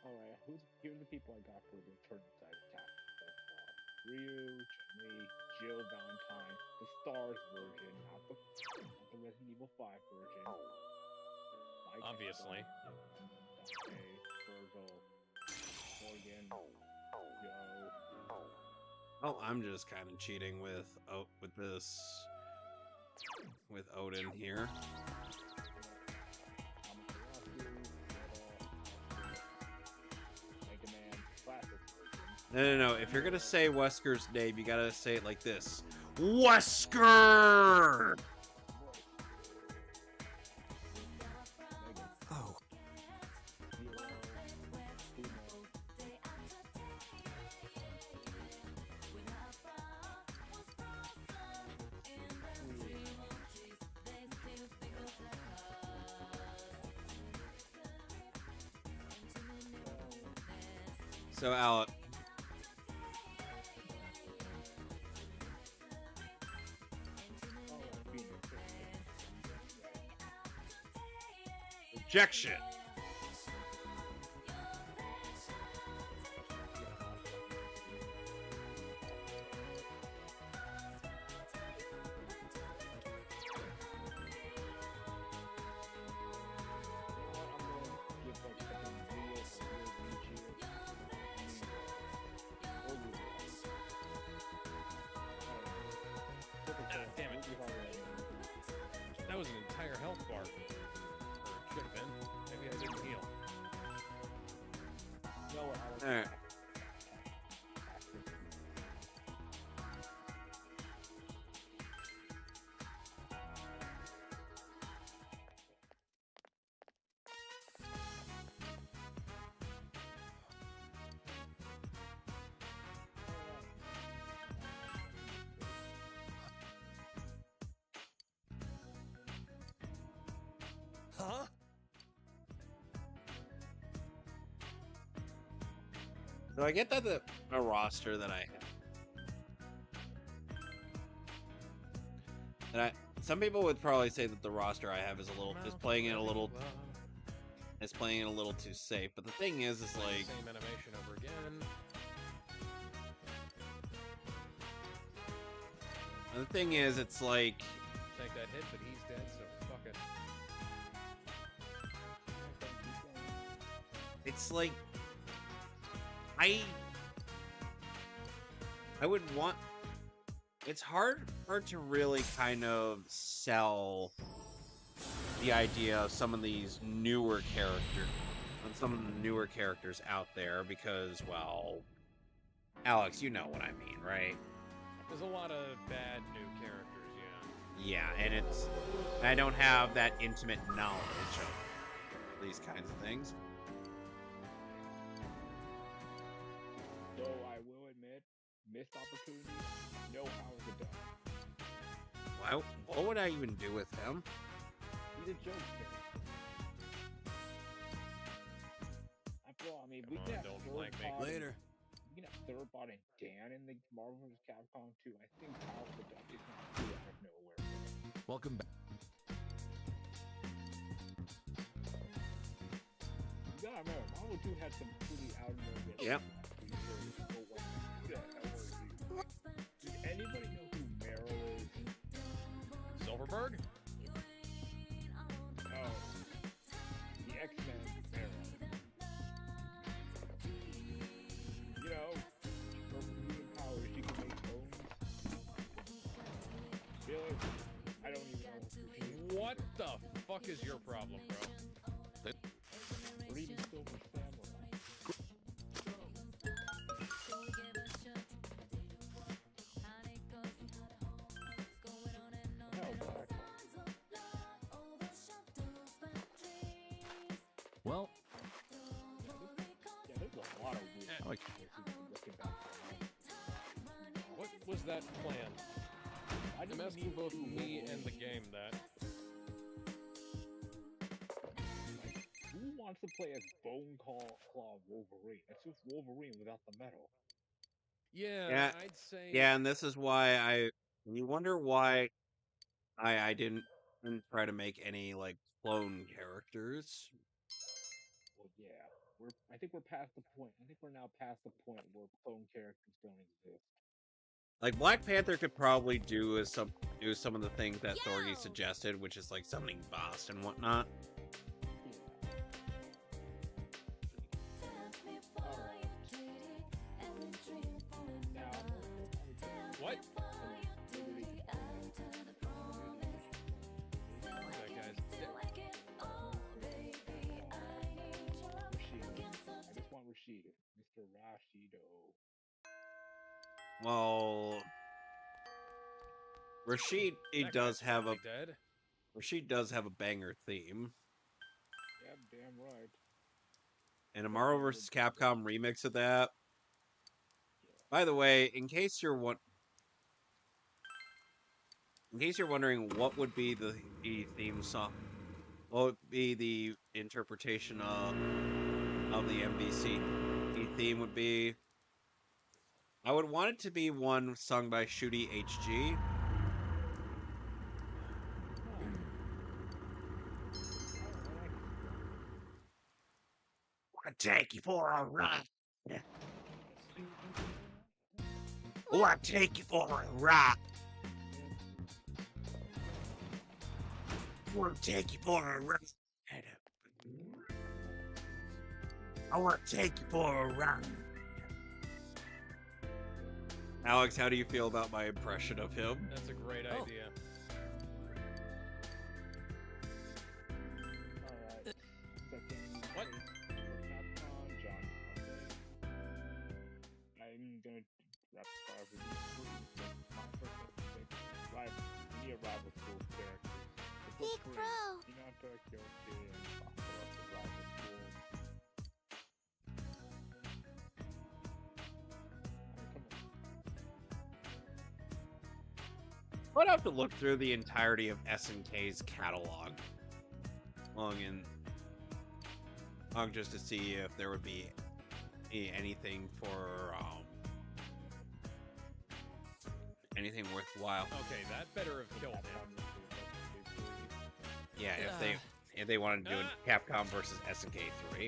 Alright, here's the people I got for the tournament side of cat so far. Ryu, Chun-Li, Jill Valentine, the Stars version, not the Resident Evil 5 version. Mike Obviously. Dante, Virgil, Morgan, Joe. Oh, I'm just kind of cheating with Odin here. Mega Man, classic version. No. If you're gonna say Wesker's name, you gotta say it like this: Wesker. Oh. So, Alec. Rejection. Damn it. That was an entire health bar. Or it should have been. Maybe I didn't heal. All right. Huh? So I get that a roster that I have. Some people would probably say that the roster I have is playing it a little too safe. But the thing is like same animation over again. the thing is, it's like Take that hit, but he's dead, so fuck it. it's like I would want. It's hard to really kind of sell the idea of some of these newer characters out there because, well, Alex, you know what I mean, right? There's a lot of bad new characters, yeah. Yeah, and I don't have that intimate knowledge of these kinds of things. Though I will admit, missed opportunity, no Howard the Duck. What would I even do with him? He's a joke character. After all, I mean, we can have Later. We can have Thurbot and Dan in the Marvel vs. Capcom 2. I think Howard the Duck is not too out of nowhere. Welcome back. You gotta remember, Marvel 2 had some pretty out of nowhere. Yep. Does anybody know who Meryl is? Silverberg? Oh. The X-Men Meryl. You know, her mutant powers, she can make bones. Billy, I don't even know who she is. What the fuck is your problem, bro? Reading Silver Samurai. Like, What was that plan? I'm asking both me and the game that. Who wants to play as Bone Claw Wolverine? That's just Wolverine without the metal. Yeah, I'd say. Yeah, and this is why you wonder why I didn't try to make any like clone characters. Well, yeah, I think we're past the point. I think we're now past the point where clone characters don't exist. Like Black Panther could probably do some of the things that Thorgy suggested, which is like summoning boss and whatnot. What? I just want Rashid, Mr. Rashido. Well, Rashid does have a banger theme. Yeah, damn right. And a Marvel vs. Capcom remix of that. By the way, in case you're wondering what would be the theme song, what would be the interpretation of the MVC theme would be, I would want it to be one sung by Shooty HG. I'll take you for a ride. I'll take you for a ride. I'll take you for a ride. I want to take you for a ride. Alex, how do you feel about my impression of him? That's a great idea. What? I'm gonna wrap the me a rival school character. Big bro. I'd have to look through the entirety of SNK's catalog, long just to see if there would be anything for anything worthwhile. Okay, that better have killed him. Yeah, if they wanted to do a Capcom versus SNK 3. I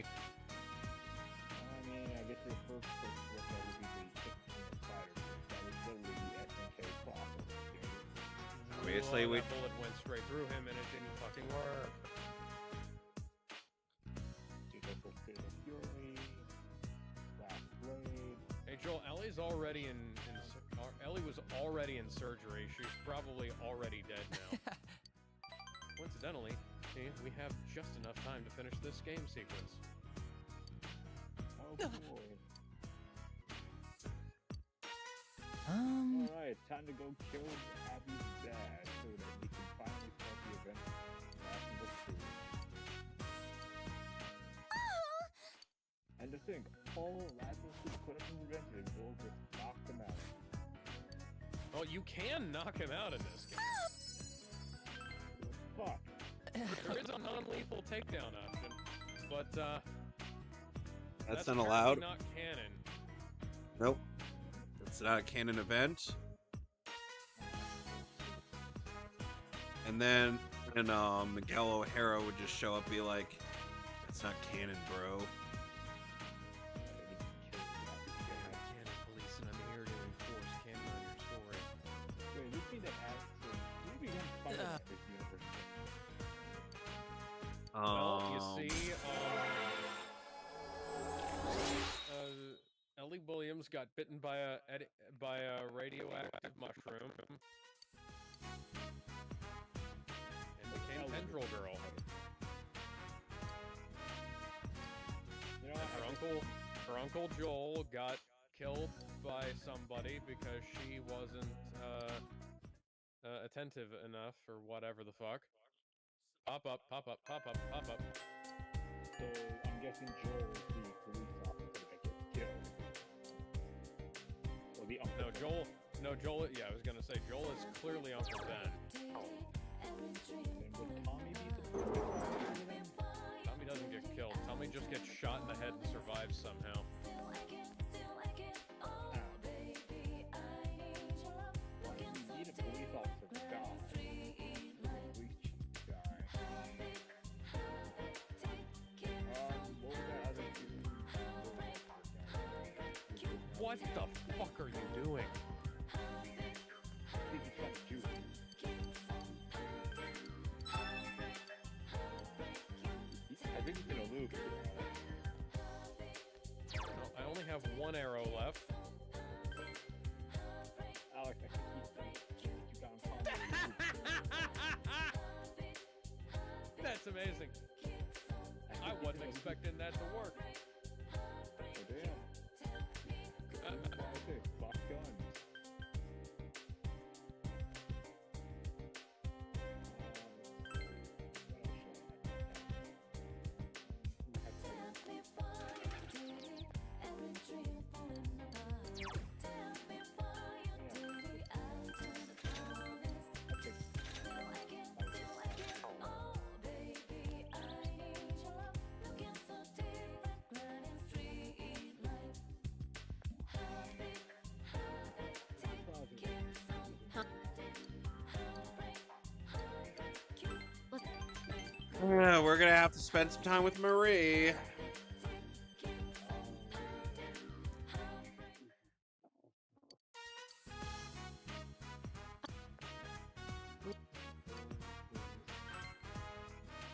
mean, I guess your first look that would be the Fighter. That was literally the SNK crossover. Obviously, that bullet went straight through him and it didn't fucking work. Hey Joel, Ellie's already Ellie was already in surgery. She's probably already dead now. Coincidentally, we have just enough time to finish this game sequence. Oh boy. Alright, time to go kill Abby's dad so that we can finally start the event. And to think, all Lazarus could have invented, Joel just knocked him out. Well, you can knock him out in this game. Fuck. There is a non-lethal takedown option, but that's not allowed. Not canon. Nope. It's not a canon event. And then Miguel O'Hara would just show up and be like, "That's not canon, bro." Well, you see, Ellie Williams got bitten by a radioactive mushroom and became Tendril Girl. You know, her uncle Joel got killed by somebody because she wasn't attentive enough or whatever the fuck. Pop up, pop up, pop up, pop up. So I'm guessing Joel is the police officer that gets killed. The Uncle No, Joel. No, Joel. Yeah, I was gonna say Joel is clearly Uncle Ben. Then would Tommy be the then? Tommy doesn't get killed. Tommy just gets shot in the head and survives somehow. You need a police officer to die. What the fuck are you doing? I think he's gonna lose. No, I only have one arrow left. Alex, I can keep you down. That's amazing. I wasn't expecting that to work. Oh, damn. Okay, fuck guns. We're gonna have to spend some time with Marie.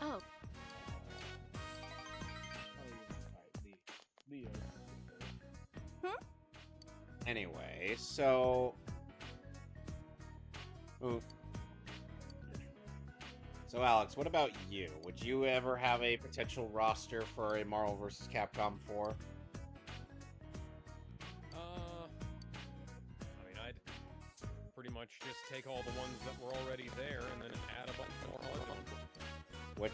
Oh, Leo. Anyway, so... Ooh. So, Alex, what about you? Would you ever have a potential roster for a Marvel vs. Capcom 4? I mean, I'd pretty much just take all the ones that were already there and then add a bunch more on them.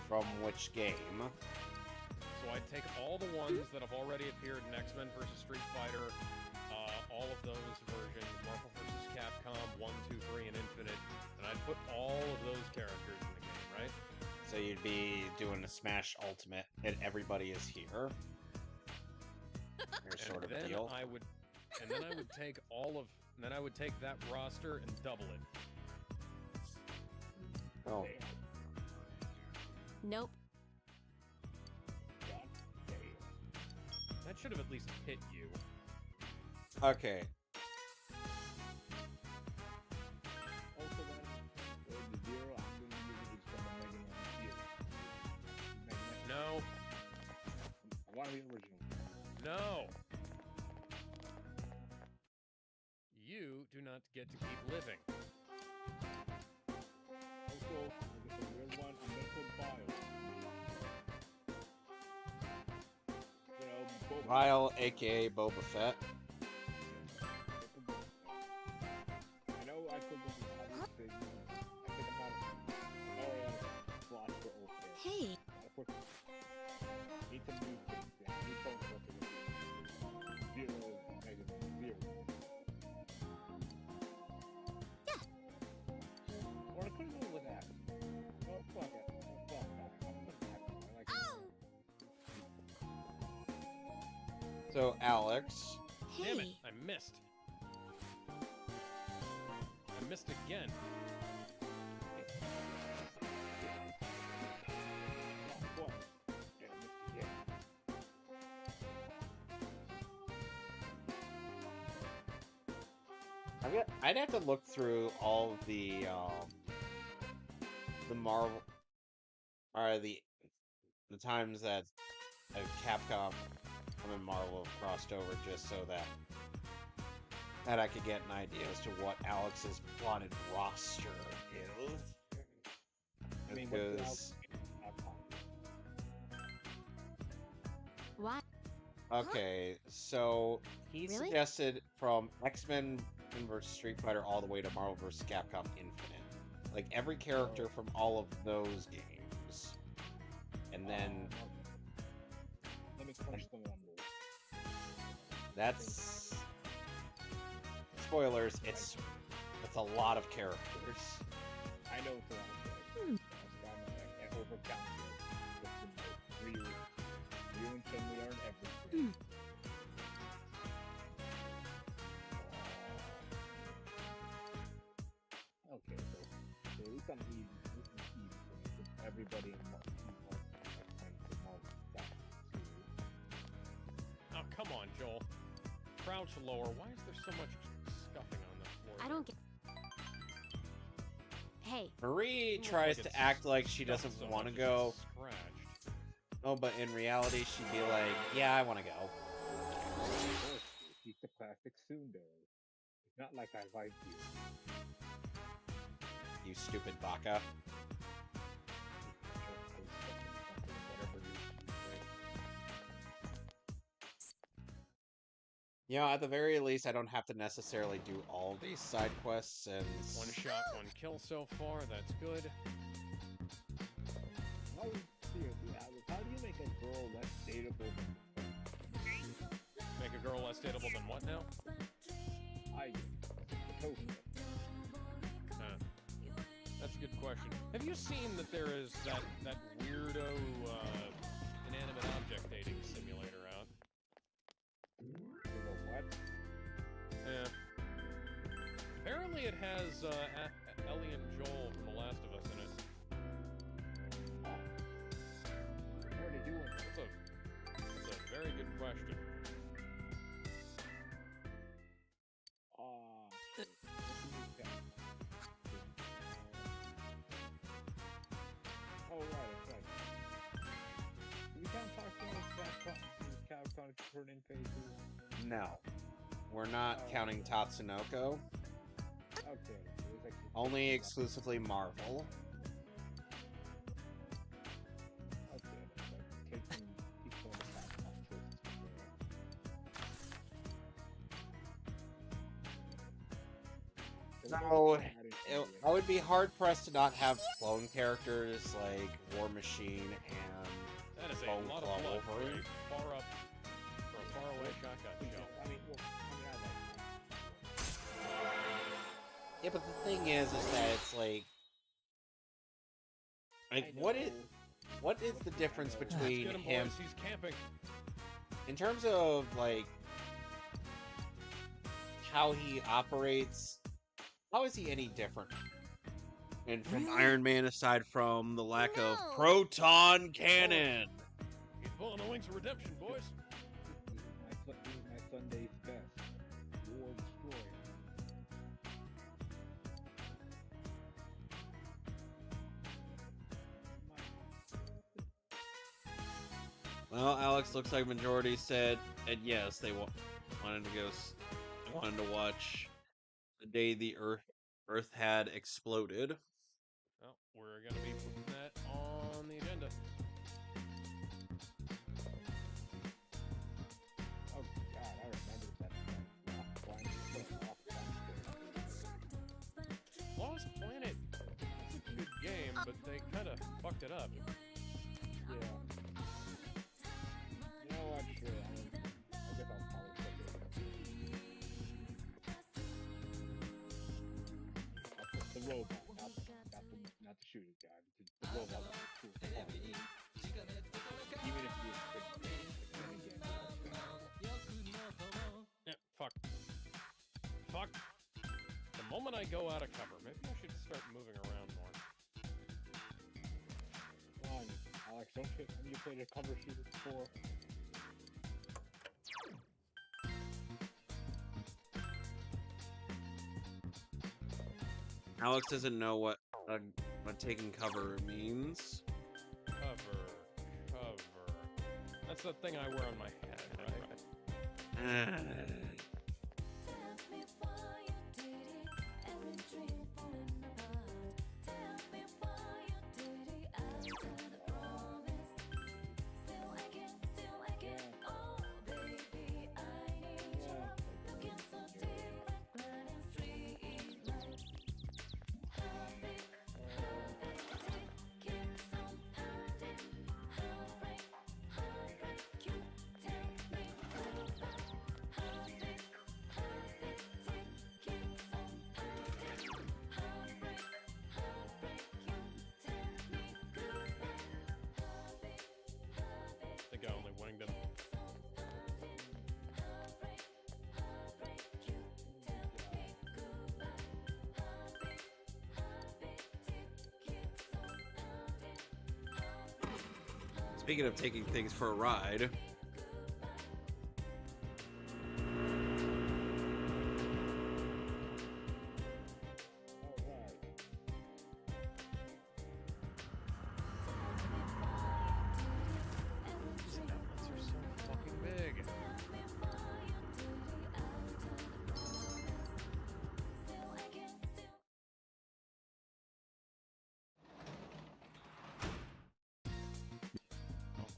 From which game? So I'd take all the ones that have already appeared in X-Men vs. Street Fighter, all of those versions, Marvel vs. Capcom 1, 2, 3, and Infinite, and I'd put all of those characters in the game, right? So you'd be doing a Smash Ultimate, and everybody is here? Or sort of a deal? And then I would take then I would take that roster and double it. Oh. nope. That should have at least hit you. Okay. Also, then, the zero, I'm going to use it from the Mega Man Zero. No. I want to be original. No. You do not get to keep living. Also, if it's a real one, I'm going to put Vile. You know, Boba. Vile, aka Boba Fett. I know I could look at other things. I think I'm not a slot for old things. Hey. Need some new things. Yeah, I need something for it. Zero, negative, zero. Yeah. Or I could go with that. Oh, fuck it. Fuck that. I like it. So, Alex. Damn it, I missed. I missed again. I'd have to look through all of the Marvel, or the times that Capcom and Marvel have crossed over, just so that I could get an idea as to what Alex's plotted roster is. I mean, Because What? okay, so he Really? suggested from X-Men vs. Street Fighter all the way to Marvel vs. Capcom Infinite. Like every character from all of those games. And then let me crunch the numbers. that's spoilers, it's a lot of characters. I know it's a lot of characters. I overcounted it. Ryu and Chun-Li aren't everything. Okay, so at least I'm easy. Since everybody in Marvel Oh, come on, Joel. Crouch lower. Why is there so much scuffing on the floor? I don't get. Hey. Marie tries to act like she doesn't want to go. Oh, but in reality, she'd be like, "Yeah, I want to go." She's the classic tsundere. It's not like I like you. You stupid baka. You know, at the very least, I don't have to necessarily do all these side quests and... One shot, one kill so far, that's good. Seriously, Alex, how do you make a girl less dateable than... Make a girl less dateable than what now? I do. That's a good question. Have you seen that there is that weirdo inanimate object dating simulator out? What? Yeah. Apparently it has Ellie and Joel from The Last of Us in it. What are they doing? That's a very good question. Oh, right. We can't talk about these Capcom turning faces. No. We're not counting Tatsunoko. Okay. Only exclusively Marvel. Okay, keep going to Capcom choices. No, I would be hard-pressed to not have clone characters like War Machine and That is Bone a lot Claw of blood Wolverine. for a far away shotgun shell. Yeah, but the thing is that it's like what is the difference between him? Boys, he's camping. In terms of like how he operates, how is he any different? And from Iron Man, aside from the lack of proton cannon. He's pulling the wings of redemption, boys. This is my Sunday's best. War Destroyer. Well, Alex, looks like majority said yes, they wanted to watch the day the Earth had exploded. Well, we're gonna be putting that on the agenda. Oh God, I remember that. Lost Planet. It's a good game, but they kind of fucked it up. Yeah. You know what? Sure. I guess I'll probably pick it up. The robot, not the shooting guy. The robot. Even if you Yeah, fuck. Fuck. The moment I go out of cover, maybe I should start moving around more. Come on, Alex, don't hit when you played a cover shooter before. Alex doesn't know what taking cover means. Cover. That's the thing I wear on my head, right? Speaking of taking things for a ride. These outlets are so fucking big. Oh my god, there's health.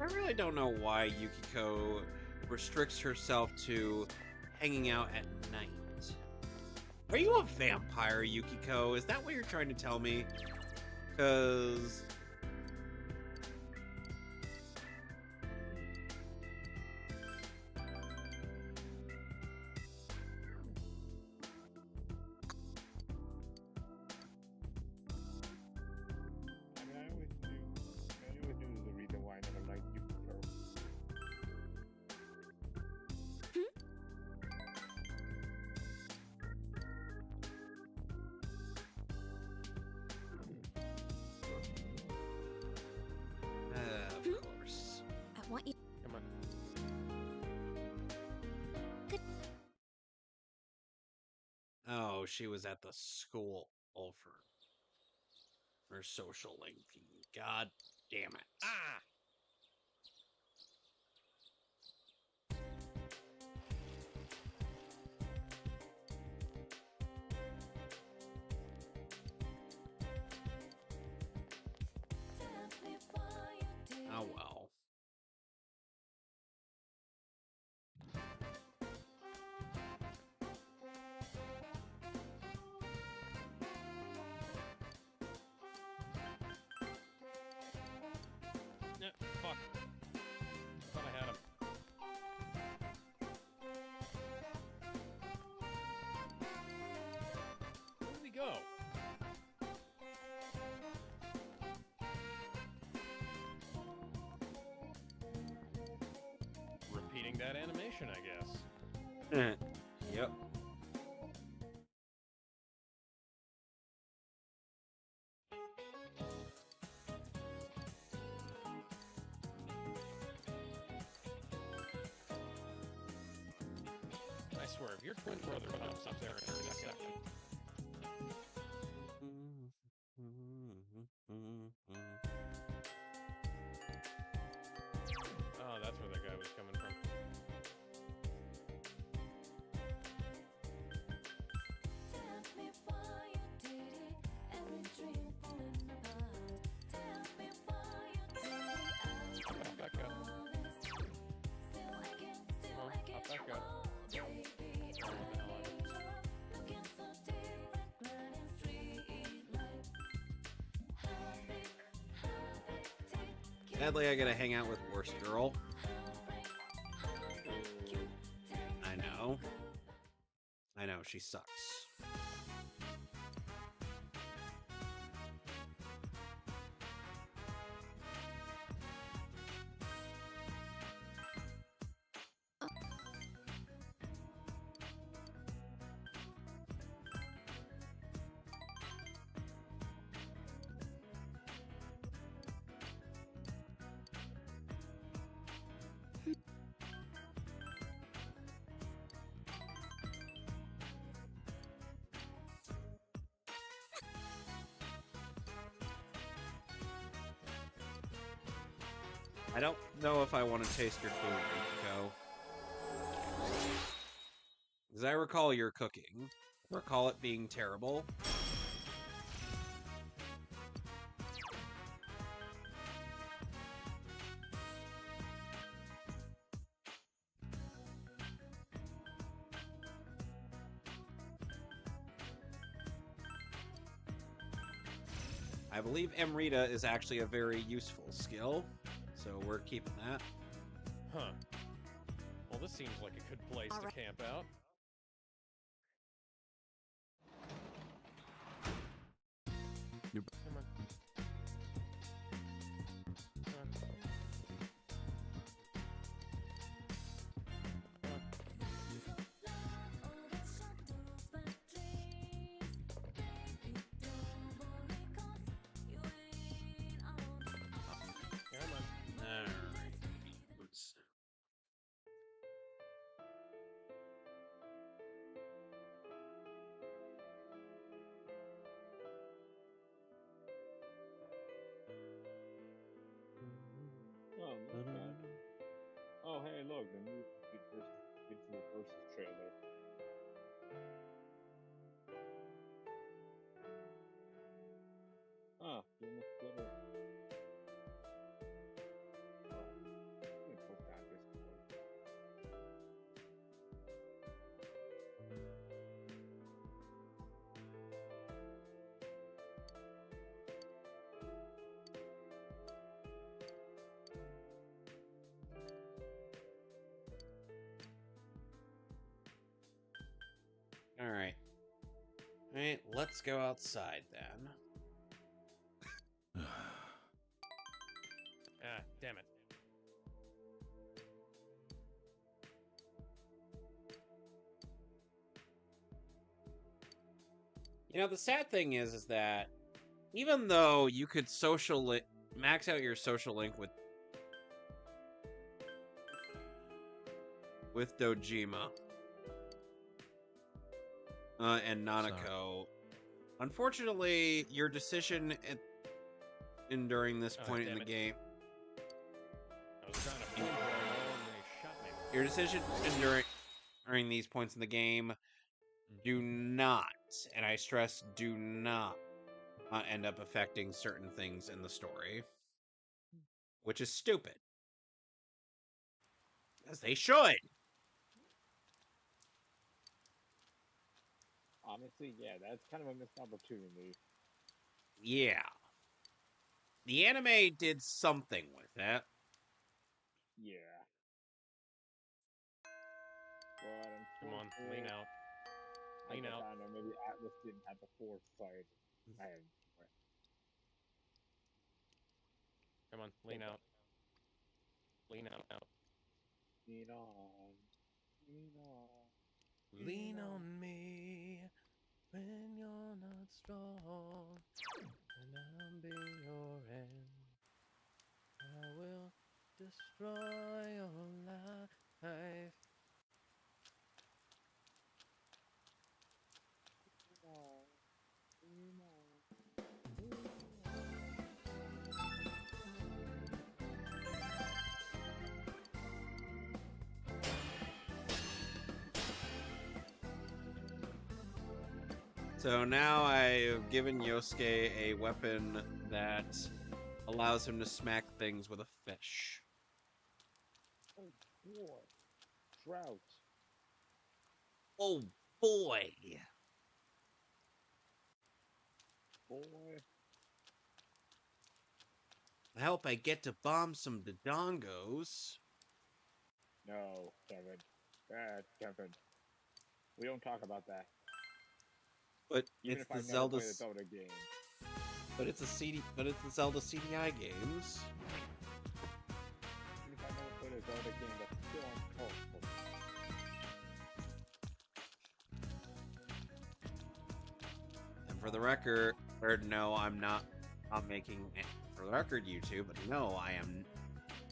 I really don't know why Yukiko restricts herself to hanging out at night. Are you a vampire, Yukiko? Is that what you're trying to tell me? Because... I mean, I always do the reason why I never liked Yukiko. of course. I want you. Come on. Oh, she was at the school for her social link. God damn it. Ah! Oh well. Yeah, fuck. Thought I had him. Where did he go? Repeating that animation, I guess. Yep. I swear, if your twin brother pops up there in a second. Oh, that's where that guy was coming from. Hop back up. Come on, hop back up. Oh, what the hell I did. Sadly, I gotta hang out with Worst Girl. I know. I know, she sucks. I don't know if I want to taste your food, Yukiko. As I recall your cooking. Recall it being terrible. I believe Amrita is actually a very useful skill, so we're keeping that. Huh. Well, this seems like a good place to camp out. Nope. Come on. Come on. Come on. Look, the new Virtual Versus trailer. Oh, you almost split it. Oh, let me post that this one. All right. All right, let's go outside then. Ah, damn it. You know, the sad thing is that even though you could max out your social link with Dojima and Nanako, unfortunately, your decision during this point in the game. I was trying to point for them all and they shot me. Your decision during these points in the game do not, and I stress do not, end up affecting certain things in the story. Which is stupid. As they should. Honestly, yeah, that's kind of a missed opportunity. Yeah. The anime did something with that. Yeah. But come on, lean out. Lean out. I don't know, maybe Atlas didn't have the foresight. I have Come on, lean out. Lean out. Lean on. Lean on. Lean on me when you're not strong, and I'll be your end. I will destroy your life. So now I've given Yosuke a weapon that allows him to smack things with a fish. Oh boy. Drought. Oh boy. Boy. I hope I get to bomb some Dodongos. No, Kevin. Kevin. We don't talk about that. But Even it's if I the never play the Zelda game. But it's the Zelda CDI games. Even if I never played a Zelda game, that's still uncomfortable. And for the record, or no, I'm not making it. For the record, YouTube, but no, I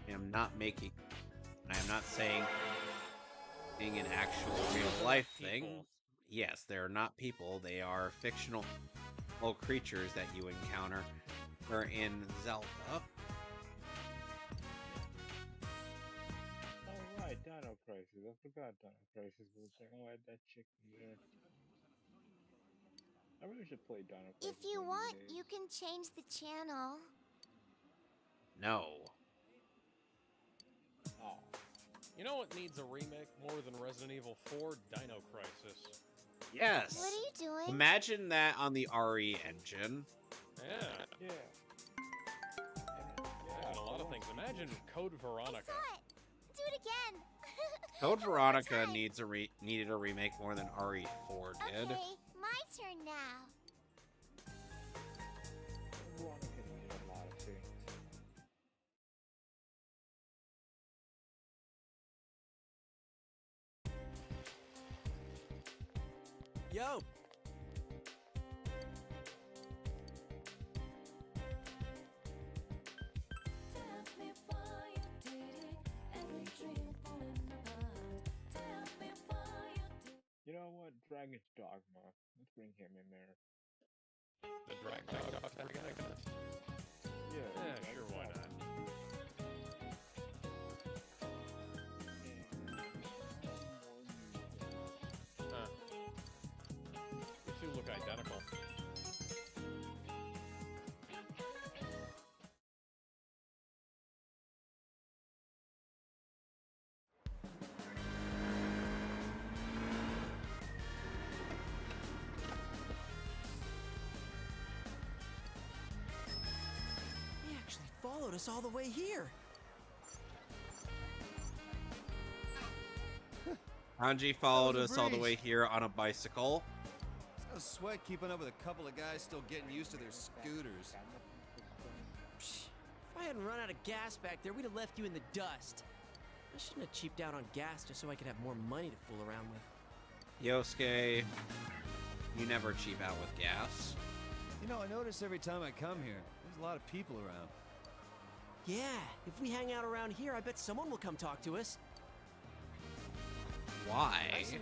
am not making. I am not saying being an actual real life thing. Yes, they are not people. They are fictional creatures that you encounter are in Zelda. Oh right, Dino Crisis. I forgot Dino Crisis was there. Oh, I had that chick there. I really should play Dino Crisis. If you want, you can change the channel. No. Oh. You know what needs a remake more than Resident Evil 4? Dino Crisis. Yes. What are you doing? Imagine that on the RE engine. Yeah. Yeah. And a lot of things. Imagine Code Veronica. I saw it. Do it again. Code Veronica needed a remake more than RE4 did. Okay, my turn now. Veronica needed a lot of things. Yo! You know what? Dragon's Dogma. Let's bring him in there. The Dragon Protagonist? Yeah, Sure, why not? followed us all the way here. Kanji followed That was us a all the breeze. way here on a bicycle. It's no sweat keeping up with a couple of guys still getting used to their scooters. Psh, if I hadn't run out of gas back there, we'd have left you in the dust. I shouldn't have cheaped out on gas just so I could have more money to fool around with. Yosuke, you never cheap out with gas. You know, I notice every time I come here, there's a lot of people around. Yeah, if we hang out around here, I bet someone will come talk to us. Why? Actually,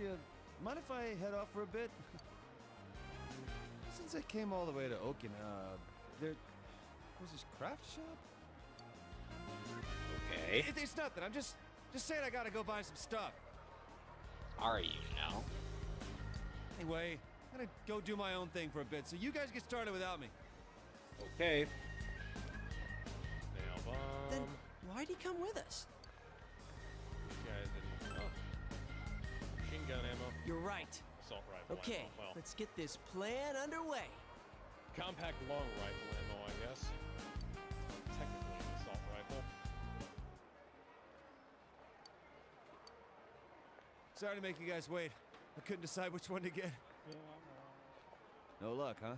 mind if I head off for a bit? Since I came all the way to Okinawa, there was this craft shop? Okay. It's nothing. I'm just saying I gotta go buy some stuff. Are you now? Anyway, I'm gonna go do my own thing for a bit, so you guys get started without me. Okay. Nail bomb. Then why'd he come with us? These guys didn't. Oh. Machine gun ammo. You're right. Assault rifle Okay, ammo. Well, let's get this plan underway. compact long rifle ammo, I guess. Technically an assault rifle. Sorry to make you guys wait. I couldn't decide which one to get. No luck, huh?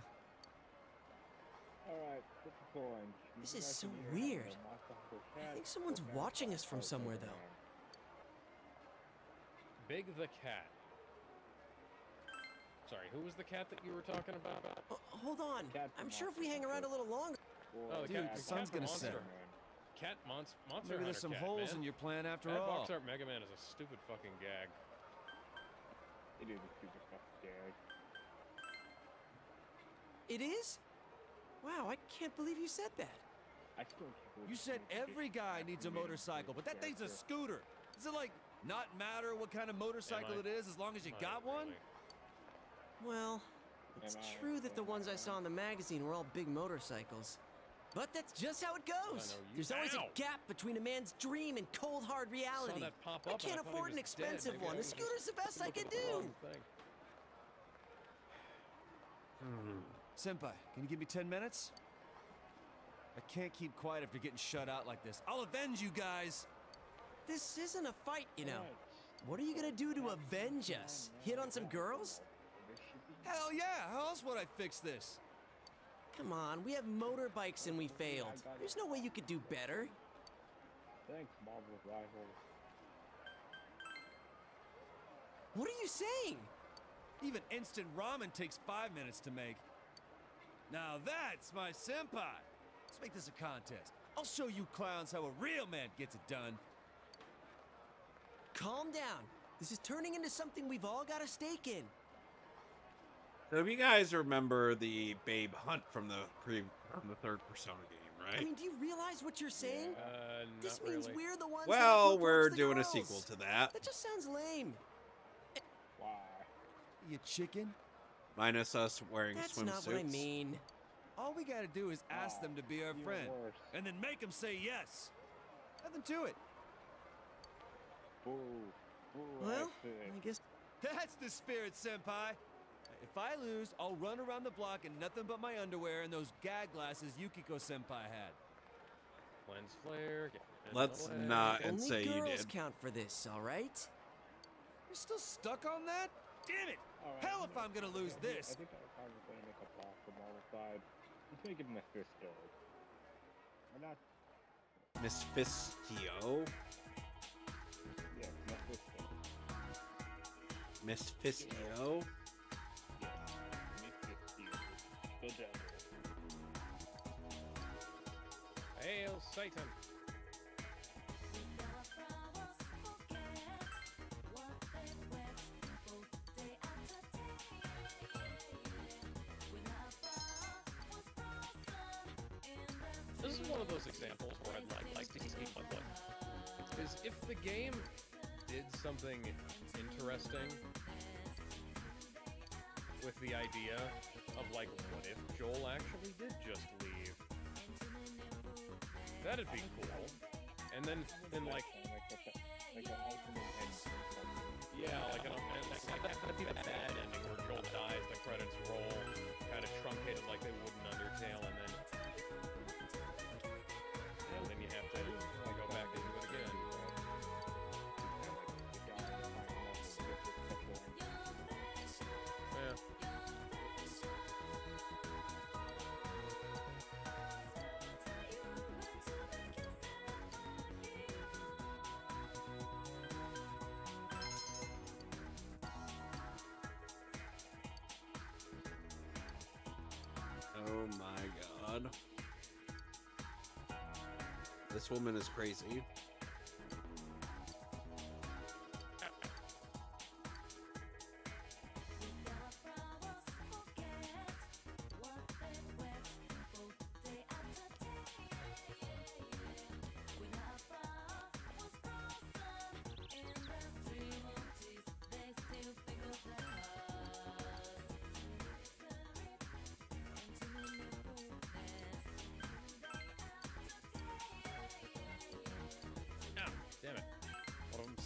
Alright, what's the point? This is so weird. I think someone's watching us from somewhere, though. Big the cat. Sorry, who was the cat that you were talking about? Oh, hold on. I'm sure if we hang around a little longer... Oh, Dude, the sun's gonna set. Cat monster Maybe there's some hunter cat, holes man. in your plan after That all. box art Mega Man is a stupid fucking gag. It is a stupid fucking gag. It is? Wow, I can't believe you said that. I still can't believe You said every guy needs a motorcycle, but that thing's a scooter. Does it, like, not matter what kind of motorcycle it is as long as you got one? Well, it's true that the ones I saw in the magazine were all big motorcycles. But that's just how it goes. There's always a gap between a man's dream and cold, hard reality. that pop I up and I can't thought he afford an was dead. expensive Maybe I one. The was just scooter's the best I looking can at the do. wrong thing. Senpai, can you give me 10 minutes? I can't keep quiet after getting shut out like this. I'll avenge you guys! This isn't a fight, you know. What are you gonna do to avenge us? Hit on some girls? Hell yeah! How else would I fix this? Come on, we have motorbikes and we failed. There's no way you could do better. Thanks, Marvel's rivals. What are you saying? Even instant ramen takes 5 minutes to make. Now that's my senpai! Let's make this a contest. I'll show you clowns how a real man gets it done. Calm down. This is turning into something we've all got a stake in. So if you guys remember the Babe Hunt from the third Persona game, right? I mean, do you realize what you're saying? This Not means really. we're the ones Well, that have to we're approach the doing a girls. sequel to that. That just sounds lame. Why? You chicken? Minus us wearing That's swimsuits. not what I mean. All we gotta do is ask them to be our Even friend. worse. And then make them say yes. Nothing to it. Boo. Boo, Well, I say. I guess... That's the spirit, senpai. If I lose, I'll run around the block in nothing but my underwear and those gag glasses Yukiko senpai had. Lens flare. get in Let's the way. not and Only say you girls did. count for this, all right? You're still stuck on that? Damn it! Alright, Hell if I'm gonna lose I this. think I'm gonna make a block from all side. Let's make it Mephisto. Or not. Mephisto? Yeah, Mephisto. Mephisto? Yeah, Mephisto. The devil. Hail Satan. This is one of those examples where I'd like to see my book. Because if the game did something interesting with the idea of, like, what if Joel actually did just leave? That'd be cool. And then like, Like an alternate ending. yeah, like that'd be a bad ending where Joel dies, the credits roll, kind of truncated like they would in Undertale, and then god. This woman is crazy. Damn it. One of them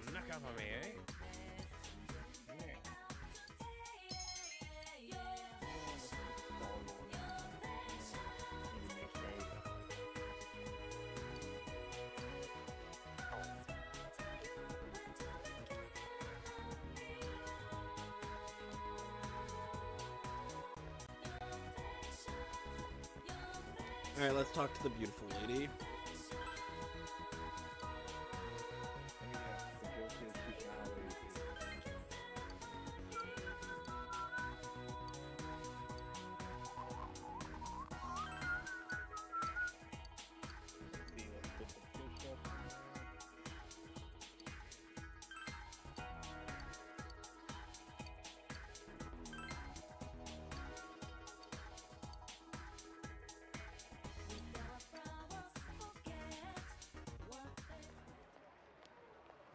snuck up on me, eh? Alright, let's talk to the beautiful lady.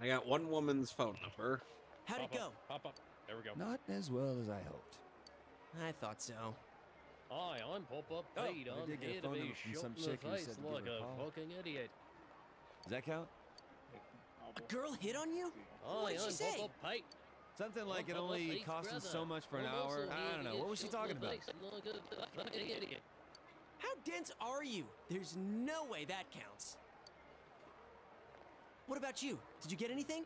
I got one woman's phone number. How'd it go? Pop up. There we go. Not as well as I hoped. I thought so. Hi, I'm Pop-Up Oh, Pete. I I'm did get a here to phone be number from shot some in the chick who face said to give like her a a call. fucking idiot. Does that count? A girl hit on you? Hi, What did she I'm say? Pop-Up Pete. Something like I'm it Pop-Up only Pete's costs us brother. so much for an I'm hour. also I here don't to know. get What was she shot in talking the about? face like a fucking idiot. How dense are you? There's no way that counts. What about you? Did you get anything?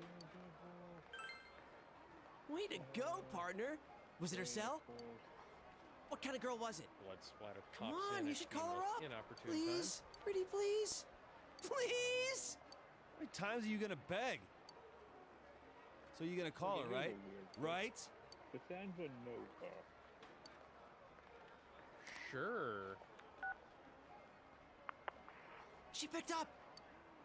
Way to go, partner. Was it her cell? What kind of girl was it? Blood splatter Come pops on, in you at should the call her most up. inopportune Please, pretty please. Please. How many times are you gonna beg? So you're gonna call her, right? Right? Cassandra Nova. time. Sure. She picked up.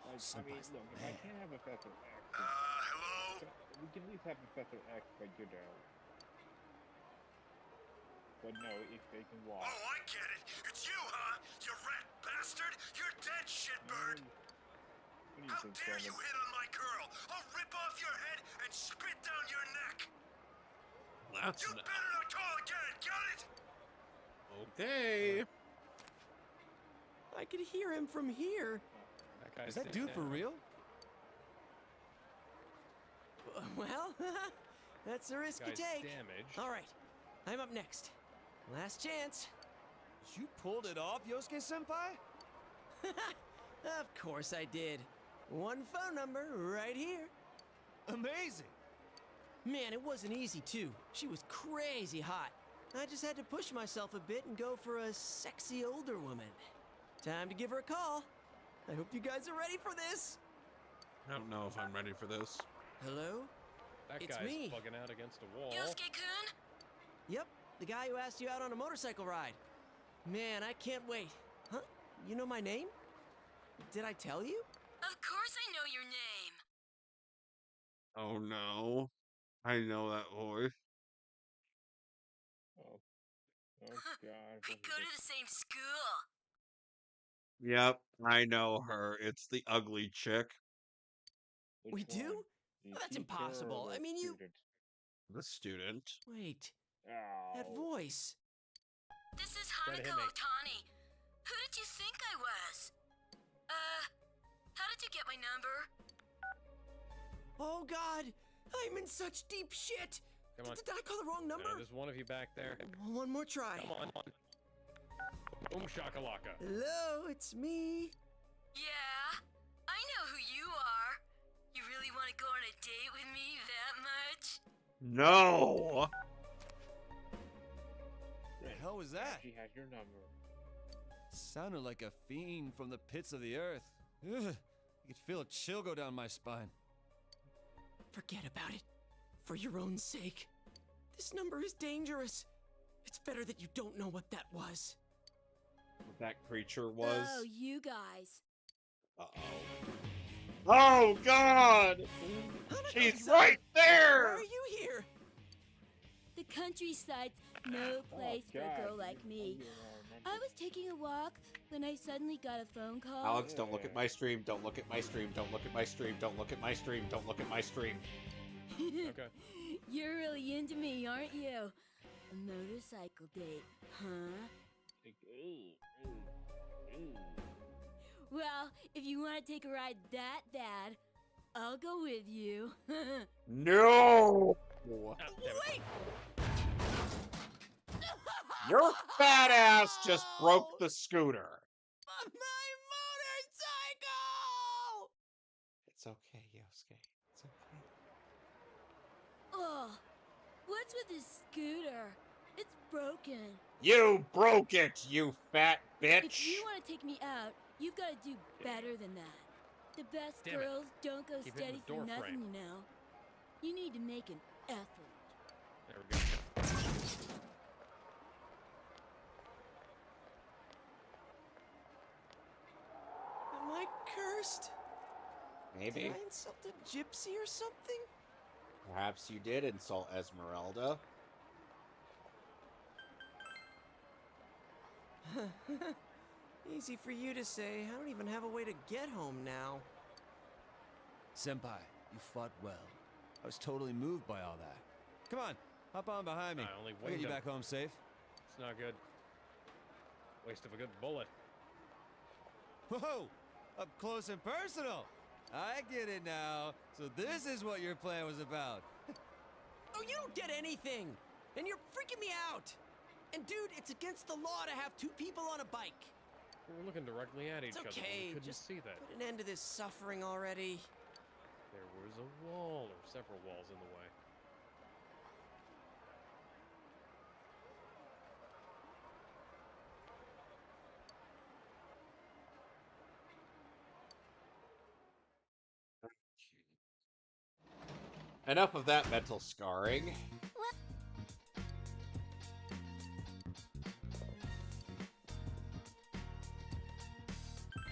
Like, I mean, Somebody's look, if I mad. can't have Professor X, Hello? we can at least have Professor X, but you know. But no, if they can walk. Oh, I get it. It's you, huh? You rat bastard. You're dead, shitbird. How dare you hit on my girl? I'll rip off your head and spit down your neck. That's You better not call again, got it? okay. I could hear him from here. That guy's Is that dude for real? Well, that's a risk you Guy's take. damaged. All right, I'm up next. Last chance. You pulled it off, Yosuke-senpai? Of course I did. One phone number right here. Amazing. Man, it wasn't easy, too. She was crazy hot. I just had to push myself a bit and go for a sexy older woman. Time to give her a call. I hope you guys are ready for this. I don't know if I'm ready for this. Hello? That It's guy's me. bugging out against a wall. Yosuke-kun? Yep, the guy who asked you out on a motorcycle ride. Man, I can't wait. Huh? You know my name? Did I tell you? Of course I know your name. Oh no. I know that voice. Oh God. We go to the same school. Yep, I know her. It's the ugly chick. We do? Well, that's impossible. I mean, you... The student. Wait, Oh. that voice. This is Try to hit Hanako me. Otani. Who did you think I was? How did you get my number? Oh, God. I'm in such deep shit. Come on. Did I call the wrong number? There's one of you back there. One more try. Come on. Boom shakalaka. Hello, it's me. Yeah, I know who you are. You really want to go on a date with me that much? No! The hell was that? She has your number. Sounded like a fiend from the pits of the earth. Ugh, you could feel a chill go down my spine. Forget about it. For your own sake. This number is dangerous. It's better that you don't know what that was. that creature was. Oh, you guys. Uh-oh. Oh, God! She's right there! Why are you here? The countryside's no place for a girl like me. I was taking a walk when I suddenly got a phone call. Alex, don't look at my stream. Don't look at my stream. Don't look at my stream. Don't look at my stream. Don't look at my stream. Okay. You're really into me, aren't you? A motorcycle date, huh? Well, if you want to take a ride that bad, I'll go with you. No! Wait! Your fat ass just broke the scooter. My motorcycle! It's okay, Yosuke. It's okay. Oh, what's with this scooter? It's broken. You broke it, you fat bitch! If you want to take me out, you've got to do better than that. The best Damn it. girls don't go Keep hitting steady the for door nothing, frame. you know. You need to make an effort. There we go. Am I cursed? Maybe. Did I insult a gypsy or something? Perhaps you did insult Esmeralda. Easy for you to say. I don't even have a way to get home now. Senpai, you fought well. I was totally moved by all that. Come on, hop on behind me. I only I'll get winged you him. back home safe. It's not good. Waste of a good bullet. Whoa! Up close and personal! I get it now. So this is what your plan was about. Oh, you don't get anything! And you're freaking me out! And dude, it's against the law to have two people on a bike. We were looking directly at each It's other. okay, We couldn't just see that. put an end to this suffering already. There was a wall, or several walls in the way. Enough of that mental scarring.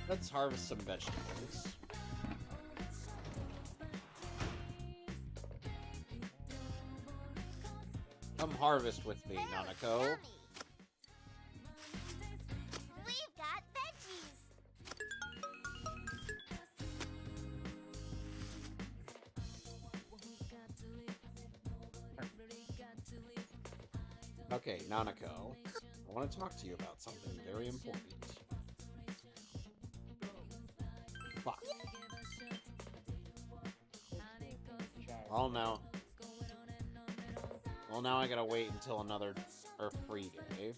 Let's harvest some vegetables. Come harvest with me, Nanako. Yummy. We've got veggies. Okay, Nanako. I want to talk to you about something very important. Fuck. Oh no. Well, now I gotta wait until another free day.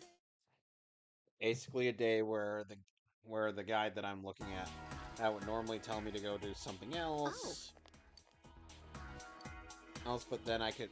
Basically, a day where the guide that I'm looking at that would normally tell me to go do something else. But then I could.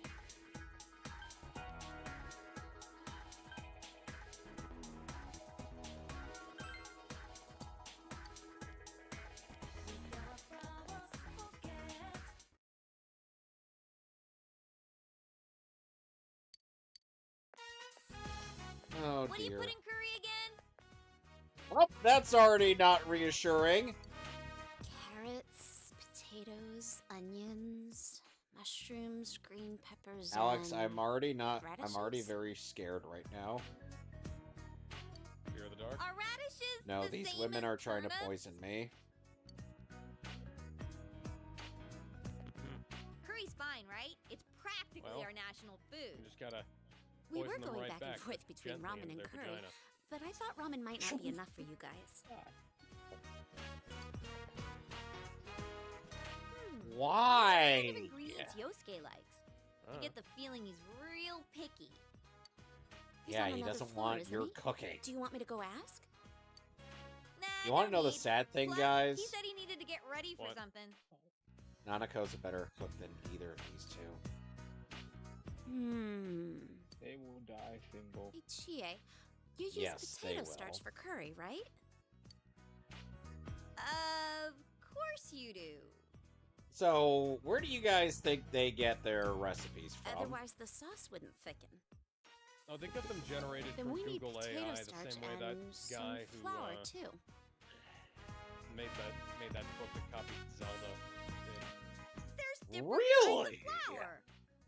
Oh, What are you dear. putting curry again? Well, that's already not reassuring. Carrots, potatoes, onions, mushrooms, green peppers. Alex, and I'm already radishes? very scared right now. Fear of the dark? Are radishes No, the these same women as are trying to turnips? poison me. Curry's fine, right? It's practically Well, our national food. You just gotta We poison were them going right back and back, forth but between gently ramen in and their curry, vagina. but I thought ramen might not be enough for you guys. Why? What kind of ingredients Yosuke likes? I get the feeling he's real picky. He's Yeah, on he another doesn't floor, want isn't your he? cooking. Do you want me to go ask? Nah, You want no to know the need. sad thing, Plus, guys? He said he needed to get ready for What? something. Nanako's a better cook than either of these two. They will die single. Hey, Chie, you use Yes, they potato starch will. for curry, right? Of course you do. So, where do you guys think they get their recipes from? Otherwise, the sauce wouldn't thicken. Oh, they got them generated Then from we need Google potato AI the starch same way that and some guy who flour too. made that book that copied Zelda did. There's different Really? kinds of flour.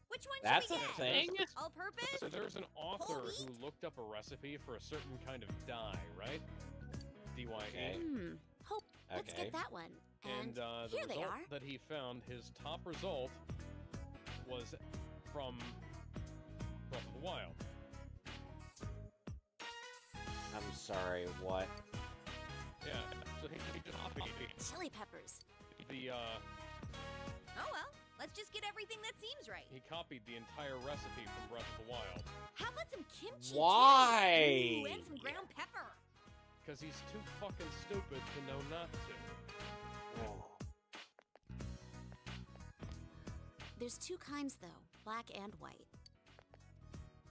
Which one That's should a we get? thing? All-purpose? So there's an author Whole who wheat? looked up a recipe for a certain kind of dye, right? DYE. Okay. Hope. Let's Okay. get that one. And, the here they result are. that he found, his top result, was from Breath of the Wild. I'm sorry, what? Yeah, so he just copied Chili peppers. the, Oh well, let's just get everything that seems right. he copied the entire recipe from Breath of the Wild. How about some kimchi? Why? Ooh, and some ground pepper. Because he's too fucking stupid to know not to. There's two kinds though, black and white.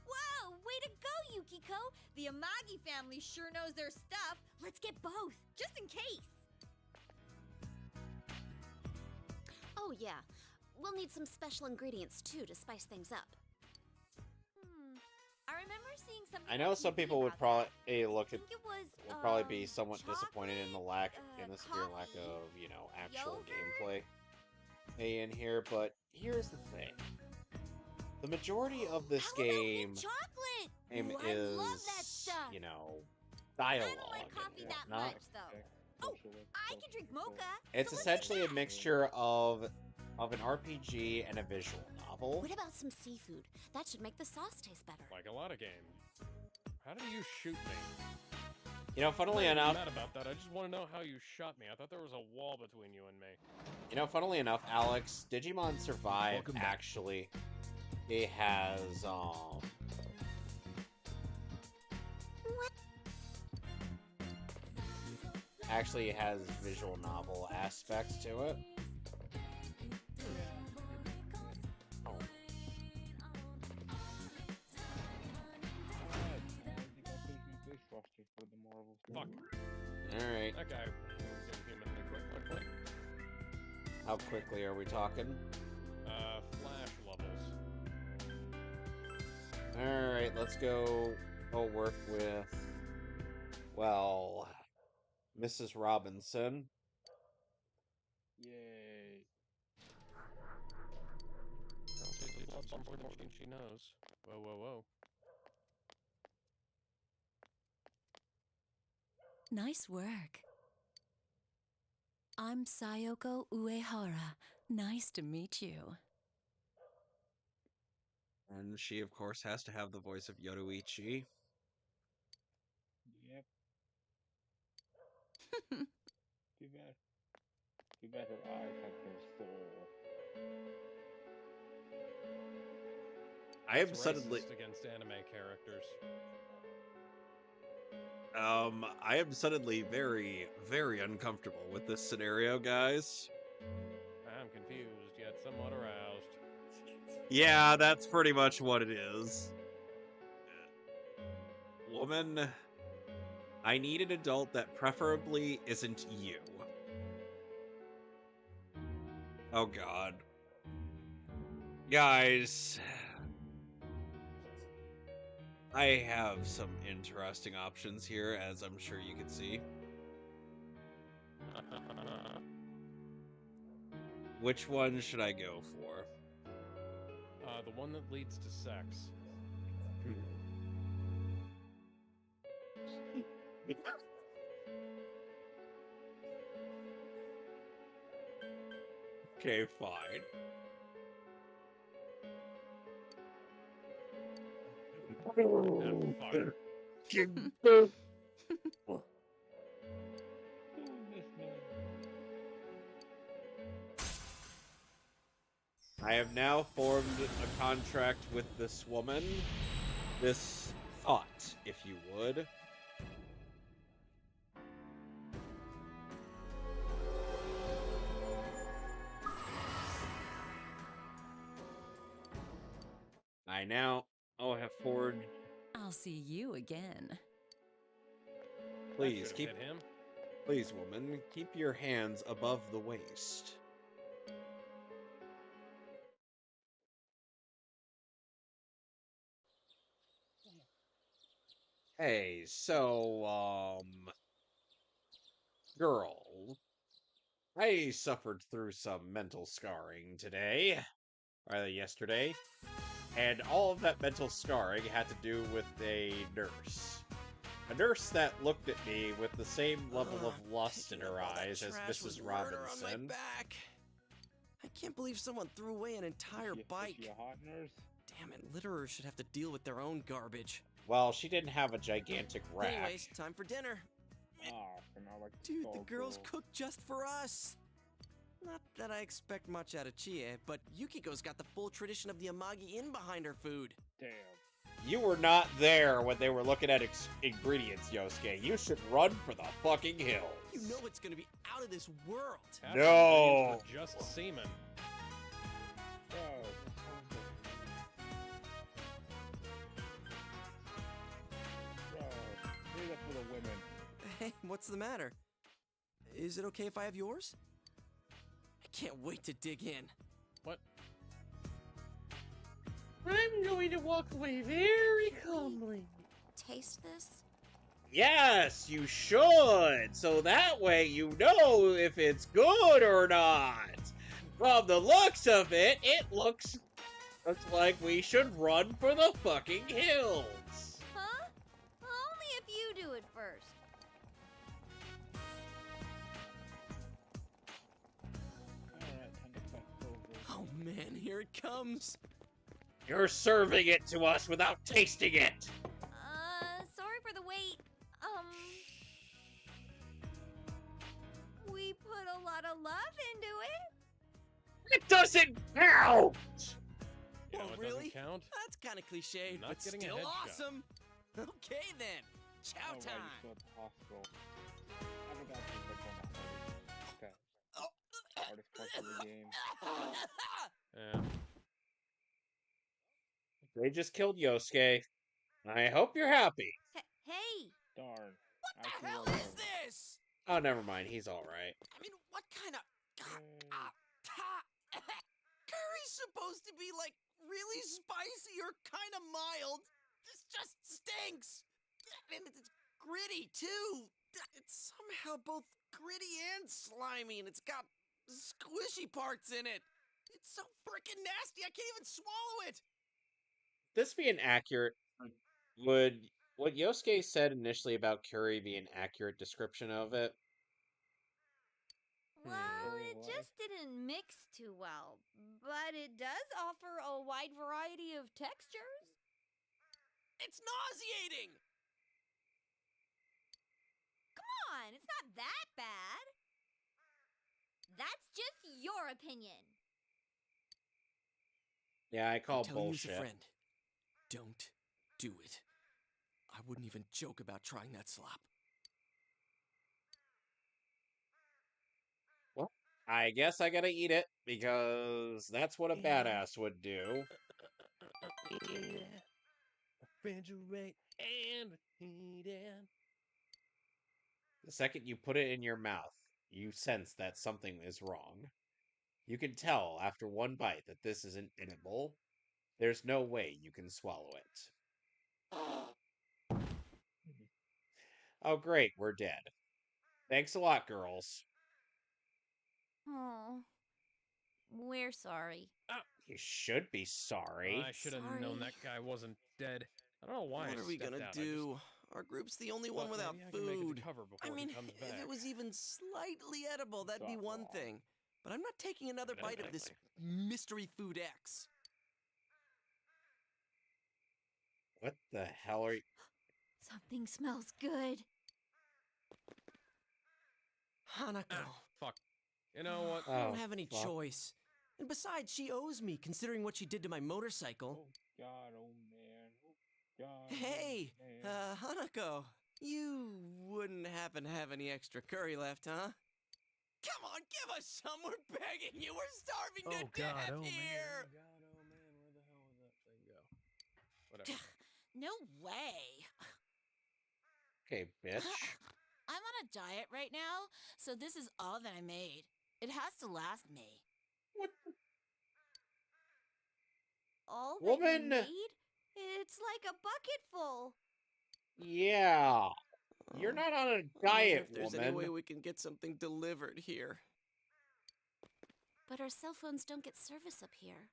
Whoa, way to go, Yukiko! The Amagi family sure knows their stuff. Let's get both, just in case. Oh yeah, we'll need some special ingredients too to spice things up. I remember seeing something. I know on some TV people would about probably that. look I at think it was, would probably be somewhat chocolate, disappointed in the severe lack coffee, of, actual yogurt? gameplay in here, but here's the thing. The majority of this How about game mint chocolate? Ooh, I is, love that stuff. dialogue. I don't like coffee and that whatnot. much though. Oh, I can drink mocha. It's so let's essentially do a that. mixture of an RPG and a visual novel. What about some seafood? That should make the sauce taste better. Like a lot of games. How did you shoot me? Funnily I'm not enough, mad about that. I just want to know how you shot me. I thought there was a wall between you and me. funnily enough, Alex, Digimon Survive Welcome back. actually it has actually it has visual novel aspects to it. Fuck. Alright. That guy moved inhumanly quickly. How quickly are we talking? Flash levels. Alright, let's go work with, well, Mrs. Robinson. Yay. Oh, she loves something more than she knows. Whoa, whoa, whoa. Nice work. I'm Sayoko Uehara. Nice to meet you. And she, of course, has to have the voice of Yoruichi. Yep. Too bad. Too bad her eyes have no soul. I am It's suddenly... racist against anime characters. I am suddenly very, very uncomfortable with this scenario, guys. I'm confused, yet somewhat aroused. Yeah, that's pretty much what it is. Woman, I need an adult that preferably isn't you. Oh god. Guys, I have some interesting options here, as I'm sure you can see. Which one should I go for? The one that leads to sex. Okay, fine. I have now formed a contract with this woman. This thought, if you would. I now have forged. I'll see you again. Please That keep should've hit him. Please, woman, keep your hands above the waist. Hey, so, girl, I suffered through some mental scarring today, rather yesterday, and all of that mental scarring had to do with a nurse. A nurse that looked at me with the same level of lust in her eyes as Mrs. Robinson. On my back. I can't believe someone threw away an entire bike. Is she a hot nurse? Damn it, litterers should have to deal with their own garbage. Well, she didn't have a gigantic rack. Anyways, time for dinner. Oh, and I like Dude, the girls cooked just for us. Not that I expect much out of Chie, but Yukiko's got the full tradition of the Amagi Inn behind her food. Damn. You were not there when they were looking at ingredients, Yosuke. You should run for the fucking hills. You know it's gonna be out of this world. No. Just semen. Oh. Leave that for the women. Hey, what's the matter? Is it okay if I have yours? I can't wait to dig in. What? I'm going to walk away very calmly. Taste this? Yes, you should. So that way you know if it's good or not. From the looks of it, it looks like we should run for the fucking hills. Huh? Only if you do it first. Oh man, here it comes. You're serving it to us without tasting it. Sorry for the wait. We put a lot of love into it. It doesn't count. You know, Oh, it really? doesn't count. That's kind of cliche, Not but getting a still headshot. awesome. Okay then, chow Alright, time. so at the hospital. I forgot to pick one of the hardest parts of the game. Yeah. They just killed Yosuke. I hope you're happy. Hey! Darn. What the hell is this? Oh, never mind. He's all right. I mean, what kind of curry's supposed to be like really spicy or kind of mild? This just stinks. And it's gritty too. It's somehow both gritty and slimy, and it's got squishy parts in it. It's so freaking nasty, I can't even swallow it. This be an accurate. Would what Yosuke said initially about curry be an accurate description of it? Well, it just didn't mix too well, but it does offer a wide variety of textures. It's nauseating. Come on, it's not that bad. That's just your opinion. Yeah, I call I'm telling you as bullshit. a friend, don't do it. I wouldn't even joke about trying that slop. Well, I guess I gotta eat it because that's what a badass would do. Refrigerate and heat in. The second you put it in your mouth, you sense that something is wrong. You can tell after one bite that this isn't edible. There's no way you can swallow it. Oh, great, we're dead. Thanks a lot, girls. Oh, we're sorry. You should be sorry. I should have known that guy wasn't dead. I don't know why. What I are we stepped gonna out. do? Our group's the only one Well, without maybe I can make it to food. cover before I mean, he comes if back. it was even slightly edible, that'd be one thing. But I'm not taking another bite of this mystery food X. What the hell are you? Something smells good. Hanako. Fuck. You know what? I don't have any choice. And besides, she owes me, considering what she did to my motorcycle. God, oh man. Oh God. Hey, oh, man. Hanako, you wouldn't happen to have any extra curry left, huh? Come on, give us some. We're begging you. We're starving to death here. God, oh man, where the hell did that thing go? Whatever. No way. Okay, bitch. I'm on a diet right now, so this is all that I made. It has to last me. What the? All that Woman! you need? It's like a bucket full. Yeah. You're not on a I wonder diet, if there's woman. any way we can get something delivered here. But our cell phones don't get service up here.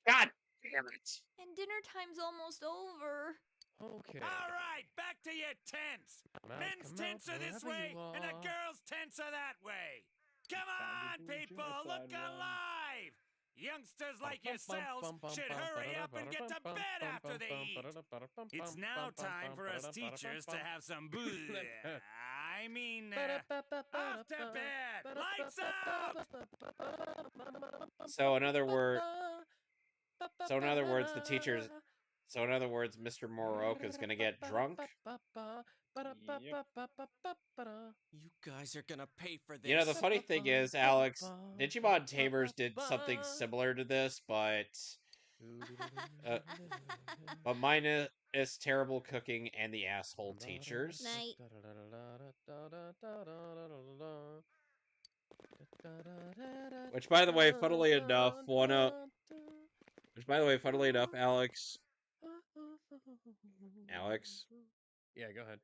God damn it. And dinner time's almost over. Okay. All right, back to your tents. Men's tents are this way, and the girls' tents are that way. Come on, people, look alive! Youngsters like yourselves should hurry up and get to bed after they eat. It's now time for us teachers to have some booze. I mean, off to bed! Lights out! So in other words, the teachers. So in other words, Mr. Moroka's gonna get drunk. You guys are gonna pay for this. You know, the funny thing is, Alex, Digimon Tamers did something similar to this, but minus terrible cooking and the asshole teachers. Night. Which, by the way, funnily enough, Alex. Yeah, go ahead.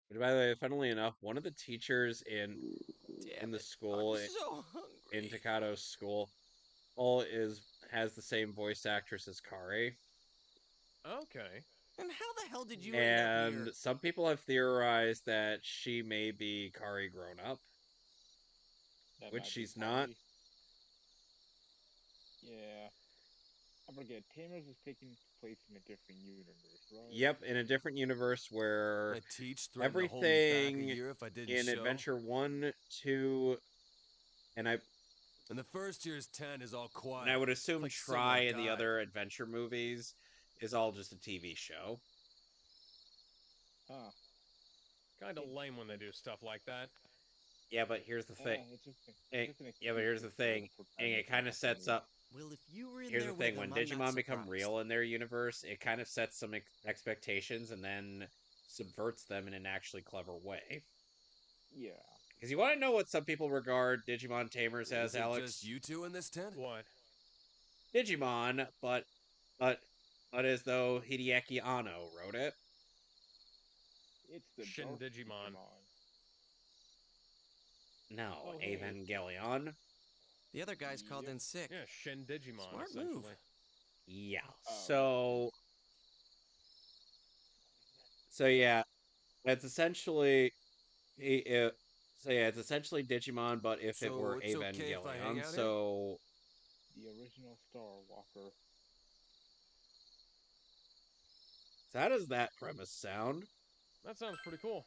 But by the way, funnily enough, one of the teachers in the school in Takado's school has the same voice actress as Kari. Okay. And how the hell did you end up here? And some people have theorized that she may be Kari grown up, which she's not. Yeah. I'm gonna get Tamers is taking place in a different universe, right? Yep, in a different universe where everything in Adventure 1, 2, and the first year's 10 is all quiet. And I would assume like Try and the other adventure movies is all just a TV show. Huh. Kind of lame when they do stuff like that. Yeah, but here's the thing. And it kind of sets up. Well, if you were in Here's there the thing: with when them, I'm not Digimon become surprised. real in their universe, it kind of sets some expectations and then subverts them in an actually clever way. Yeah. Because you want to know what some people regard Digimon Tamers as, Is it Alex? just you two in this tent? What? Digimon, but as though Hideaki Anno wrote it. It's the Shin Digimon. No, Evangelion. The other guy's called in sick. Yeah, Shin Digimon. Smart essentially. move. Yeah. So yeah, it's essentially it's essentially Digimon, but if it were it's Evangelion. Okay if I hang out so the original Star Walker. So how does that premise sound? That sounds pretty cool.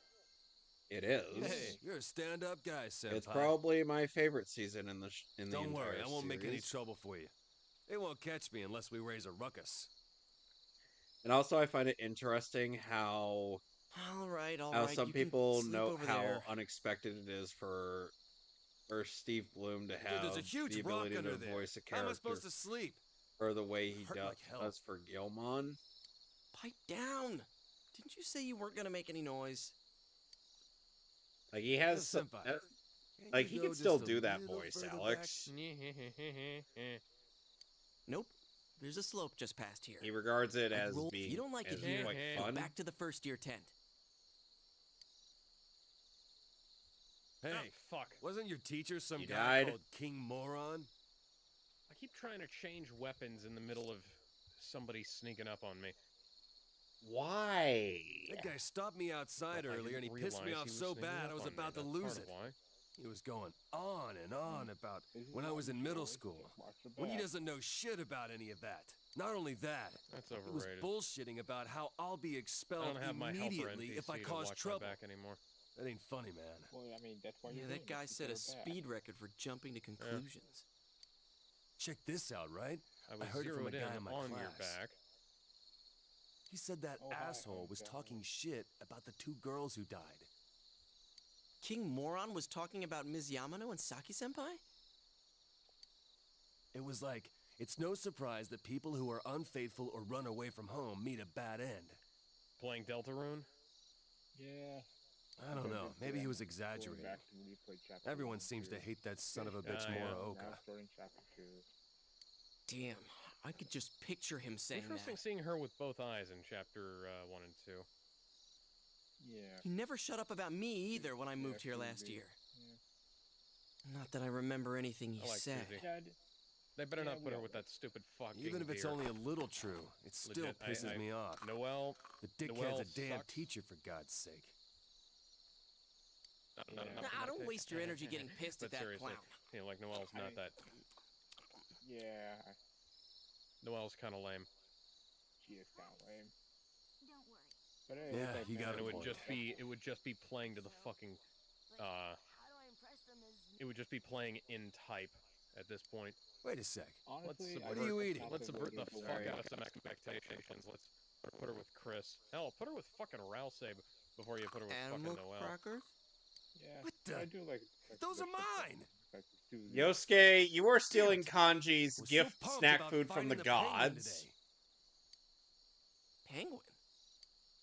It is. Hey, you're a stand-up guy, senpai. It's probably my favorite season in the Don't worry, entire I won't make any series. trouble for you. They won't catch me unless we raise a ruckus. And also, I find it interesting how some people know how unexpected it is for Steve Bloom to have there's a huge the ability rock to under there. voice a How am I character supposed to sleep? or the way he Hurt like hell. does for Gilmon. Pipe down. Didn't you say you weren't gonna make any noise? Like he has, senpai, like he go can still just a do that little voice, further Alex. Nope. There's a slope just past here. He regards it as If being you don't like it as here, quite go fun. back to the first year tent. Hey, fuck. Wasn't your teacher some He guy died. called King Moron? I keep trying to change weapons in the middle of somebody sneaking up on me. Why? That guy stopped me outside Well, I earlier and he didn't pissed me realize off he was so sneaking bad up I was on me. about to That's lose part it. of why. He was going on and on about when I was in middle school. When he doesn't know shit about any of that. Not only that, That's he was overrated. bullshitting about how I'll be I expelled don't have my helper immediately NPC if I to cause watch trouble. my back anymore. That ain't funny, man. Well, I mean, that's why Yeah, you're that guy set a speed record for jumping to conclusions. Check this out, right? I was heard it from a zeroed guy in in my on class. your back. He said that asshole was talking shit about the two girls who died. King Moron was talking about Ms. Yamano and Saki-senpai? It was like, it's no surprise that people who are unfaithful or run away from home meet a bad end. Playing Deltarune? Yeah. I don't know. Maybe he was exaggerating. Everyone seems to hate that son of a bitch Moroka. Damn, I could just picture him saying Interesting that. seeing her with both eyes in chapter 1 and 2. Yeah. He never shut up about me either when I moved here last year. Not that I remember anything he said. Susie. They better not put her with that stupid fucking Even if it's deer. only a little true, it still Legit, pisses me off. Noelle. The dickhead's Noelle a damn sucks. teacher, for God's sake. Nah, don't waste your energy getting pissed at But that seriously, clown. you know, like Noelle's not that. Yeah. Noelle's kind of lame. She is kind of lame. Don't worry. But hey, Yeah, you got And it. it would just be playing to the fucking. It would just be playing in type at this point. Wait a sec. Honestly, what are you eating? Let's subvert the fuck out of some expectations. Let's put her with Chris. Hell, put her with fucking Ralsei before you put her with Animal fucking Noelle. crackers? Yeah. What the? I do like Those are mine! Yosuke, you are stealing Kanji's gift snack food from the gods. Penguin?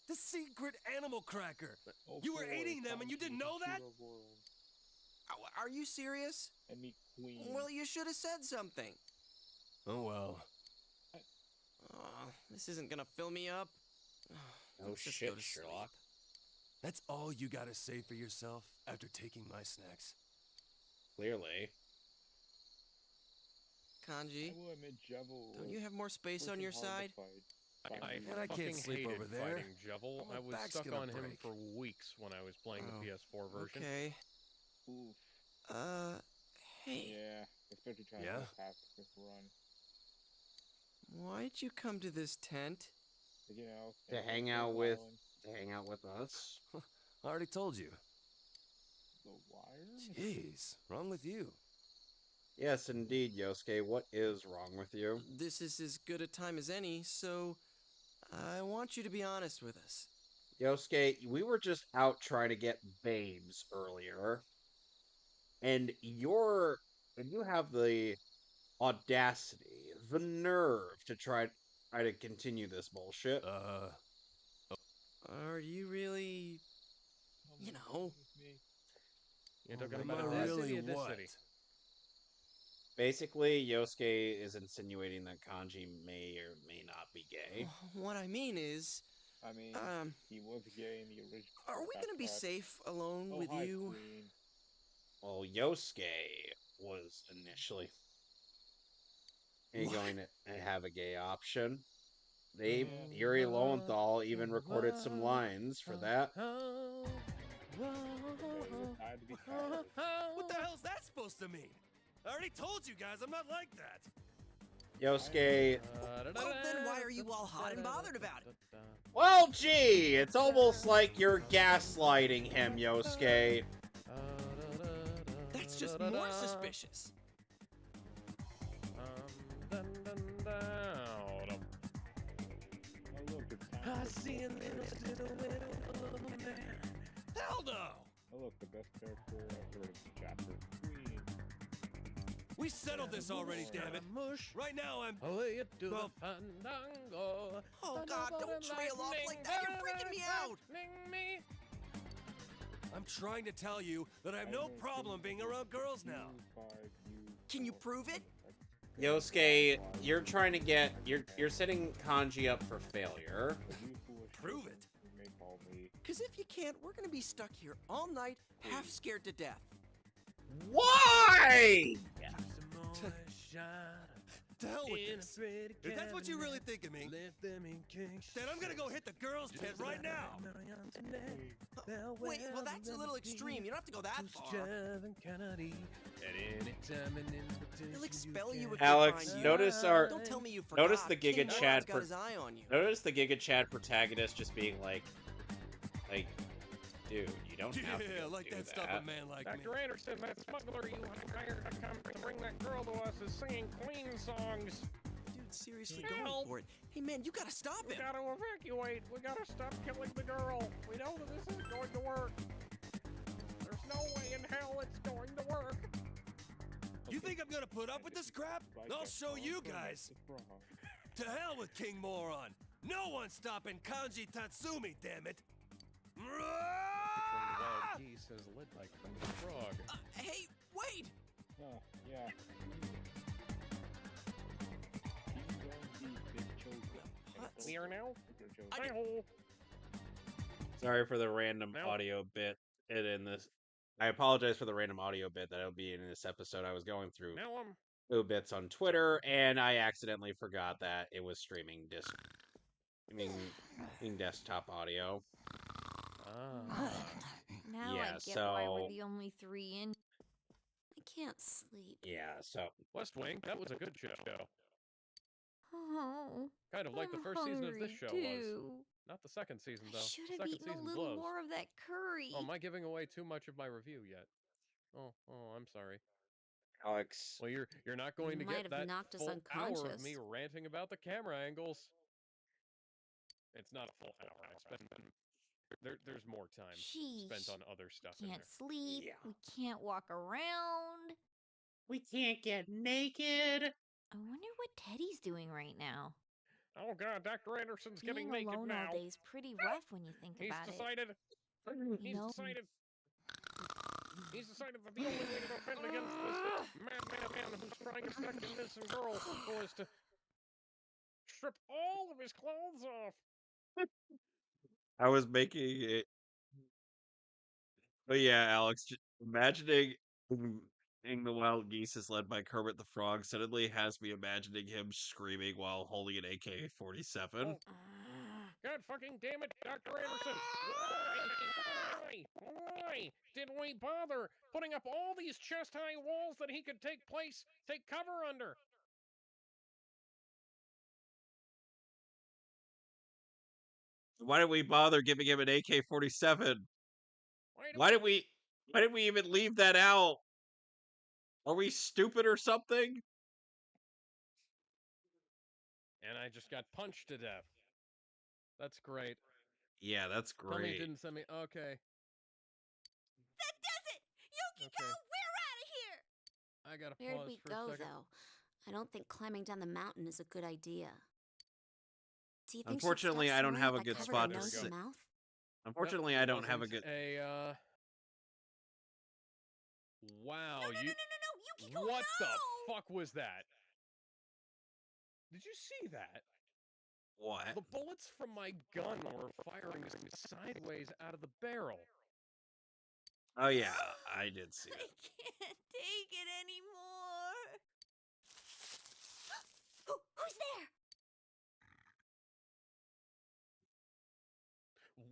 The secret animal cracker! You were eating them and you didn't know that? Are you serious? And meet Queen. Well, you should have said something. Oh well. This isn't gonna fill me up. Oh shit, Sherlock. That's all you gotta say for yourself after taking my snacks? Clearly. Kanji, I will admit, Jevil don't you have more space on your side? I can't sleep over there. Fighting Jevil. My I was back's stuck gonna on him break. for weeks when I was playing the PS4 version. Okay. Oof. Hey. Yeah, especially trying Yeah? to get past this run. Why'd you come to this tent? You know, To hang out with us. I already told you. The wire? Jeez, wrong with you? Yes, indeed, Yosuke. What is wrong with you? This is as good a time as any, so I want you to be honest with us. Yosuke, we were just out trying to get babes earlier. And you have the audacity, the nerve to try to continue this bullshit. Are you really, you know? You're talking Am about I this really city or this what? city? Basically, Yosuke is insinuating that Kanji may or may not be gay. What I mean is, I mean, he was gay in the original. are we gonna be safe alone with hi, you? Queen. Well, Yosuke was initially going to have a gay option. Yuri Lowenthal even recorded some lines for that. What the hell's that supposed to mean? I already told you guys I'm not like that. Yosuke. Well, then why are you all hot and bothered about it? Well, gee, it's almost like you're gaslighting him, Yosuke. That's just more suspicious. I see a little silhouette of a man. Hell no! Oh look, the best character I've heard of the chapter. Queen. We settled this already, damn it. Right now I'm... Well, Oh God, don't trail off like that. You're freaking me out. I'm trying to tell you that I have no problem being around girls now. Can you prove it? Yosuke, you're trying to get... You're setting Kanji up for failure. Prove it. Because if you can't, we're gonna be stuck here all night, half scared to death. Why? To hell with this. If that's what you really think of me, then I'm gonna go hit the girls' tent right now. Wait, well that's a little extreme. You don't have to go that far. He'll expel you again. Alex, notice our... Don't tell me you forgot. Notice the Giga Chad... got his eye on you. Notice the Giga Chad protagonist just being like, dude, you don't have to go like do that stuff a man like me. Dr. Anderson, that smuggler you hired to come to bring that girl to us is singing Queen songs. Dude, seriously, go for it. Hey man, you gotta stop him. We gotta evacuate. We gotta stop killing the girl. We know that this isn't going to work. There's no way in hell it's going to work. You think I'm gonna put up with this crap? I'll show you guys. To hell with King Moron. No one's stopping Kanji Tatsumi, damn it. Wild geese is lit like the frog. Hey, wait! Oh, yeah. We are now. So Sorry for the random audio bit in this. I apologize for the random audio bit that'll be in this episode. I was going through bits on Twitter, and I accidentally forgot that it was streaming desktop audio. Now Yeah, I get why we're the only 3 in. I can't sleep. Yeah, so West Wing, that was a good show. Oh, Kind of like the first season of this show was. Not the second season, though. Should The have second eaten a season little blows. more of that curry. Oh, am I giving away too much of my review yet? Oh, I'm sorry. Alex. Well, you're not going to get that full hour of me unconscious. ranting about the camera angles. It's not a full hour. I spent there's more time spent on other stuff. Can't sleep. Yeah. We can't walk around. We can't get naked. I wonder what Teddy's doing right now. Oh God, Dr. Anderson's Being getting naked alone now. all day is pretty rough when you think about He's it. He's decided that the only way to defend against this man who's trying to protect an innocent girl was to strip all of his clothes off. I was making it. But yeah, Alex, imagining the wild geese is led by Kermit the Frog suddenly has me imagining him screaming while holding an AK-47. Oh. God fucking damn it, Dr. Anderson! Why did we bother putting up all these chest-high walls that he could take cover under? Why did we bother giving him an AK-47? Why did we even leave that out? Are we stupid or something? And I just got punched to death. That's great. Yeah, that's great. Tell me it didn't send me. Okay. That does it! Yukiko, we're out of here! I gotta Where'd pause we for go, a second. though? I don't think climbing down the mountain is a good idea. Do you think Unfortunately, I don't have a good spot to sit. Mouth? Unfortunately, I don't have a good. Wow, no, Yukiko, what the fuck was that? Did you see that? What? The bullets from my gun were firing sideways out of the barrel. Oh yeah, I did see it. I can't take it anymore. Who's there?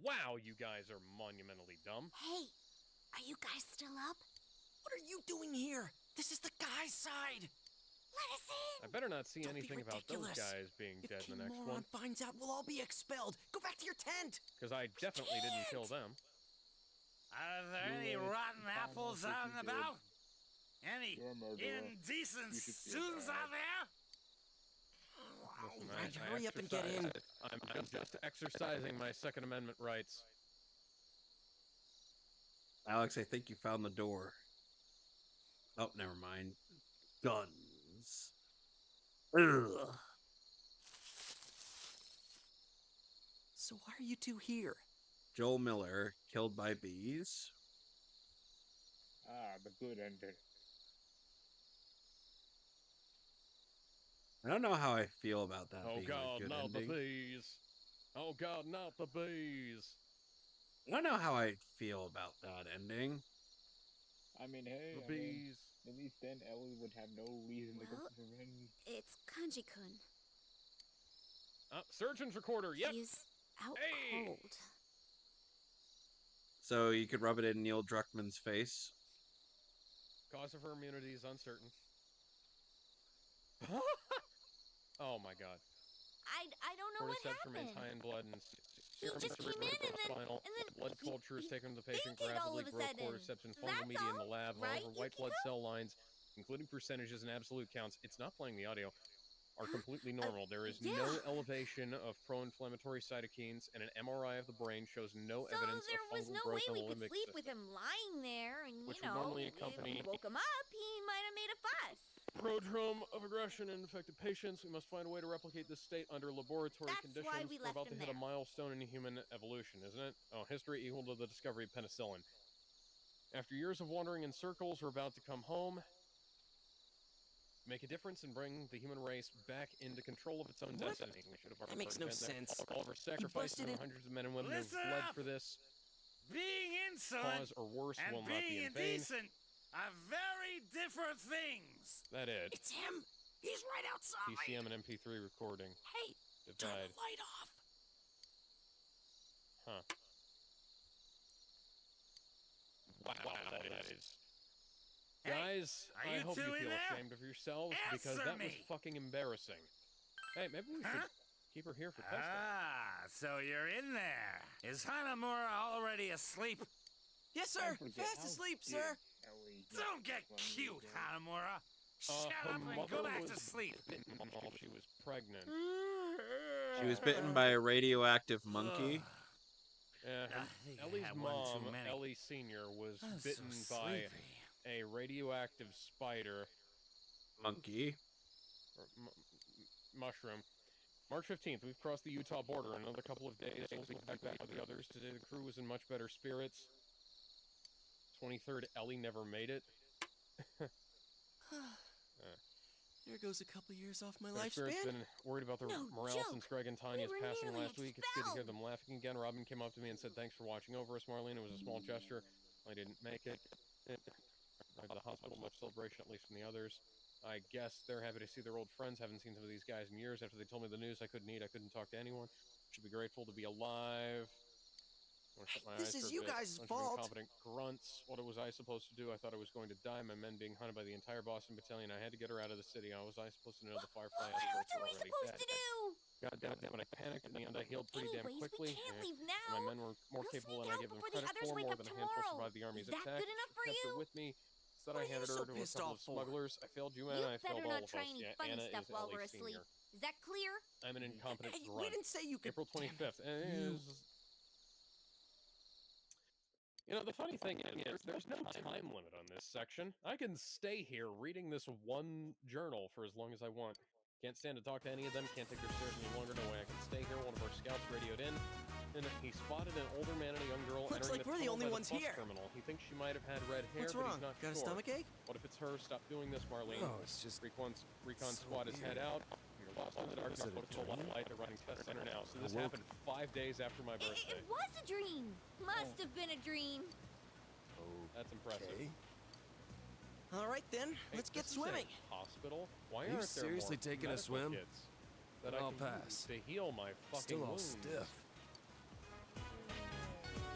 Wow, you guys are monumentally dumb. Hey, are you guys still up? What are you doing here? This is the guy's side. Let us in. I better not see Don't anything about those guys being dead in the next one. If King Moron finds out, we'll all be expelled. Go back to your tent. Because I definitely didn't kill them. Are there any rotten apples out and about? Any indecent students out there? Listen, hurry up and get in. I'm just exercising my Second Amendment rights. Alex, I think you found the door. Oh, never mind. Guns. Ugh. So why are you two here? Joel Miller killed by bees. Ah, the good ending. I don't know how I feel about that. Oh being God, a good not ending. the bees. Oh God, not the bees. I don't know how I feel about that ending. I mean, hey, the bees. At least then Ellie would have no reason to go for revenge. It's Kanji-kun. Surgeon's recorder, yep. He's out cold. So you could rub it in Neil Druckmann's face. Cause of her immunity is uncertain. Oh my God. I don't know what Cordyceps remains happened. high in blood and He just came in and then blood culture is taken to the patient fainted all rapidly of a grow sudden. cordyceps and fungal That's media in the all, lab. right, However, white blood cell lines, including percentages and absolute counts, it's not playing the audio, are completely normal. There is no elevation of pro-inflammatory cytokines, and an MRI of the brain shows no evidence of fungal growth in the limbic sleep system. with him lying there, and Which would normally accompany- if we woke him up, he might have made a fuss. Prodrome of aggression in infected patients. We must find a way to replicate this state under laboratory That's conditions. why we We're left about to him hit a there. milestone in human evolution, isn't it? Oh, history equal to the discovery of penicillin. After years of wandering in circles, we're about to come home. make a difference and bring the human race back into control of its own destiny. We should have already That makes no started sense. All of our sacrifices and hundreds of men and women who've bled for this Being insolent cause or worse and will not be being in vain. indecent are very different things. That it. It's him. He's right outside. PCM and MP3 recording. Hey, turn Divide. the light off. Huh. Wow, that is. Hey, guys, are I you hope two you in feel there? ashamed of yourselves because Answer that was me. fucking embarrassing. Hey, maybe we should keep her here for testing. Ah, so you're in there. Is Hanamura already asleep? Yes, sir. Fast asleep, sir. Don't get cute, Hanamura. Shut her up and mother go back was to sleep. bitten while she was pregnant. She was bitten by a radioactive monkey. Yeah, Ellie's mom, Ellie Sr., was bitten by a radioactive spider. Monkey. Or mushroom. March 15th, we've crossed the Utah border. In another couple of days, we'll be back with the others. Today, the crew was in much better spirits. 23rd, Ellie never made it. There goes a couple years off my Spirit's lifespan. been worried about their morale since Greg and Tanya's passing last week. It's good to hear them laughing again. Robin came up to me and said, "Thanks for watching over us, Marlene. It was a small gesture. I didn't make it. Arrived at the hospital, much celebration, at least from the others. I guess they're happy to see their old friends. Haven't seen some of these guys in years. After they told me the news, I couldn't eat. I couldn't talk to anyone. Should be grateful to be alive." This is you guys' fault. Incompetent grunts. What was I supposed to do? I thought I was going to die. My men being hunted by the entire Boston battalion. I had to get her out of the city. How was I supposed to know the Firefly escorts were already dead? God damn it, I panicked. In the end, I healed pretty damn quickly. We can't leave now. My men were more capable than I gave them credit for. More than a handful survived the army's attack. Good enough for Kept her you? with me. Instead, I handed her to a couple of smugglers. I failed you, and I failed all of us. Yeah, Anna is Ellie Sr. Is that clear? I'm an incompetent grunt. We didn't say you could. April 25th. You know, the funny thing is, there's no time limit on this section. I can stay here reading this one journal for as long as I want. Can't stand to talk to any of them, can't take their stares any longer, no way I can stay here. One of our scouts radioed in, and he spotted an older man and a young girl Looks entering like we're the only ones bus here. terminal. He thinks she might have had red hair, What's but wrong? he's not Got a sure. stomach ache? What if it's her? Stop doing this, Marlene. Oh, it's just Recon so squad is head out. You're lost in the dark. Not looking for a light. They're running test center now. So this happened 5 days after my birthday. It was a dream. Must have been a dream. That's impressive. Okay. All right then, let's get swimming. Hospital? Why Are you aren't there seriously more taking a medical swim? kits that I'll I can pass. use to heal my fucking Still all wounds? stiff.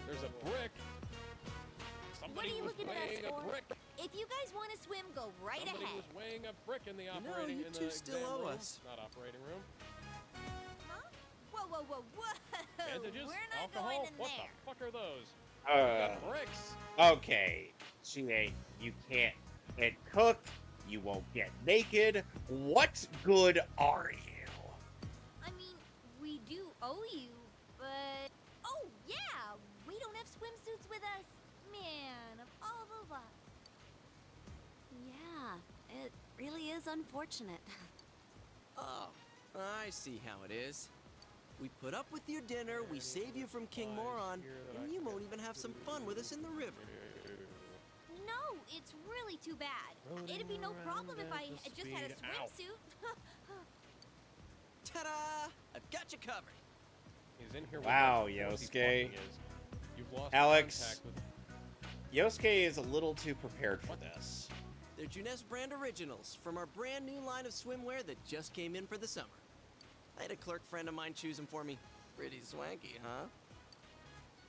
There's a brick. What Somebody are you was looking at us weighing a for? brick. If you guys want to swim, go right Somebody ahead. was weighing a brick in the You know, operating you in two the still exam owe room. us. Not operating room. Whoa, whoa, whoa, whoa! Bandages? We're not Alcohol? going in What there. the fuck are those? Bricks. Okay. You can't cook. You won't get naked. What good are you? I mean, we do owe you, but... Oh, yeah! We don't have swimsuits with us. Man, of all the luck. Yeah, it really is unfortunate. Oh, I see how it is. We put up with your dinner, we save you from King Moron, and you won't even have some fun with us in the river. No, it's really too bad. It'd be no problem if I had just had a swimsuit. Ta-da! I've got you covered. He's in here. Wow, with Yosuke. You've lost Alex. contact with... Yosuke is a little too prepared for this. They're Junes brand originals from our brand new line of swimwear that just came in for the summer. I had a clerk friend of mine choose them for me. Pretty swanky, huh?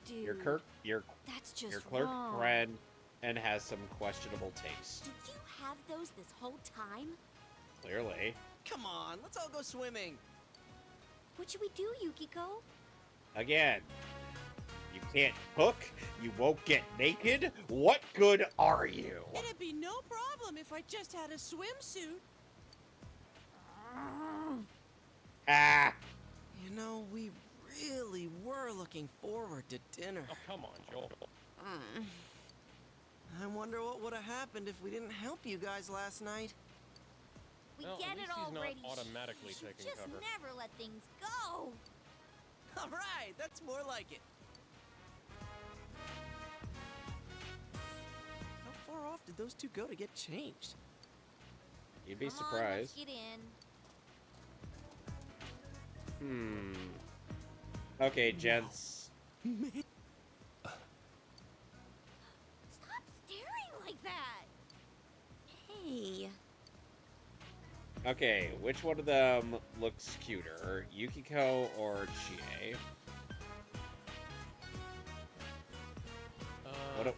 Dude, Your that's just clerk wrong. friend and has some questionable taste. Did you have those this whole time? Clearly. Come on, let's all go swimming. What should we do, Yukiko? Again, you can't cook. You won't get naked. What good are you? It'd be no problem if I just had a swimsuit. Ah. You know, we really were looking forward to dinner. Oh, come on, Joel. I wonder what would have happened if we didn't help you guys last night. We Well, get at it least he's not already. automatically You taking just cover. never let things go. All right, that's more like it. How far off did those two go to get changed? You'd be Come surprised. On, let's get in. Okay, gents. Stop staring like that. Hey. Okay, which one of them looks cuter, Yukiko or Chie? What?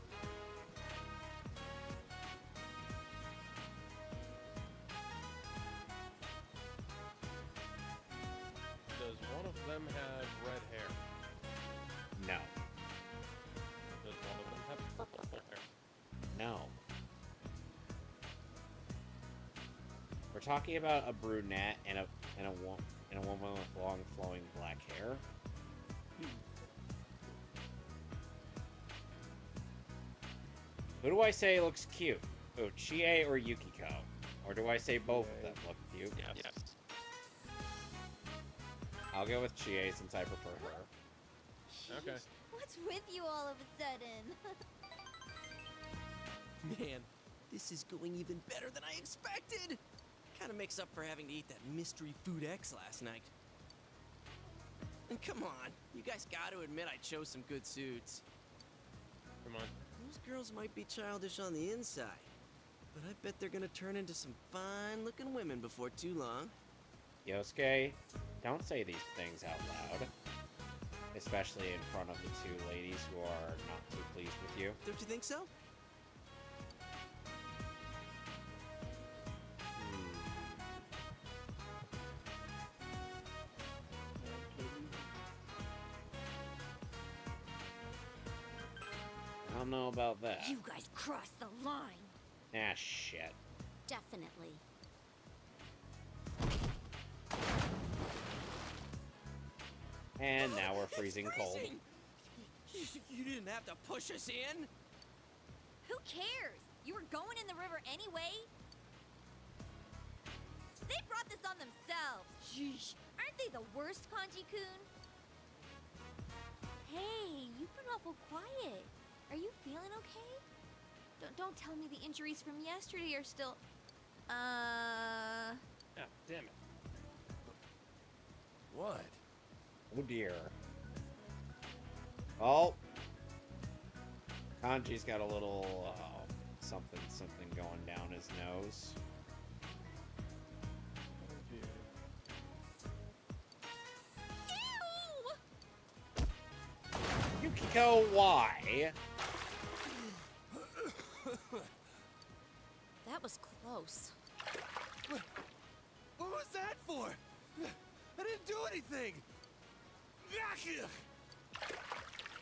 Does one of them have red hair? No. Does one of them have purple hair? No. We're talking about a brunette and a woman with long flowing black hair. Who do I say looks cute? Oh, Chie or Yukiko? Or do I say both of them look cute? Yes. I'll go with Chie since I prefer her. Okay. What's with you all of a sudden? Man, this is going even better than I expected. Kind of makes up for having to eat that mystery food X last night. And come on, you guys got to admit I chose some good suits. Come on. Those girls might be childish on the inside, but I bet they're gonna turn into some fine-looking women before too long. Yosuke, don't say these things out loud. Especially in front of the two ladies who are not too pleased with you. Don't you think so? I don't know about that. You guys crossed the line. Ah, shit. Definitely. And now we're freezing cold. You didn't have to push us in. Who cares? You were going in the river anyway. They brought this on themselves. Sheesh. Aren't they the worst, Kanji-kun? Hey, you've been awful quiet. Are you feeling okay? Don't tell me the injuries from yesterday are still... Ah, damn it. What? Oh dear. Oh. Kanji's got a little something going down his nose. Ew! Yukiko, why? That was close. What was that for? I didn't do anything.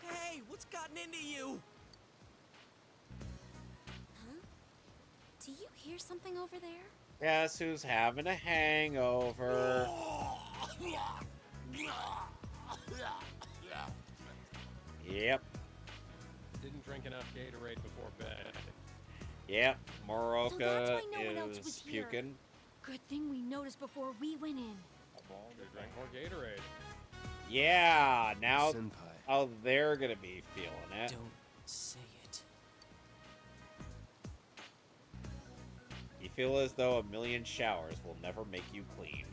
Hey, what's gotten into you? Huh? Do you hear something over there? Guess who's having a hangover? Yep. Didn't drink enough Gatorade before bed. Yep. So Moroka that's why no one else was is here. puking. Good thing we noticed before we went in. They drank more Gatorade. Yeah, now Senpai. oh, they're gonna be feeling it. Don't say it. You feel as though a million showers will never make you clean.